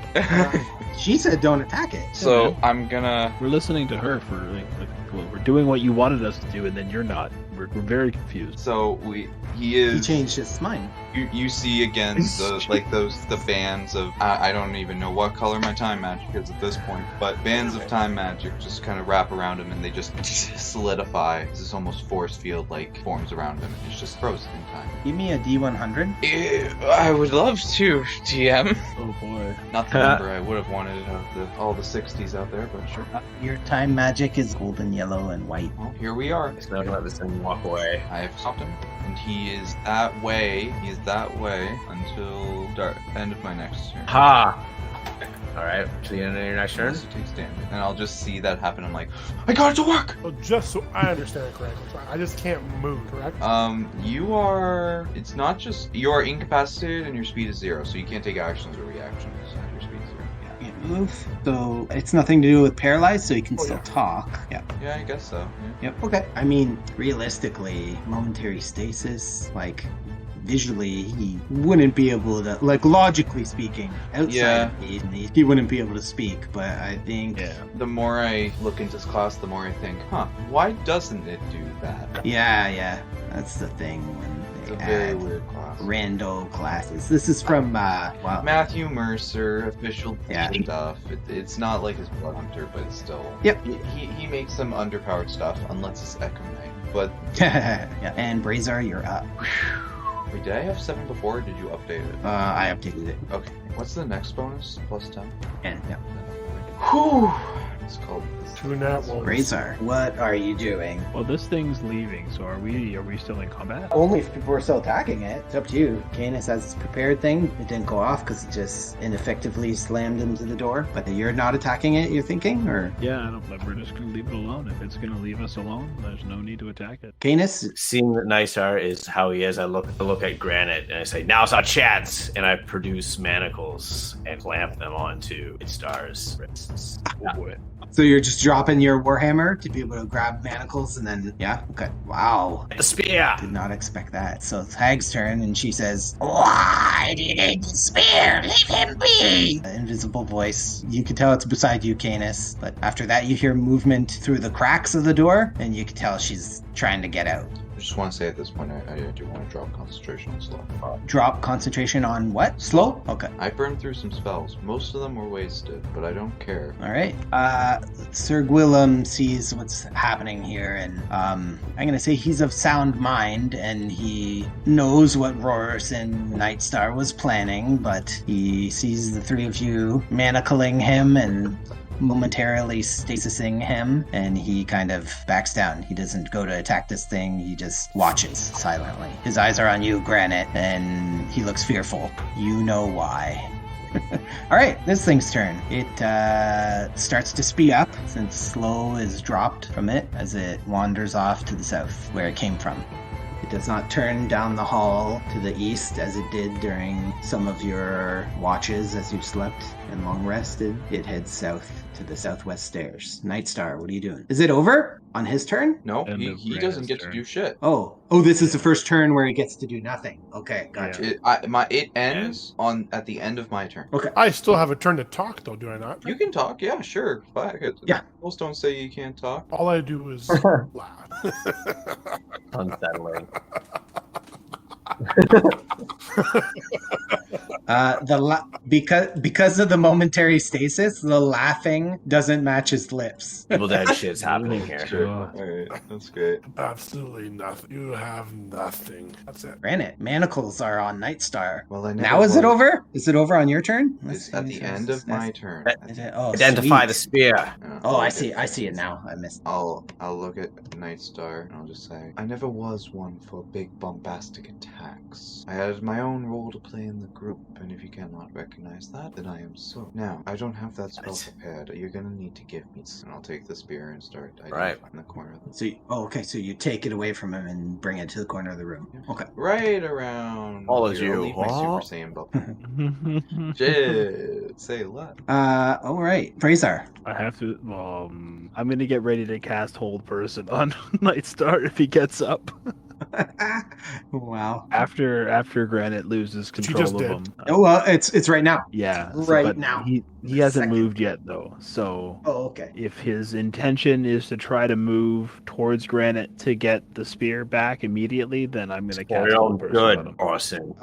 She said don't attack it. So I'm gonna... We're listening to her for well, we're doing what you wanted us to do, and then you're not. We're very confused. So he He is... changed his mind. You see again the bands of I don't even know what color my time magic is at this point, but bands of time magic just kind of wrap around him and they just solidify. This almost force field like forms around him. He's just frozen in time. Give me a D100. I would love to, TM. Oh boy. Not the number I would have wanted of all the 60s out there, but sure. Your time magic is golden, yellow, and white. Well, here we are. It's not let this thing walk away. I have stopped him, and he is that way. He is that way until end of my next turn. Ha! Alright, to the end of your next turn. Unless he takes damage, and I'll just see that happen. I'm like, I got it to work. So just so I understand it correctly, I just can't move, correct? You are. It's not just you are incapacitated, and your speed is 0, so you can't take actions or reactions. Your speed is 0. Yeah. Can't move. So it's nothing to do with paralyzed, so you can still talk. Yeah. Yeah, I guess so. Yeah. Yep. Okay. I mean, realistically, momentary stasis, like visually, he wouldn't be able to, like logically speaking, outside of he wouldn't be able to speak. But I think, The more I look into this class, the more I think, why doesn't it do that? yeah, that's the thing when It's they a very add weird class. rando classes. This is from wow. Matthew Mercer, official Yeah. stuff. It's not like his Blood Hunter, but it's still. Yep. He makes some underpowered stuff, unless it's Echo Knight. But Yeah. And Brazar, you're up. wait, did I have 7 before? Or did you update it? I updated it. Okay. What's the next bonus? Plus 10. And yeah. Whew. It's called. 2 nat ones. Brazar, what are you doing? Well, this thing's leaving, so are we still in combat? Only if people are still attacking it. It's up to you. Canis has his prepared thing. It didn't go off because it just ineffectively slammed into the door. But you're not attacking it, you're thinking? Or Yeah, we're just gonna leave it alone. If it's gonna leave us alone, there's no need to attack it. Canis? Seeing that Nysar is how he is, I look at Granite and I say, "Now's our chance!" And I produce manacles and clamp them onto its star's wrists. Oh boy. So you're just dropping your Warhammer to be able to grab manacles and then, yeah? Okay. Wow. The spear! Did not expect that. So it's Hag's turn and she says, Why do you need the spear? Leave him be! the invisible voice. You can tell it's beside you, Canis. But after that, you hear movement through the cracks of the door and you can tell she's trying to get out. I just want to say at this point, I do want to drop concentration on slow. Drop concentration on what? Slow? Okay. I burned through some spells. Most of them were wasted, but I don't care. All right. Sir Gwillem sees what's happening here, and I'm going to say he's of sound mind, and he knows what Rorison Nightstar was planning, but he sees the three of you manacling him and momentarily stasising him, and he kind of backs down. He doesn't go to attack this thing, he just watches silently. His eyes are on you, Granite, and he looks fearful. You know why. Alright, this thing's turn. It starts to speed up since slow is dropped from it as it wanders off to the south where it came from. It does not turn down the hall to the east as it did during some of your watches as you slept and long rested. It heads south to the southwest stairs. Nightstar, what are you doing? Is it over on his turn? No, End of he doesn't get turn. to do shit. Oh, this is the first turn where he gets to do nothing. Okay, gotcha. It ends at the end of my turn. Okay. I still have a turn to talk, though, do I not? You can talk, yeah, sure. Yeah. Rules don't say you can't talk. All I do is laugh. Unsettling. Because of the momentary stasis, the laughing doesn't match his lips. Evil Dead shit's happening here. Alright, that's great. Absolutely nothing. You have nothing. That's it. Granite, manacles are on Nightstar. Well, I never Now is it was. over? Is it over on your turn? It's at the end of my turn. Oh, Identify sweet. the spear. Yeah, Oh, I'll I look see. at- I see it now. I missed. I'll look at Nightstar and I'll just say, I never was one for big bombastic attacks. I had my own role to play in the group, and if you cannot recognize that, then I am so. Now, I don't have that spell prepared. You're gonna need to give me. And I'll take the spear and start identifying in the corner of the So, okay. So you take it away from him and bring it to the corner of the room. Okay. right around. Follows here, I'll you. leave my Super Saiyan bubble. Shit, say what? All right, Brazar. I have to. I'm gonna get ready to cast Hold Person on Nightstar if he gets up. Wow. After Granite loses But you control just of did. him. Oh well, it's right now. Yeah, Right but now. He hasn't moved yet though. So Oh, okay. if his intention is to try to move towards Granite to get the spear back immediately, then I'm gonna cast Hold Person on Good, him. Orson.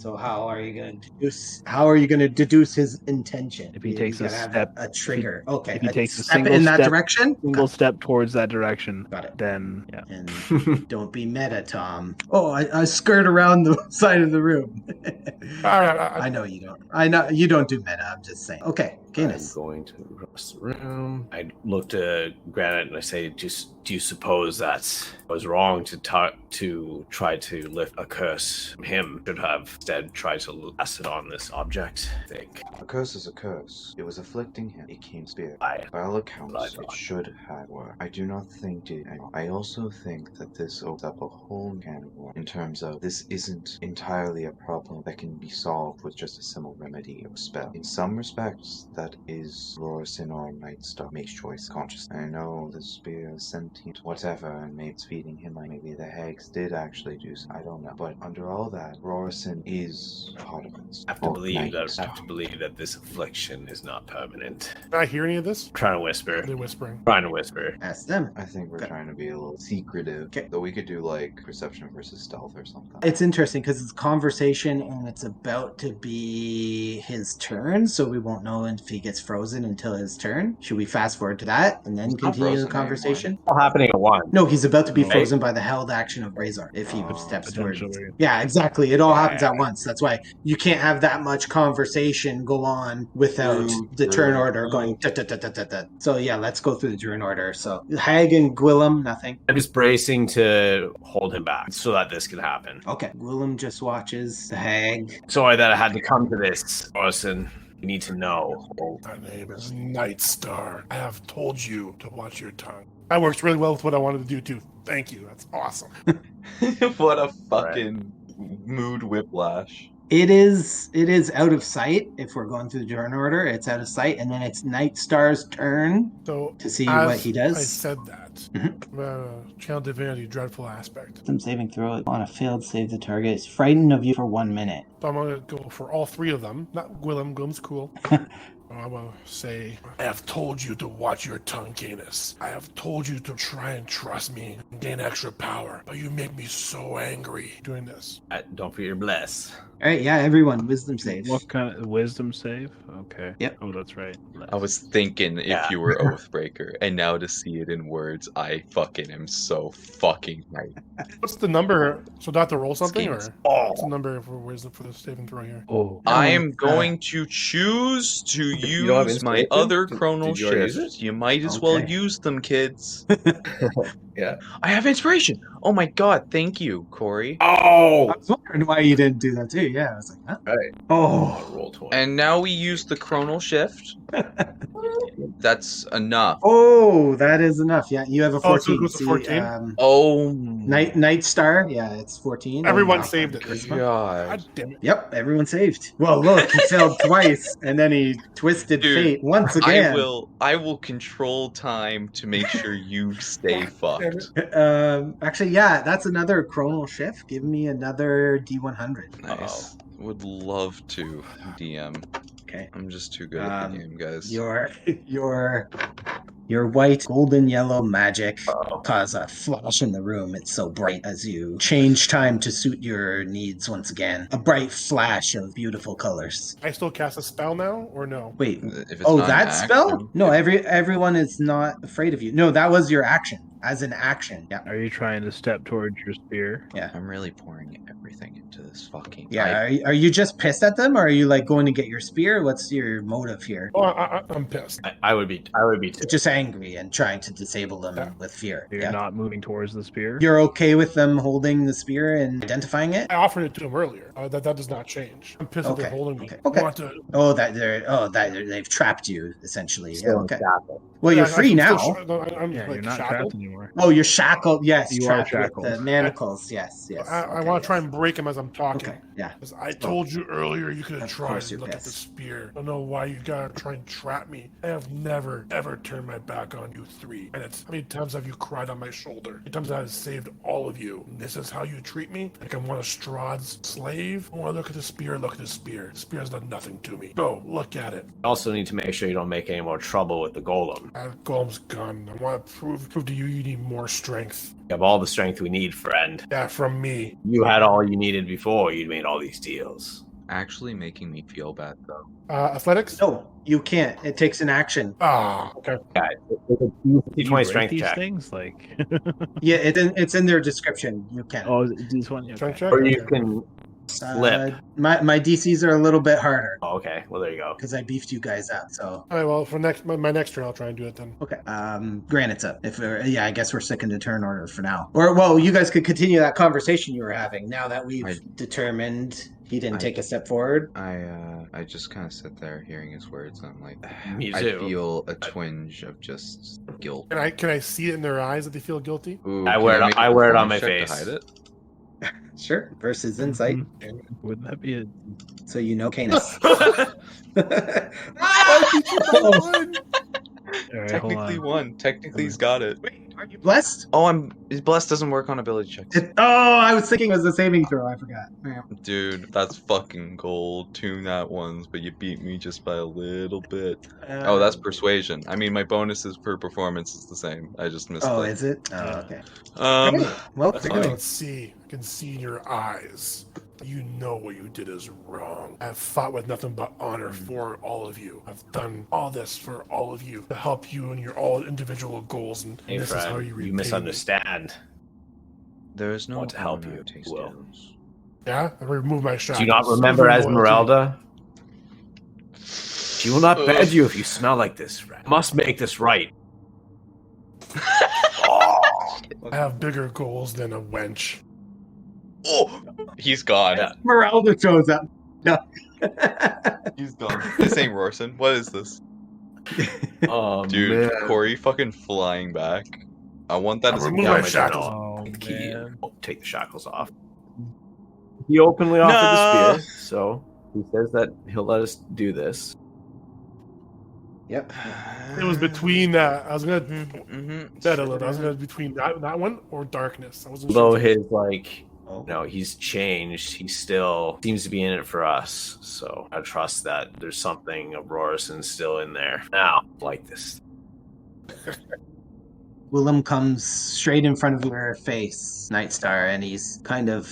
So how are you going to deduce his intention? If he takes He's a gotta have step- a trigger. Okay. If he takes a step single in that step, direction. single step towards that direction, Got it. then yeah. And don't be meta, Tom. Oh, I skirt around the side of the room. I know you don't. I know you don't do meta. I'm just saying. Okay, I'm Canis. going to across the room. I look to Granite and I say, do you suppose that I was wrong to try to lift a curse from him? Should have instead tried to cast it on this object, I think. A curse is a curse. It was afflicting him. It came spear. I- By all accounts, I it thought. should have worked. I do not think it. I also think that this opens up a whole can of worms in terms of this isn't entirely a problem that can be solved with just a simple remedy or spell. In some respects, that is Rorison or Nightstar makes choice conscious. I know the spear is sentient, whatever, and maybe it's feeding him. Like maybe the hags did actually do so. I don't know. But under all that, Rorison is part of it. I have to Or believe Nightstar. that this affliction is not permanent. Did I hear any of this? I'm trying to whisper. Are they whispering? Trying to whisper. Ask them. I think we're Okay. trying to be a little secretive. Okay. Though we could do like perception versus stealth or something. It's interesting because it's conversation and it's about to be his turn, so we won't know if he gets frozen until his turn. Should we fast forward to that and then He's not continue the frozen conversation? All happening at once. No, he's about to be Right. frozen by the held action of Razor if he Oh, steps towards. potentially. Yeah, exactly. It all happens Yeah. at once. That's why you can't have that much conversation go on without the turn order going. Da, da, da, da, da, da. So yeah, let's go through the turn order. So Hag and Gwillem, nothing. I'm just bracing to hold him back so that this can happen. Okay, Gwillem just watches the Hag. Sorry that I had to come to this, Orson. You need to know. My name is Nightstar. I have told you to watch your tongue. That works really well with what I wanted to do too. Thank you. That's awesome. What a fucking mood whiplash. It is out of sight. If we're going through the turn order, it's out of sight, and then it's Nightstar's turn So to see as what he does. I said that. Channel Divinity, dreadful aspect. Some saving throw on a failed save. The target is frightened of you for 1 minute. So I'm gonna go for all three of them. Not Gwillem. Gwillem's cool. I'm gonna say, I have told you to watch your tongue, Canis. I have told you to try and trust me and gain extra power, but you make me so angry doing this. Don't forget your bless. All right, yeah, everyone, wisdom save. What kind of wisdom save? Okay. Yep. Oh, that's right. I was thinking if Yeah. you were Oathbreaker, and now to see it in words, I fucking am so fucking right. What's the number? So do I have to roll something, or Schemes. what's the number for wisdom for the saving throw here? Oh. I am going to choose to You don't have use my inspiration? other Did chronal you already use shift. You might as well Okay. use them, kids. Yeah. I have inspiration. Oh my god, thank you, Corey. Oh! I was wondering why you didn't do that too. Yeah, I was like, huh? Right. Oh, Roll 20. And now we use the chronal shift. That's enough. oh, that is enough. Yeah, you have a Oh, so 14. it goes to See, 14? Oh Night Star. Yeah, it's 14. Everyone Oh, saved it. charisma. god. God damn it. Yep, everyone saved. Well, look, he failed twice, and then he twisted Dude, fate once again. I will control time to make sure you stay fucked. Actually, yeah, that's another chronal shift. Give me another D100. Nice. Would love to, DM. Okay. I'm just too good at the Um, game, guys. Your Your white, golden yellow magic cause a flash in the room. It's so bright as you change time to suit your needs once again. A bright flash of beautiful colors. I still cast a spell now, or no? Wait, If it's oh, not an that spell? action, No, everyone is not afraid of you. No, that was your action. As an action. Yeah. Are you trying to step towards your spear? Yeah. I'm really pouring everything into this fucking. Yeah. Are you just pissed at them, or are you like going to get your spear? What's your motive here? Oh, I'm pissed. I would be too. Just angry and trying to disable them with fear. You're not moving towards the spear? You're okay with them holding the spear and identifying it? I offered it to him earlier. That does not change. I'm pissed that they're holding me. Okay. I want to... They've trapped you essentially. Still Yeah. Okay. shackled. Well, you're free now. I'm Yeah, like you're not shackled. trapped anymore. Oh, you're shackled. Yes, You are trapped with shackled. the manacles. Yes. I want to try and break him as I'm talking. Okay. Yeah. Because I told you earlier you could have Of tried course to you're look at the pissed. spear. I don't know why you gotta try and trap me. I have never, ever turned my back on you three. And it's how many times have you cried on my shoulder? How many times have I saved all of you? And this is how you treat me? Like I'm one of Strahd's slave? I want to look at the spear, look at the spear. The spear has done nothing to me. Go, look at it. You also need to make sure you don't make any more trouble with the golem. Golem's gone. I want to prove to you need more strength. You have all the strength we need, friend. Yeah, from me. You had all you needed before you'd made all these deals. Actually making me feel bad though. Athletics? No, you can't. It takes an action. Ah, okay. Yeah, it's a You D20 rate strength these check. things? Like... Yeah, it's in their description. You can. Oh, this one? Okay. Strength check? Or you Okay. can slip. My DCs are a little bit harder Oh, okay, well there you go. because I beefed you guys up. So All right, well, for my next turn, I'll try and do it then. okay. Granite's up. I guess we're sticking to turn order for now. Or well, you guys could continue that conversation you were having now that we've determined he didn't take a step forward. I just kind of sit there hearing his words, and I'm like, Me I too. feel a twinge of just guilt. Can I see it in their eyes that they feel guilty? Ooh, I can wear it- make a I wear it on performance my check to face. hide it? Sure. Versus insight. Wouldn't that be a... So you know Canis. All right, Technically hold on. one. Technically he's got it. Wait, are you blessed? Oh, his bless doesn't work on ability checks. I was thinking it was a saving throw. I forgot. Yeah. Dude, that's fucking gold. 2 nat ones, but you beat me just by a little bit. Oh, that's persuasion. I mean, my bonuses per performance is the same. I just missed Oh, it. is it? Oh, okay. Well, That's I fine. can see in your eyes. You know what you did is wrong. I've fought with nothing but honor for all of you. I've done all this for all of you to help you in your all individual goals, and Hey, this is how friend, you repay you me. misunderstand. There is no Want to help honor you, taste Will. items. Yeah, I remove my shackles. Do you not remember Remove loyalty. Esmeralda? She will not bed you if you smell like this, friend. Must make this right. I have bigger goals than a wench. Oh, he's gone. Yeah. Meralda shows up. No. He's gone. This ain't Rorson. What is this? Oh, Dude, man. Corey fucking flying back. I want that as a Remove gun. my shackles. Oh, Key. man. Oh, take the shackles off. He openly offered the spear, so he says that he'll let us do this. Yep. It was between I was gonna Mm-hmm. bet a little. I was gonna between that one or darkness. I wasn't Although sure. his he's changed. He still seems to be in it for us. So I trust that there's something of Rorison still in there. Now, like this. Willem comes straight in front of your face, Nightstar, and he's kind of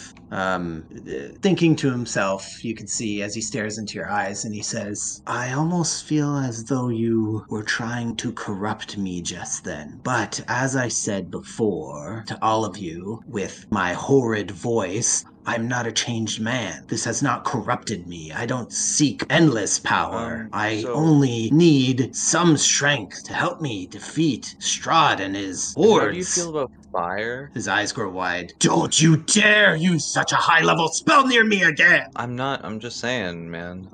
thinking to himself. You can see as he stares into your eyes, and he says, I almost feel as though you were trying to corrupt me just then. But as I said before to all of you with my horrid voice, I'm not a changed man. This has not corrupted me. I don't seek endless power. I only need some strength to help me defeat Strahd and his hordes. How do you feel about fire? His eyes grow wide. Don't you dare use such a high-level spell near me again! I'm just saying, man.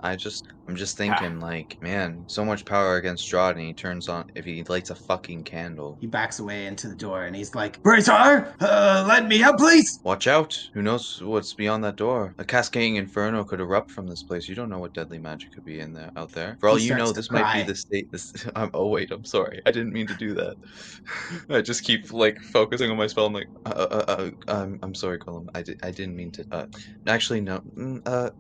I'm just thinking, like, man, so much power against Strahd, and he turns on, if he lights a fucking candle. He backs away into the door, and he's like, Brazar, let me out, please! Watch out. Who knows what what's beyond that door. A cascading inferno could erupt from this place. You don't know what deadly magic could be in there, out there. For all He you know, starts to this might be cry. the state. Oh wait, I'm sorry. I didn't mean to do that. I just keep like focusing on my spell. I'm like, I'm sorry, Colin. I didn't mean to. Actually, no.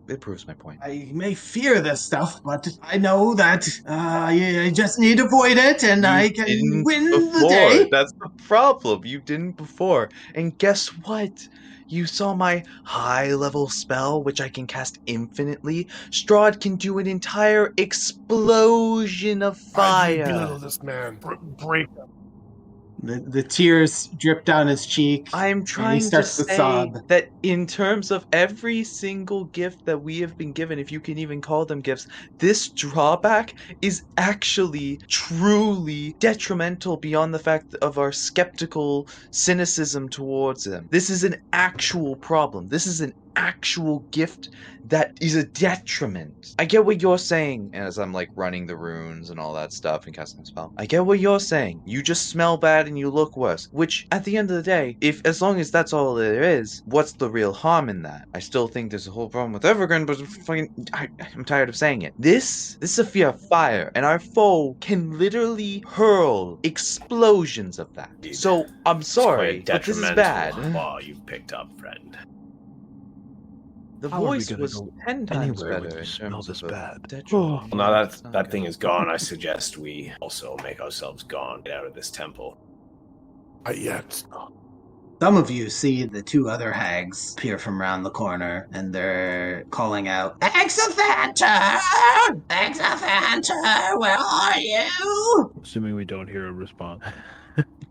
It proves my point. I may fear this stuff, but I know that I just need to avoid it, and I can Didn't win the before. day. That's the problem. You didn't before. And guess what? You saw my high-level spell, which I can cast infinitely. Strahd can do an entire explosion of Why do you fire. belittle this man? Break him. The tears drip down his cheek. I'm trying to starts to say sob. that in terms of every single gift that we have been given, if you can even call them gifts, this drawback is actually truly detrimental beyond the fact of our skeptical cynicism towards them. This is an actual problem. This is an actual gift that is a detriment. I get what you're saying as I'm like running the runes and all that stuff and casting a spell. I get what you're saying. You just smell bad and you look worse. Which at the end of the day, if as long as that's all there is, what's the real harm in that? I still think there's a whole problem with Evergreen, but I'm tired of saying it. This is a fear of fire, and our foe can literally hurl explosions of that. So I'm sorry, but this is bad. Law you've picked up, friend. The How are we voice gonna was go 10 times anywhere when better you in smell terms this of a bad? detriment. Well, now It's that not thing good. is gone, I suggest we also make ourselves gone, get out of this temple. Not yet. Some of you see the two other hags appear from around the corner, and they're calling out, Exothanter! Exothanter, where are you? Assuming we don't hear a response.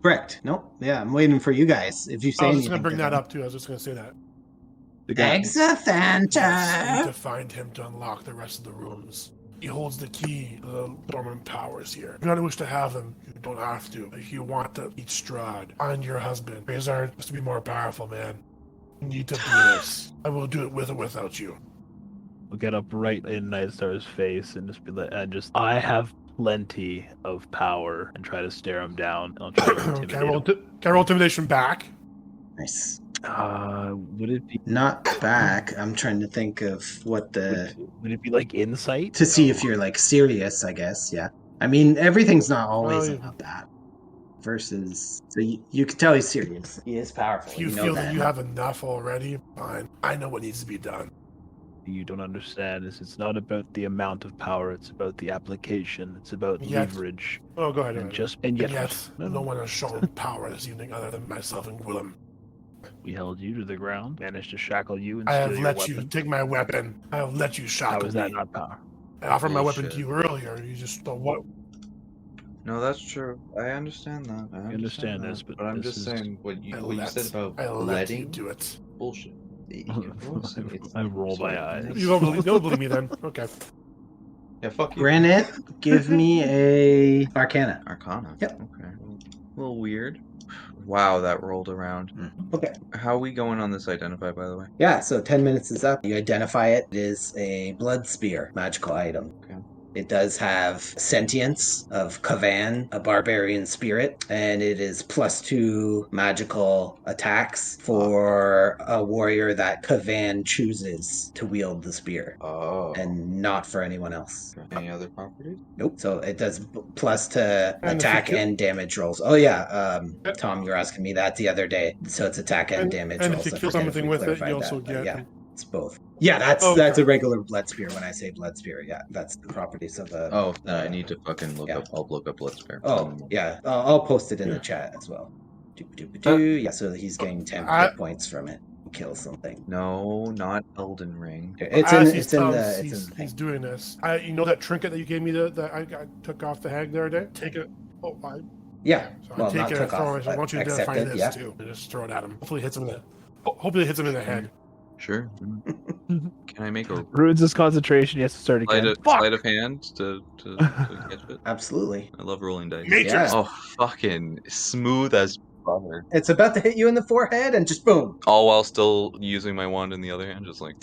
correct. Nope. Yeah, I'm waiting for you guys. If you say I was anything just going to bring to that them. up too. I was just going to say that. The guy, Yes, we need Exothanter! to find him to unlock the rest of the rooms. He holds the key to the dormant powers here. If you don't wish to have him, you don't have to. If you want to eat Strahd, find your husband. Razor has to be more powerful, man. You need to do this. I will do it with or without you. will get up right in Nightstar's face and just be like, I have plenty of power, and try to stare him down. I'll try to intimidate Can I roll intimidation back? Nice. Would it be Not back. I'm trying to think of what would it be like insight? to see if you're like serious, I guess. Yeah. I mean, everything's not always yeah. about that. Versus, so you can tell he's serious. He is powerful. If you know feel that. that you have enough already, fine. I know what needs to be done. You don't understand is it's not about the amount of power, it's about the application, it's about Yet- leverage. Oh, go ahead. And go ahead. and yet, Yes, no, no one has shown power this evening other than myself and Gwillem. we held you to the ground, managed to shackle you and I steal have your let weapon. you take my weapon. I have let you How shackle is that me. not power? I offered my weapon to Bullshit. you earlier. You just don't what? No, that's true. I understand that. I understand this, but I'm this just is- saying what you I said about I let you letting do it. bullshit. I roll my eyes. You don't believe me then? Okay. Yeah, fuck you. Granite, give me a Arcana. Arcana. Yep. Okay. A little weird. Wow, that rolled around. Okay. How are we going on this identify, by the way? Yeah, so 10 minutes is up. You identify it. It is a blood spear, magical item. Okay. It does have sentience of Kavan, a barbarian spirit, and it is +2 magical attacks for a warrior that Kavan chooses to wield the spear, Oh. and not for anyone else. Any other properties? Nope. So it does plus to And if attack you kill- and damage rolls. Oh yeah, Tom, you were asking me that the other day. So it's attack and damage and rolls. if you I kill forget if something we with it, clarified you also that, but get. yeah. It's both. Yeah, that's Oh, that's okay. a regular blood spear. When I say blood spear, yeah, that's the properties of a. Oh, then I need to fucking look Yeah. up. I'll look up Blood Spear. Oh yeah, I'll post it in the chat as well. Yeah, so he's getting 10 hit points from it. Kill something. No, not Elden Ring. It's As in. It's in the. It's he's, in the he's thing. doing this. You know that trinket that you gave me that I took off the hag the other day? Take it. Oh, Yeah. so Well, I take not it took and throw off, it. I but want you to identify accepted, this yeah. too. And just throw it at him. Hopefully it hits him in the. Hopefully it hits him in the head. Sure. Can I make a Ruins his concentration, he has to start again. sleight of hand to catch it? Absolutely. I love rolling dice. Matrix. Yeah. Oh, fucking smooth as Bummer. It's about to hit you in the forehead and just boom. All while still using my wand in the other hand, just like.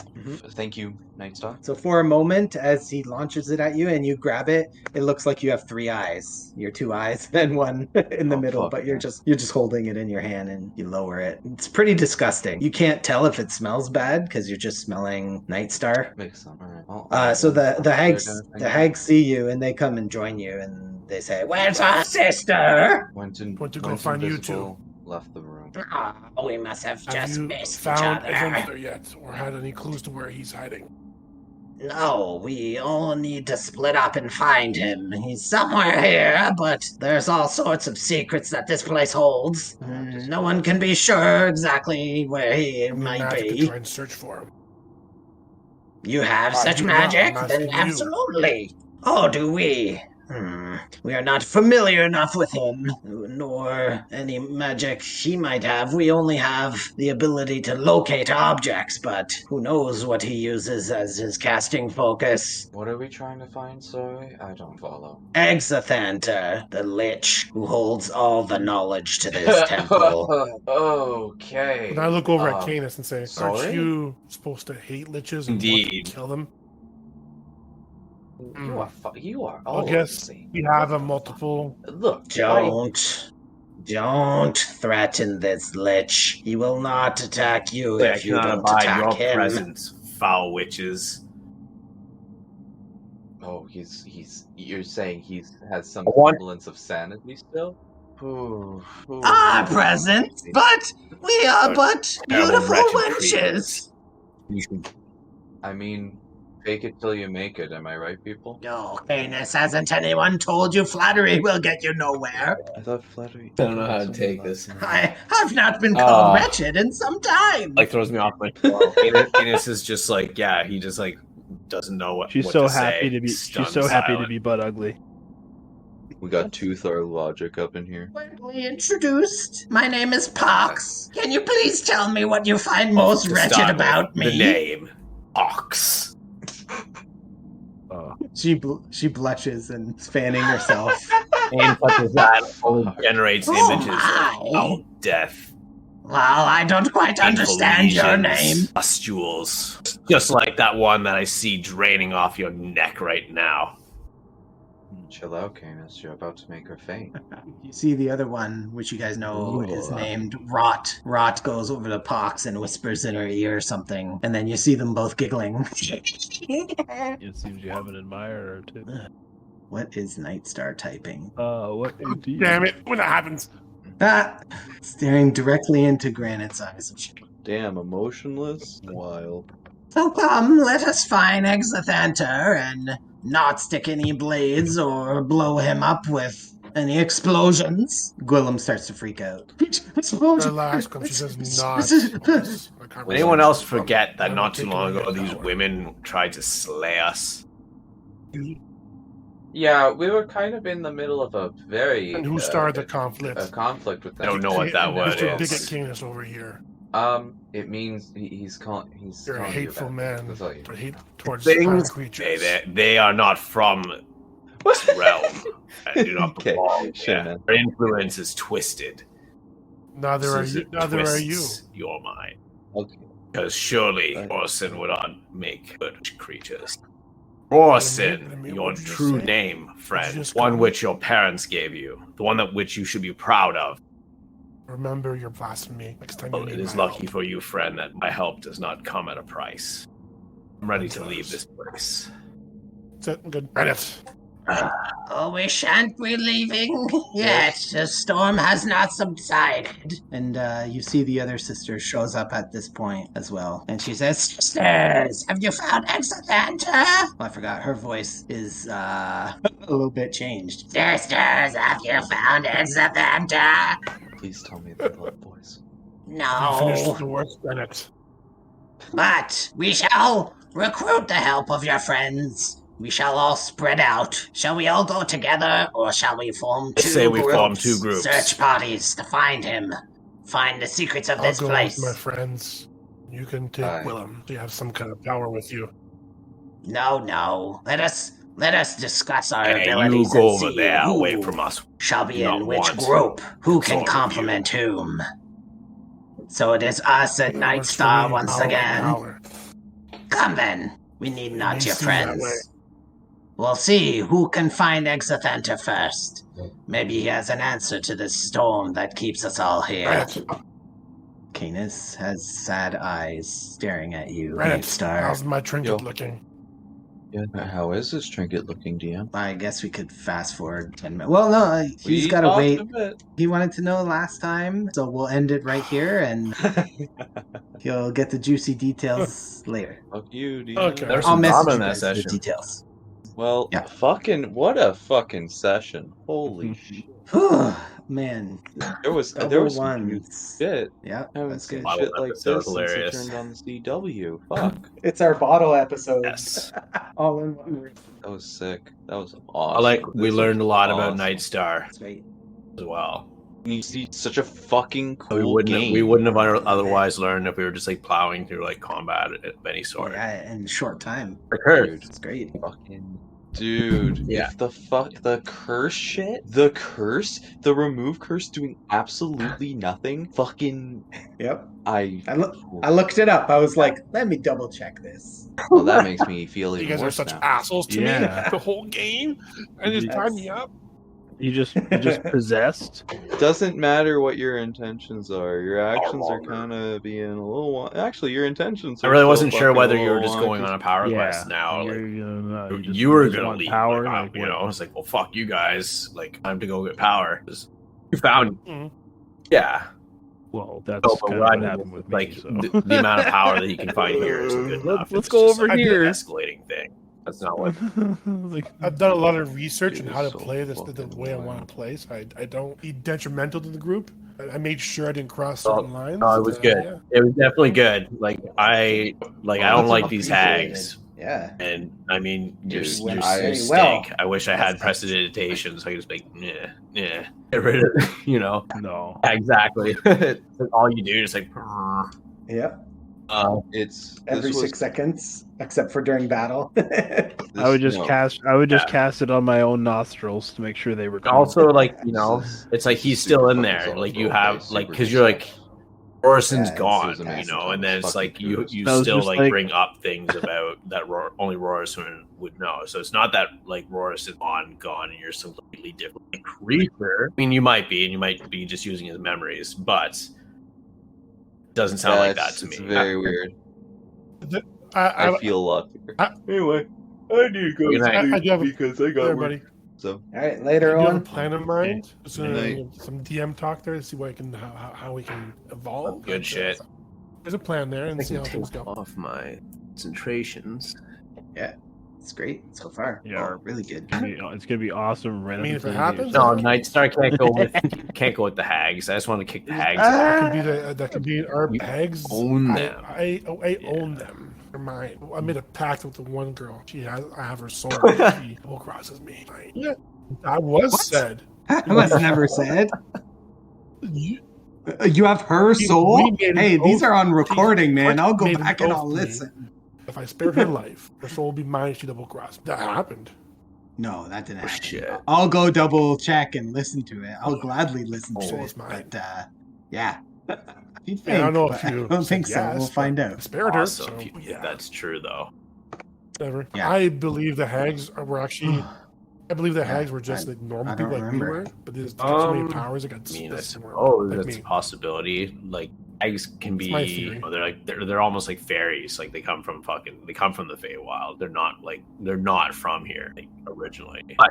Thank you, Nightstar. So for a moment, as he launches it at you and you grab it, it looks like you have 3 eyes. Your 2 eyes and one in the middle, fuck, but you're man. just holding it in your hand and you lower it. It's pretty disgusting. You can't tell if it smells bad because you're just smelling Nightstar. Makes sense. All right. So the hags They're gonna see you and they come and join you and they say, "Where's our sister?" Went to go find you two. Left the room. Oh, we must have Have just you missed each found other. Xander yet, or had any clues to where he's hiding? No, we all need to split up and find him. He's somewhere here, but there's all sorts of secrets that this place holds. No one can be sure exactly where he I mean, might magic to be. try and search for him. You have I such do not. magic? I'm Then asking you. absolutely. Oh, do we? We are not familiar enough with him, nor any magic he might have. We only have the ability to locate objects, but who knows what he uses as his casting focus. What are we trying to find, sorry? I don't follow. Exothanter, the lich who holds all the knowledge to this temple. Okay. When I look over at Canis and say, sorry? aren't you supposed to hate liches and want Indeed. to kill them? You are. I guess we have a multiple. Look, Don't threaten this lich. He will not attack you I if you cannot don't abide attack your him. presence, foul witches. Oh, you're saying he has some want- semblance of sanity still? Ooh. Our presence, but we are but Terrible, beautiful wretched witches. I mean, fake it till you make it, am I right, people? No, Canis, hasn't anyone told you flattery will get you nowhere? I thought flattery. I don't know how to take this. I have not been called wretched in some time. Like throws me off my flow. Canis is just like, yeah, he just like doesn't know what. She's what so to happy say. to be. Stunned She's so happy to silent. be butt ugly. We got Tooth-Our logic up in here. When introduced, my name is Pox. Can you please tell me what you find most To wretched start with, about The me? name, Ox. She blushes and is fanning herself. Name such as that only generates Oh images my. of death. Well, I don't quite painful understand your lesions, name. Pustules. Just like that one that I see draining off your neck right now. Chill out, Canis. You're about to make her faint. You see the other one, which you guys know is named Rot. Rot goes over to Pox and whispers in her ear something, and then you see them both giggling. It seems you have an admirer or two. What is Nightstar typing? What? Damn it! When that happens, Staring directly into Granite's eyes. Damn, emotionless? Wild. So come, let us find Exothanter and not stick any blades or blow him up with any explosions. Gwillem starts to freak out. relax, come. She says not. Anyone else forget that not too long ago these women tried to slay us? Yeah, we were kind of in the middle of a very... And who started the conflict? A conflict with them. I don't know what that word Mr. is. Bigot Canis over here. It means he's calling... He's You're a calling you hateful that. man. That's all you For hate towards Things, creatures. they are not from this realm. I do not Okay, belong sure, here. man. Their influence is twisted. Neither are Since you. it Neither are you. twists your mind. Okay. Because surely Right. Orson would not make good creatures. Orson, Let me- your what'd you just true say? name, What'd you friend, just one call me? which your parents gave you, the one that which you should be proud of. Remember your blasphemy next time Well, you it need is my lucky help. for you, friend, that my help does not come at a price. I'm ready to leave this place. That's it. Good. Reddit. Oh, we shan't be leaving yet. The storm has not subsided. And you see the other sister shows up at this point as well. And she says, Sisters, have you found Exothanter? oh, I forgot, her voice is a little bit changed. Sisters, have you found Exothanter? Please tell me the love voice. You finished No, the work, Reddit. but we shall recruit the help of your friends. We shall all spread out. Shall we all go together, or shall we form I two say we groups? form two groups. Search parties to find him. Find the secrets of I'll this go place. with my friends. You can take Aye. Willem. So you have some kind of power with you. No. Let us Let us discuss our Hey, abilities you go and over see there, who away from us. shall be Not in which want group, who can sort of complement whom. So it is us at Night Works for Star me, once power, again. power. Come then, we need It not may your seem that way. friends. We'll see who can find Exothenter first. Maybe he has an answer to this storm that keeps us all here. Reddit, Canis has sad eyes staring at you, Reddit, Nightstar. how's my trinket Yo. looking? Yeah, how is this trinket looking, DM? I guess we could fast forward 10 minutes. Well, no, he's We got to talked wait. a bit. He wanted to know last time, so we'll end it right here, and he'll get the juicy details later. Fuck you, DM. Okay. There's I'll some message drama you in that guys the session. details. Well, Yeah. what a fucking session. Holy shit. Whew, man, There was double some juicy ones. shit. Yeah, I haven't that's seen good. Bottle shit like episode this since I hilarious. turned on the CW. Fuck. It's our bottle episode. Yes. All in one room. That was sick. That was awesome. I like we This learned a was lot about awesome. Night Star That's right. as well. You see such a fucking cool game. We wouldn't have otherwise learned if we were just like plowing through like combat of any sort. Yeah, in a short time. Occurred. It's great. Fucking dude, Yeah. if the curse shit, the remove curse doing absolutely nothing, fucking Yep. I looked it up. I was like, let me double check this. well, that makes me feel You even guys are worse such now. assholes to Yeah. me the whole game, and just tie me up. You just possessed. Doesn't matter what your intentions are. Your actions are kind of being a little. Actually, your intentions. I are really still wasn't sure fucking whether a you were little just going wonky. on a power quest now. You're Like gonna, you were just gonna want leave. power. Like, Like, you what? know, it's like, well, fuck you guys. Like, time to go get power. You found. Mhm. Yeah. Well, that's Oh, but kind of what I what mean happened is, with me. like So. the amount of power that you can find here isn't good enough. Let's It's go just, over like, here. an escalating thing. That's not what. Like, I've done a lot of research Dude, on how to so play this the fucking way I want to play, so I don't be detrimental to the group. I made sure I didn't cross certain lines. Oh, it was good. Yeah. It was definitely good. I don't like these hags. Yeah. And I mean, you're Dude, you I- stink. well. I wish I had prestidigitation so I could just be like, yeah, get rid of it, you know. no. Yeah, exactly. It's like all you do is like, Yep. It's Every this was 6 seconds, except for during battle. I would just no, cast it on my own nostrils to make sure they were clean. also like, you know, This is it's like he's super still in fucking there. solid Like you roleplay, have like super because you're like Orison's Yeah, gone, this is you amazing. know, and then it's Fucking like you kudos. That was still just like like- bring up things about that only Rorison would know. So it's not that like Rorison gone and you're some completely different creature. I mean, you might be, and you might be just using his memories, but it doesn't sound like that to me. It's very weird. I I feel a lot. I- Anyway, I need to go Good night. sleep I do have a- because I got work. everybody. So All right, I later do have a on. plan in mind. So Good night. some DM talk there to see what I can how we can evolve. Good shit. There's a plan there, and see how things go. Off my concentrations. It's great so far. Yeah. Really good. It's gonna be awesome. Right I mean, up if it until happens, the- No, Nightstar can't go with the hags. I just want to kick the hags out. That could be our You hags. own them. I own them. They're mine. I made a pact with the one girl. I have her soul. She double crosses me. Yeah, that was What? said. That was never said. You- You have her We soul? made an Hey, these oath. are on recording, man. I'll go made an back and oath I'll to me. listen. If I spared her life, her soul will be mine. She double crossed. That happened. No, that didn't happen. Shit. I'll go double check and listen to it. I'll gladly listen to Soul it. is mine. But yeah. You think, I don't know but if I you don't said think so. yes, We'll but find I out. spared her. Awesome. So, Yeah, that's true though. whatever. Yeah. I believe the hags were actually. I believe the hags were just I- like normal I don't people like we remember. were, but there's so many Um, powers. I got I mean, I this suppose like that's me. a possibility. Like hags can It's my be, theory. you know, they're almost like fairies. Like they come from the Feywild. They're not from here like, originally. But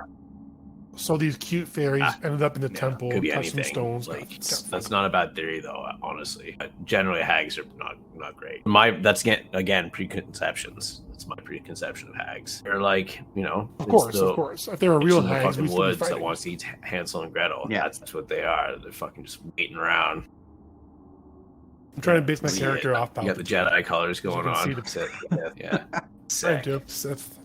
So these cute fairies ended up in the yeah, temple, could be touched some anything. stones. Like got that's not a bad theory though. Honestly, but generally hags are not great. That's again preconceptions. That's my preconception of hags. They're like, you know, Of it's course, the- of course. If they were it's real in the hags, fucking we'd still be woods that fighting. wants to eat Hansel and Gretel. Yeah. That's what they are. They're fucking just waiting around. I'm trying to base my Yeah, character off You got the Jedi colors going can see on. the- Sick. Yeah. Trying Sick. to.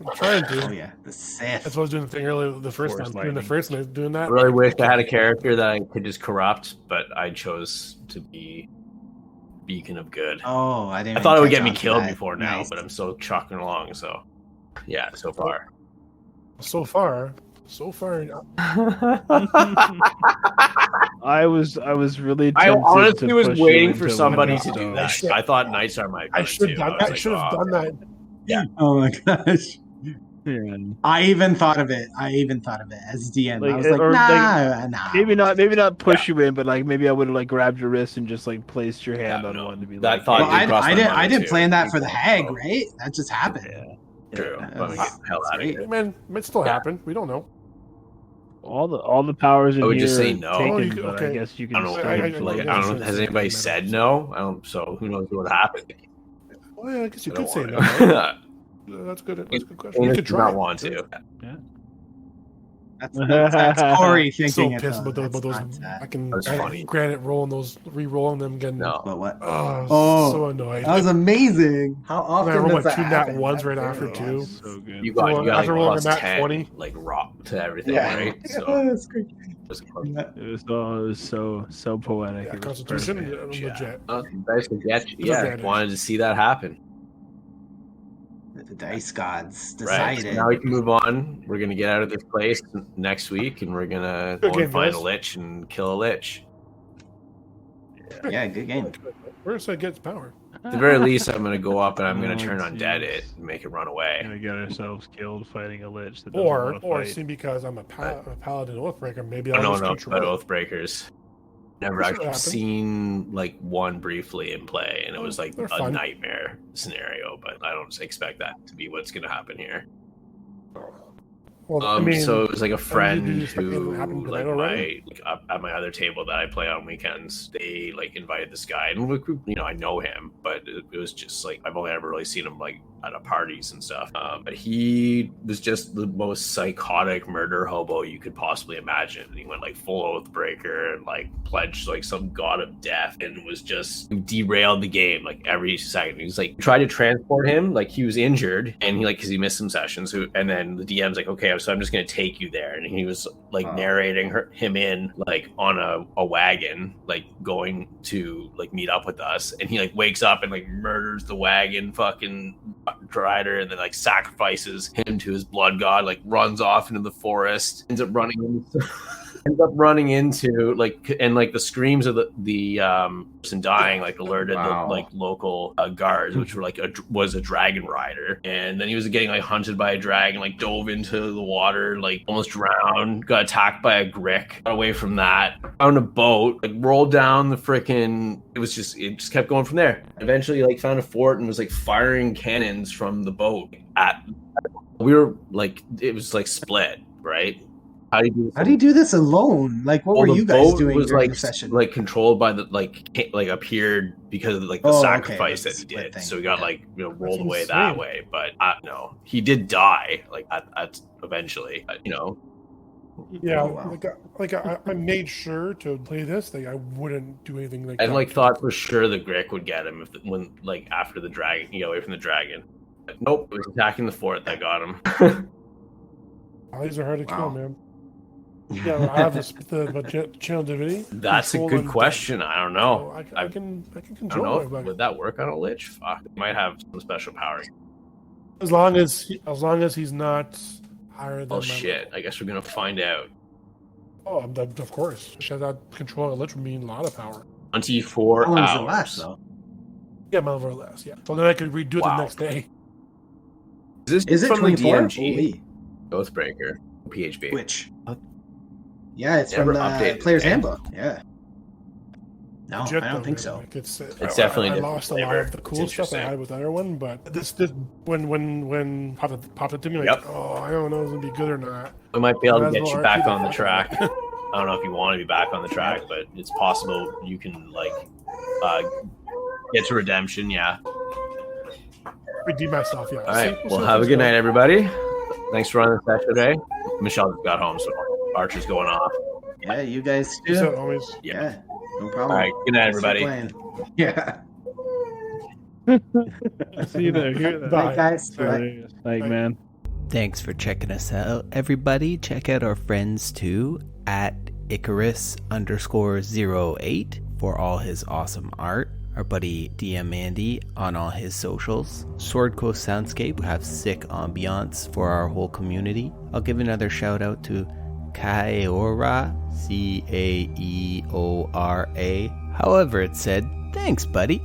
I'm trying Oh to. yeah. The Sith. That's what I was doing the thing earlier the first Force time. Doing the lightning. first night, doing I that. really wish I had a character that I could just corrupt, but I chose to be beacon of good. Oh, I didn't. I thought it would catch get me on to killed that. before now, Nice. but I'm still chucking along. So, yeah, so far. So far. I was really I tempted honestly to was push waiting you for into somebody one to do stone. that. I thought Nightstar might. I should have done that. I should have done that. Oh my gosh. Yeah. I even thought of it as DM. I was like, or nah. maybe not push you in, but like maybe I would have like grabbed your wrist and just like placed your hand on one to be that like. thought Well, did cross my I mind, didn't too. plan that for the hag, right? That just happened. Yeah. True. Yeah, Let me get the hell out of here. Man, it might still happen. We don't know. All the powers in I would here just say are no. taken, Oh, you could- but okay. I guess you I can don't know. still I I don't know. Has anybody said no? I don't. So who knows what happened? Well, yeah, I guess you I could don't say want no. to. Right? That's good. That's a good question. You I could do try. not want to. That's Corey So thinking it. pissed though. about those. That's not, I can That's funny. granite rolling those, re-rolling them again. No. But what? Oh, so annoyed. That was amazing. How And often I rolled does my that two nat happen? ones That's right very after awesome. too. So good. You got like After rolling plus a nat 10, 20. like rock to everything, Yeah. right? Yeah, So that's great. It was so poetic. Yeah, It was Constitution, perfect. legit. Dice could get you. Yeah, advantage. wanted to see that happen. The dice gods Right. decided. So now we can move on. We're gonna get out of this place next week, and we're gonna go Good game, and find guys. a lich and kill a lich. Yeah, good game. Where's that gets power? At the very least, I'm gonna go up and I'm gonna Oh, turn undead jeez. it and make it run away. Gonna get ourselves killed fighting a lich that doesn't Or want to fight. see, because I'm a paladin oathbreaker, maybe I I'll don't just know control about it. Oathbreakers. Never That's what actually happened. seen like one briefly in play, and it was like They're a fun. nightmare scenario. But I don't expect that to be what's gonna happen here. Well, I mean, So it was like a did friend you expect it to who, happen like tonight already? up at my other table that I play on weekends, they like invited this guy, and you know I know him, but it was just like I've only ever really seen him like at parties and stuff. But he was just the most psychotic murder hobo you could possibly imagine. And he went like full Oathbreaker and like pledged like some god of death, and was just derailed the game like every second. He was like tried to transport him, like he was injured, and he like because he missed some sessions, and then the DM's like, okay, so I'm just gonna take you there, and he was like narrating him in like on a wagon, like going to like meet up with us, and he like wakes up and like murders the wagon fucking rider, and then like sacrifices him to his blood god, like runs off into the forest, ends up running into like, and like the screams of the person dying like alerted the like local guards, which were like was a dragon rider, and then he was getting like hunted by a dragon, like dove into the water, like almost drowned, got attacked by a grick, got away from that, found a boat, like rolled down the frickin', it just kept going from there. Eventually like found a fort and was like firing cannons from the boat we were like, it was like split, right? How do you do this alone? Like, what were you guys doing was during like the session? like controlled by the like appeared because of like the sacrifice that he did. thing. So he got like rolled away insane. that way. But no, he did die like at eventually. But, Yeah, Oh, wow. I made sure to play this thing. I wouldn't do anything like I that. like thought for sure the Grick would get him when like after the dragon, he got away from the dragon. But nope, it was attacking the fort that got him. These are hard to kill, man. Yeah, well, I have the channel divinity. That's a control good undead. question. I don't know. So I can I don't control know. it, Would that work on a lich? Fuck, it might have some special powers. as long as he's not higher than. Oh my shit! level. I guess we're gonna find out. Oh, of course. That control a lich would mean a lot of power. 24 How long does it hours. last, though? Yeah, my level or less. Yeah. So then I could redo it the next day. Is this Is it from the 24? DMG? Oathbreaker, PHP. Which? Yeah, it's Never from the updated, Player's okay. Handbook. Yeah. No, Legit, I don't though, think man. so. Like, it's definitely I a different lost a lot flavor. of the cool It's stuff I interesting. had with the other one, but this when popped up to me like, Yep. oh, I don't know if it's gonna be good or not. We might be able to Might as get well you RP back the on the fuck track. out of it. I don't know if you want to be back on the track, but it's possible you can like get to redemption. Yeah. Redeem myself, yeah. All right. See, Well, see have a what's good going night, everybody. Thanks for running the session today. Michelle just got home, so Archer's going off. Yeah, you guys on. too. Peace out, homies. Yeah, no problem. All right. Good night, Thanks for everybody. playing. Yeah. See you there. Hear that. Bye. Bye, guys. Hilarious. Like, Bye. man. Thanks for checking us out, everybody. Check out our friends too at Icarus_08 for all his awesome art. our buddy DM Andy on all his socials. Sword Coast Soundscape have sick ambiance for our whole community. I'll give another shout out to Kaeora, Caeora, however it's said. Thanks, buddy.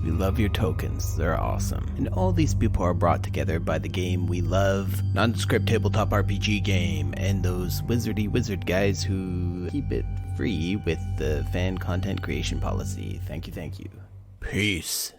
We love your tokens, they're awesome. And all these people are brought together by the game we love, nondescript tabletop RPG game, and those wizard guys who keep it free with the fan content creation policy. Thank you. Peace.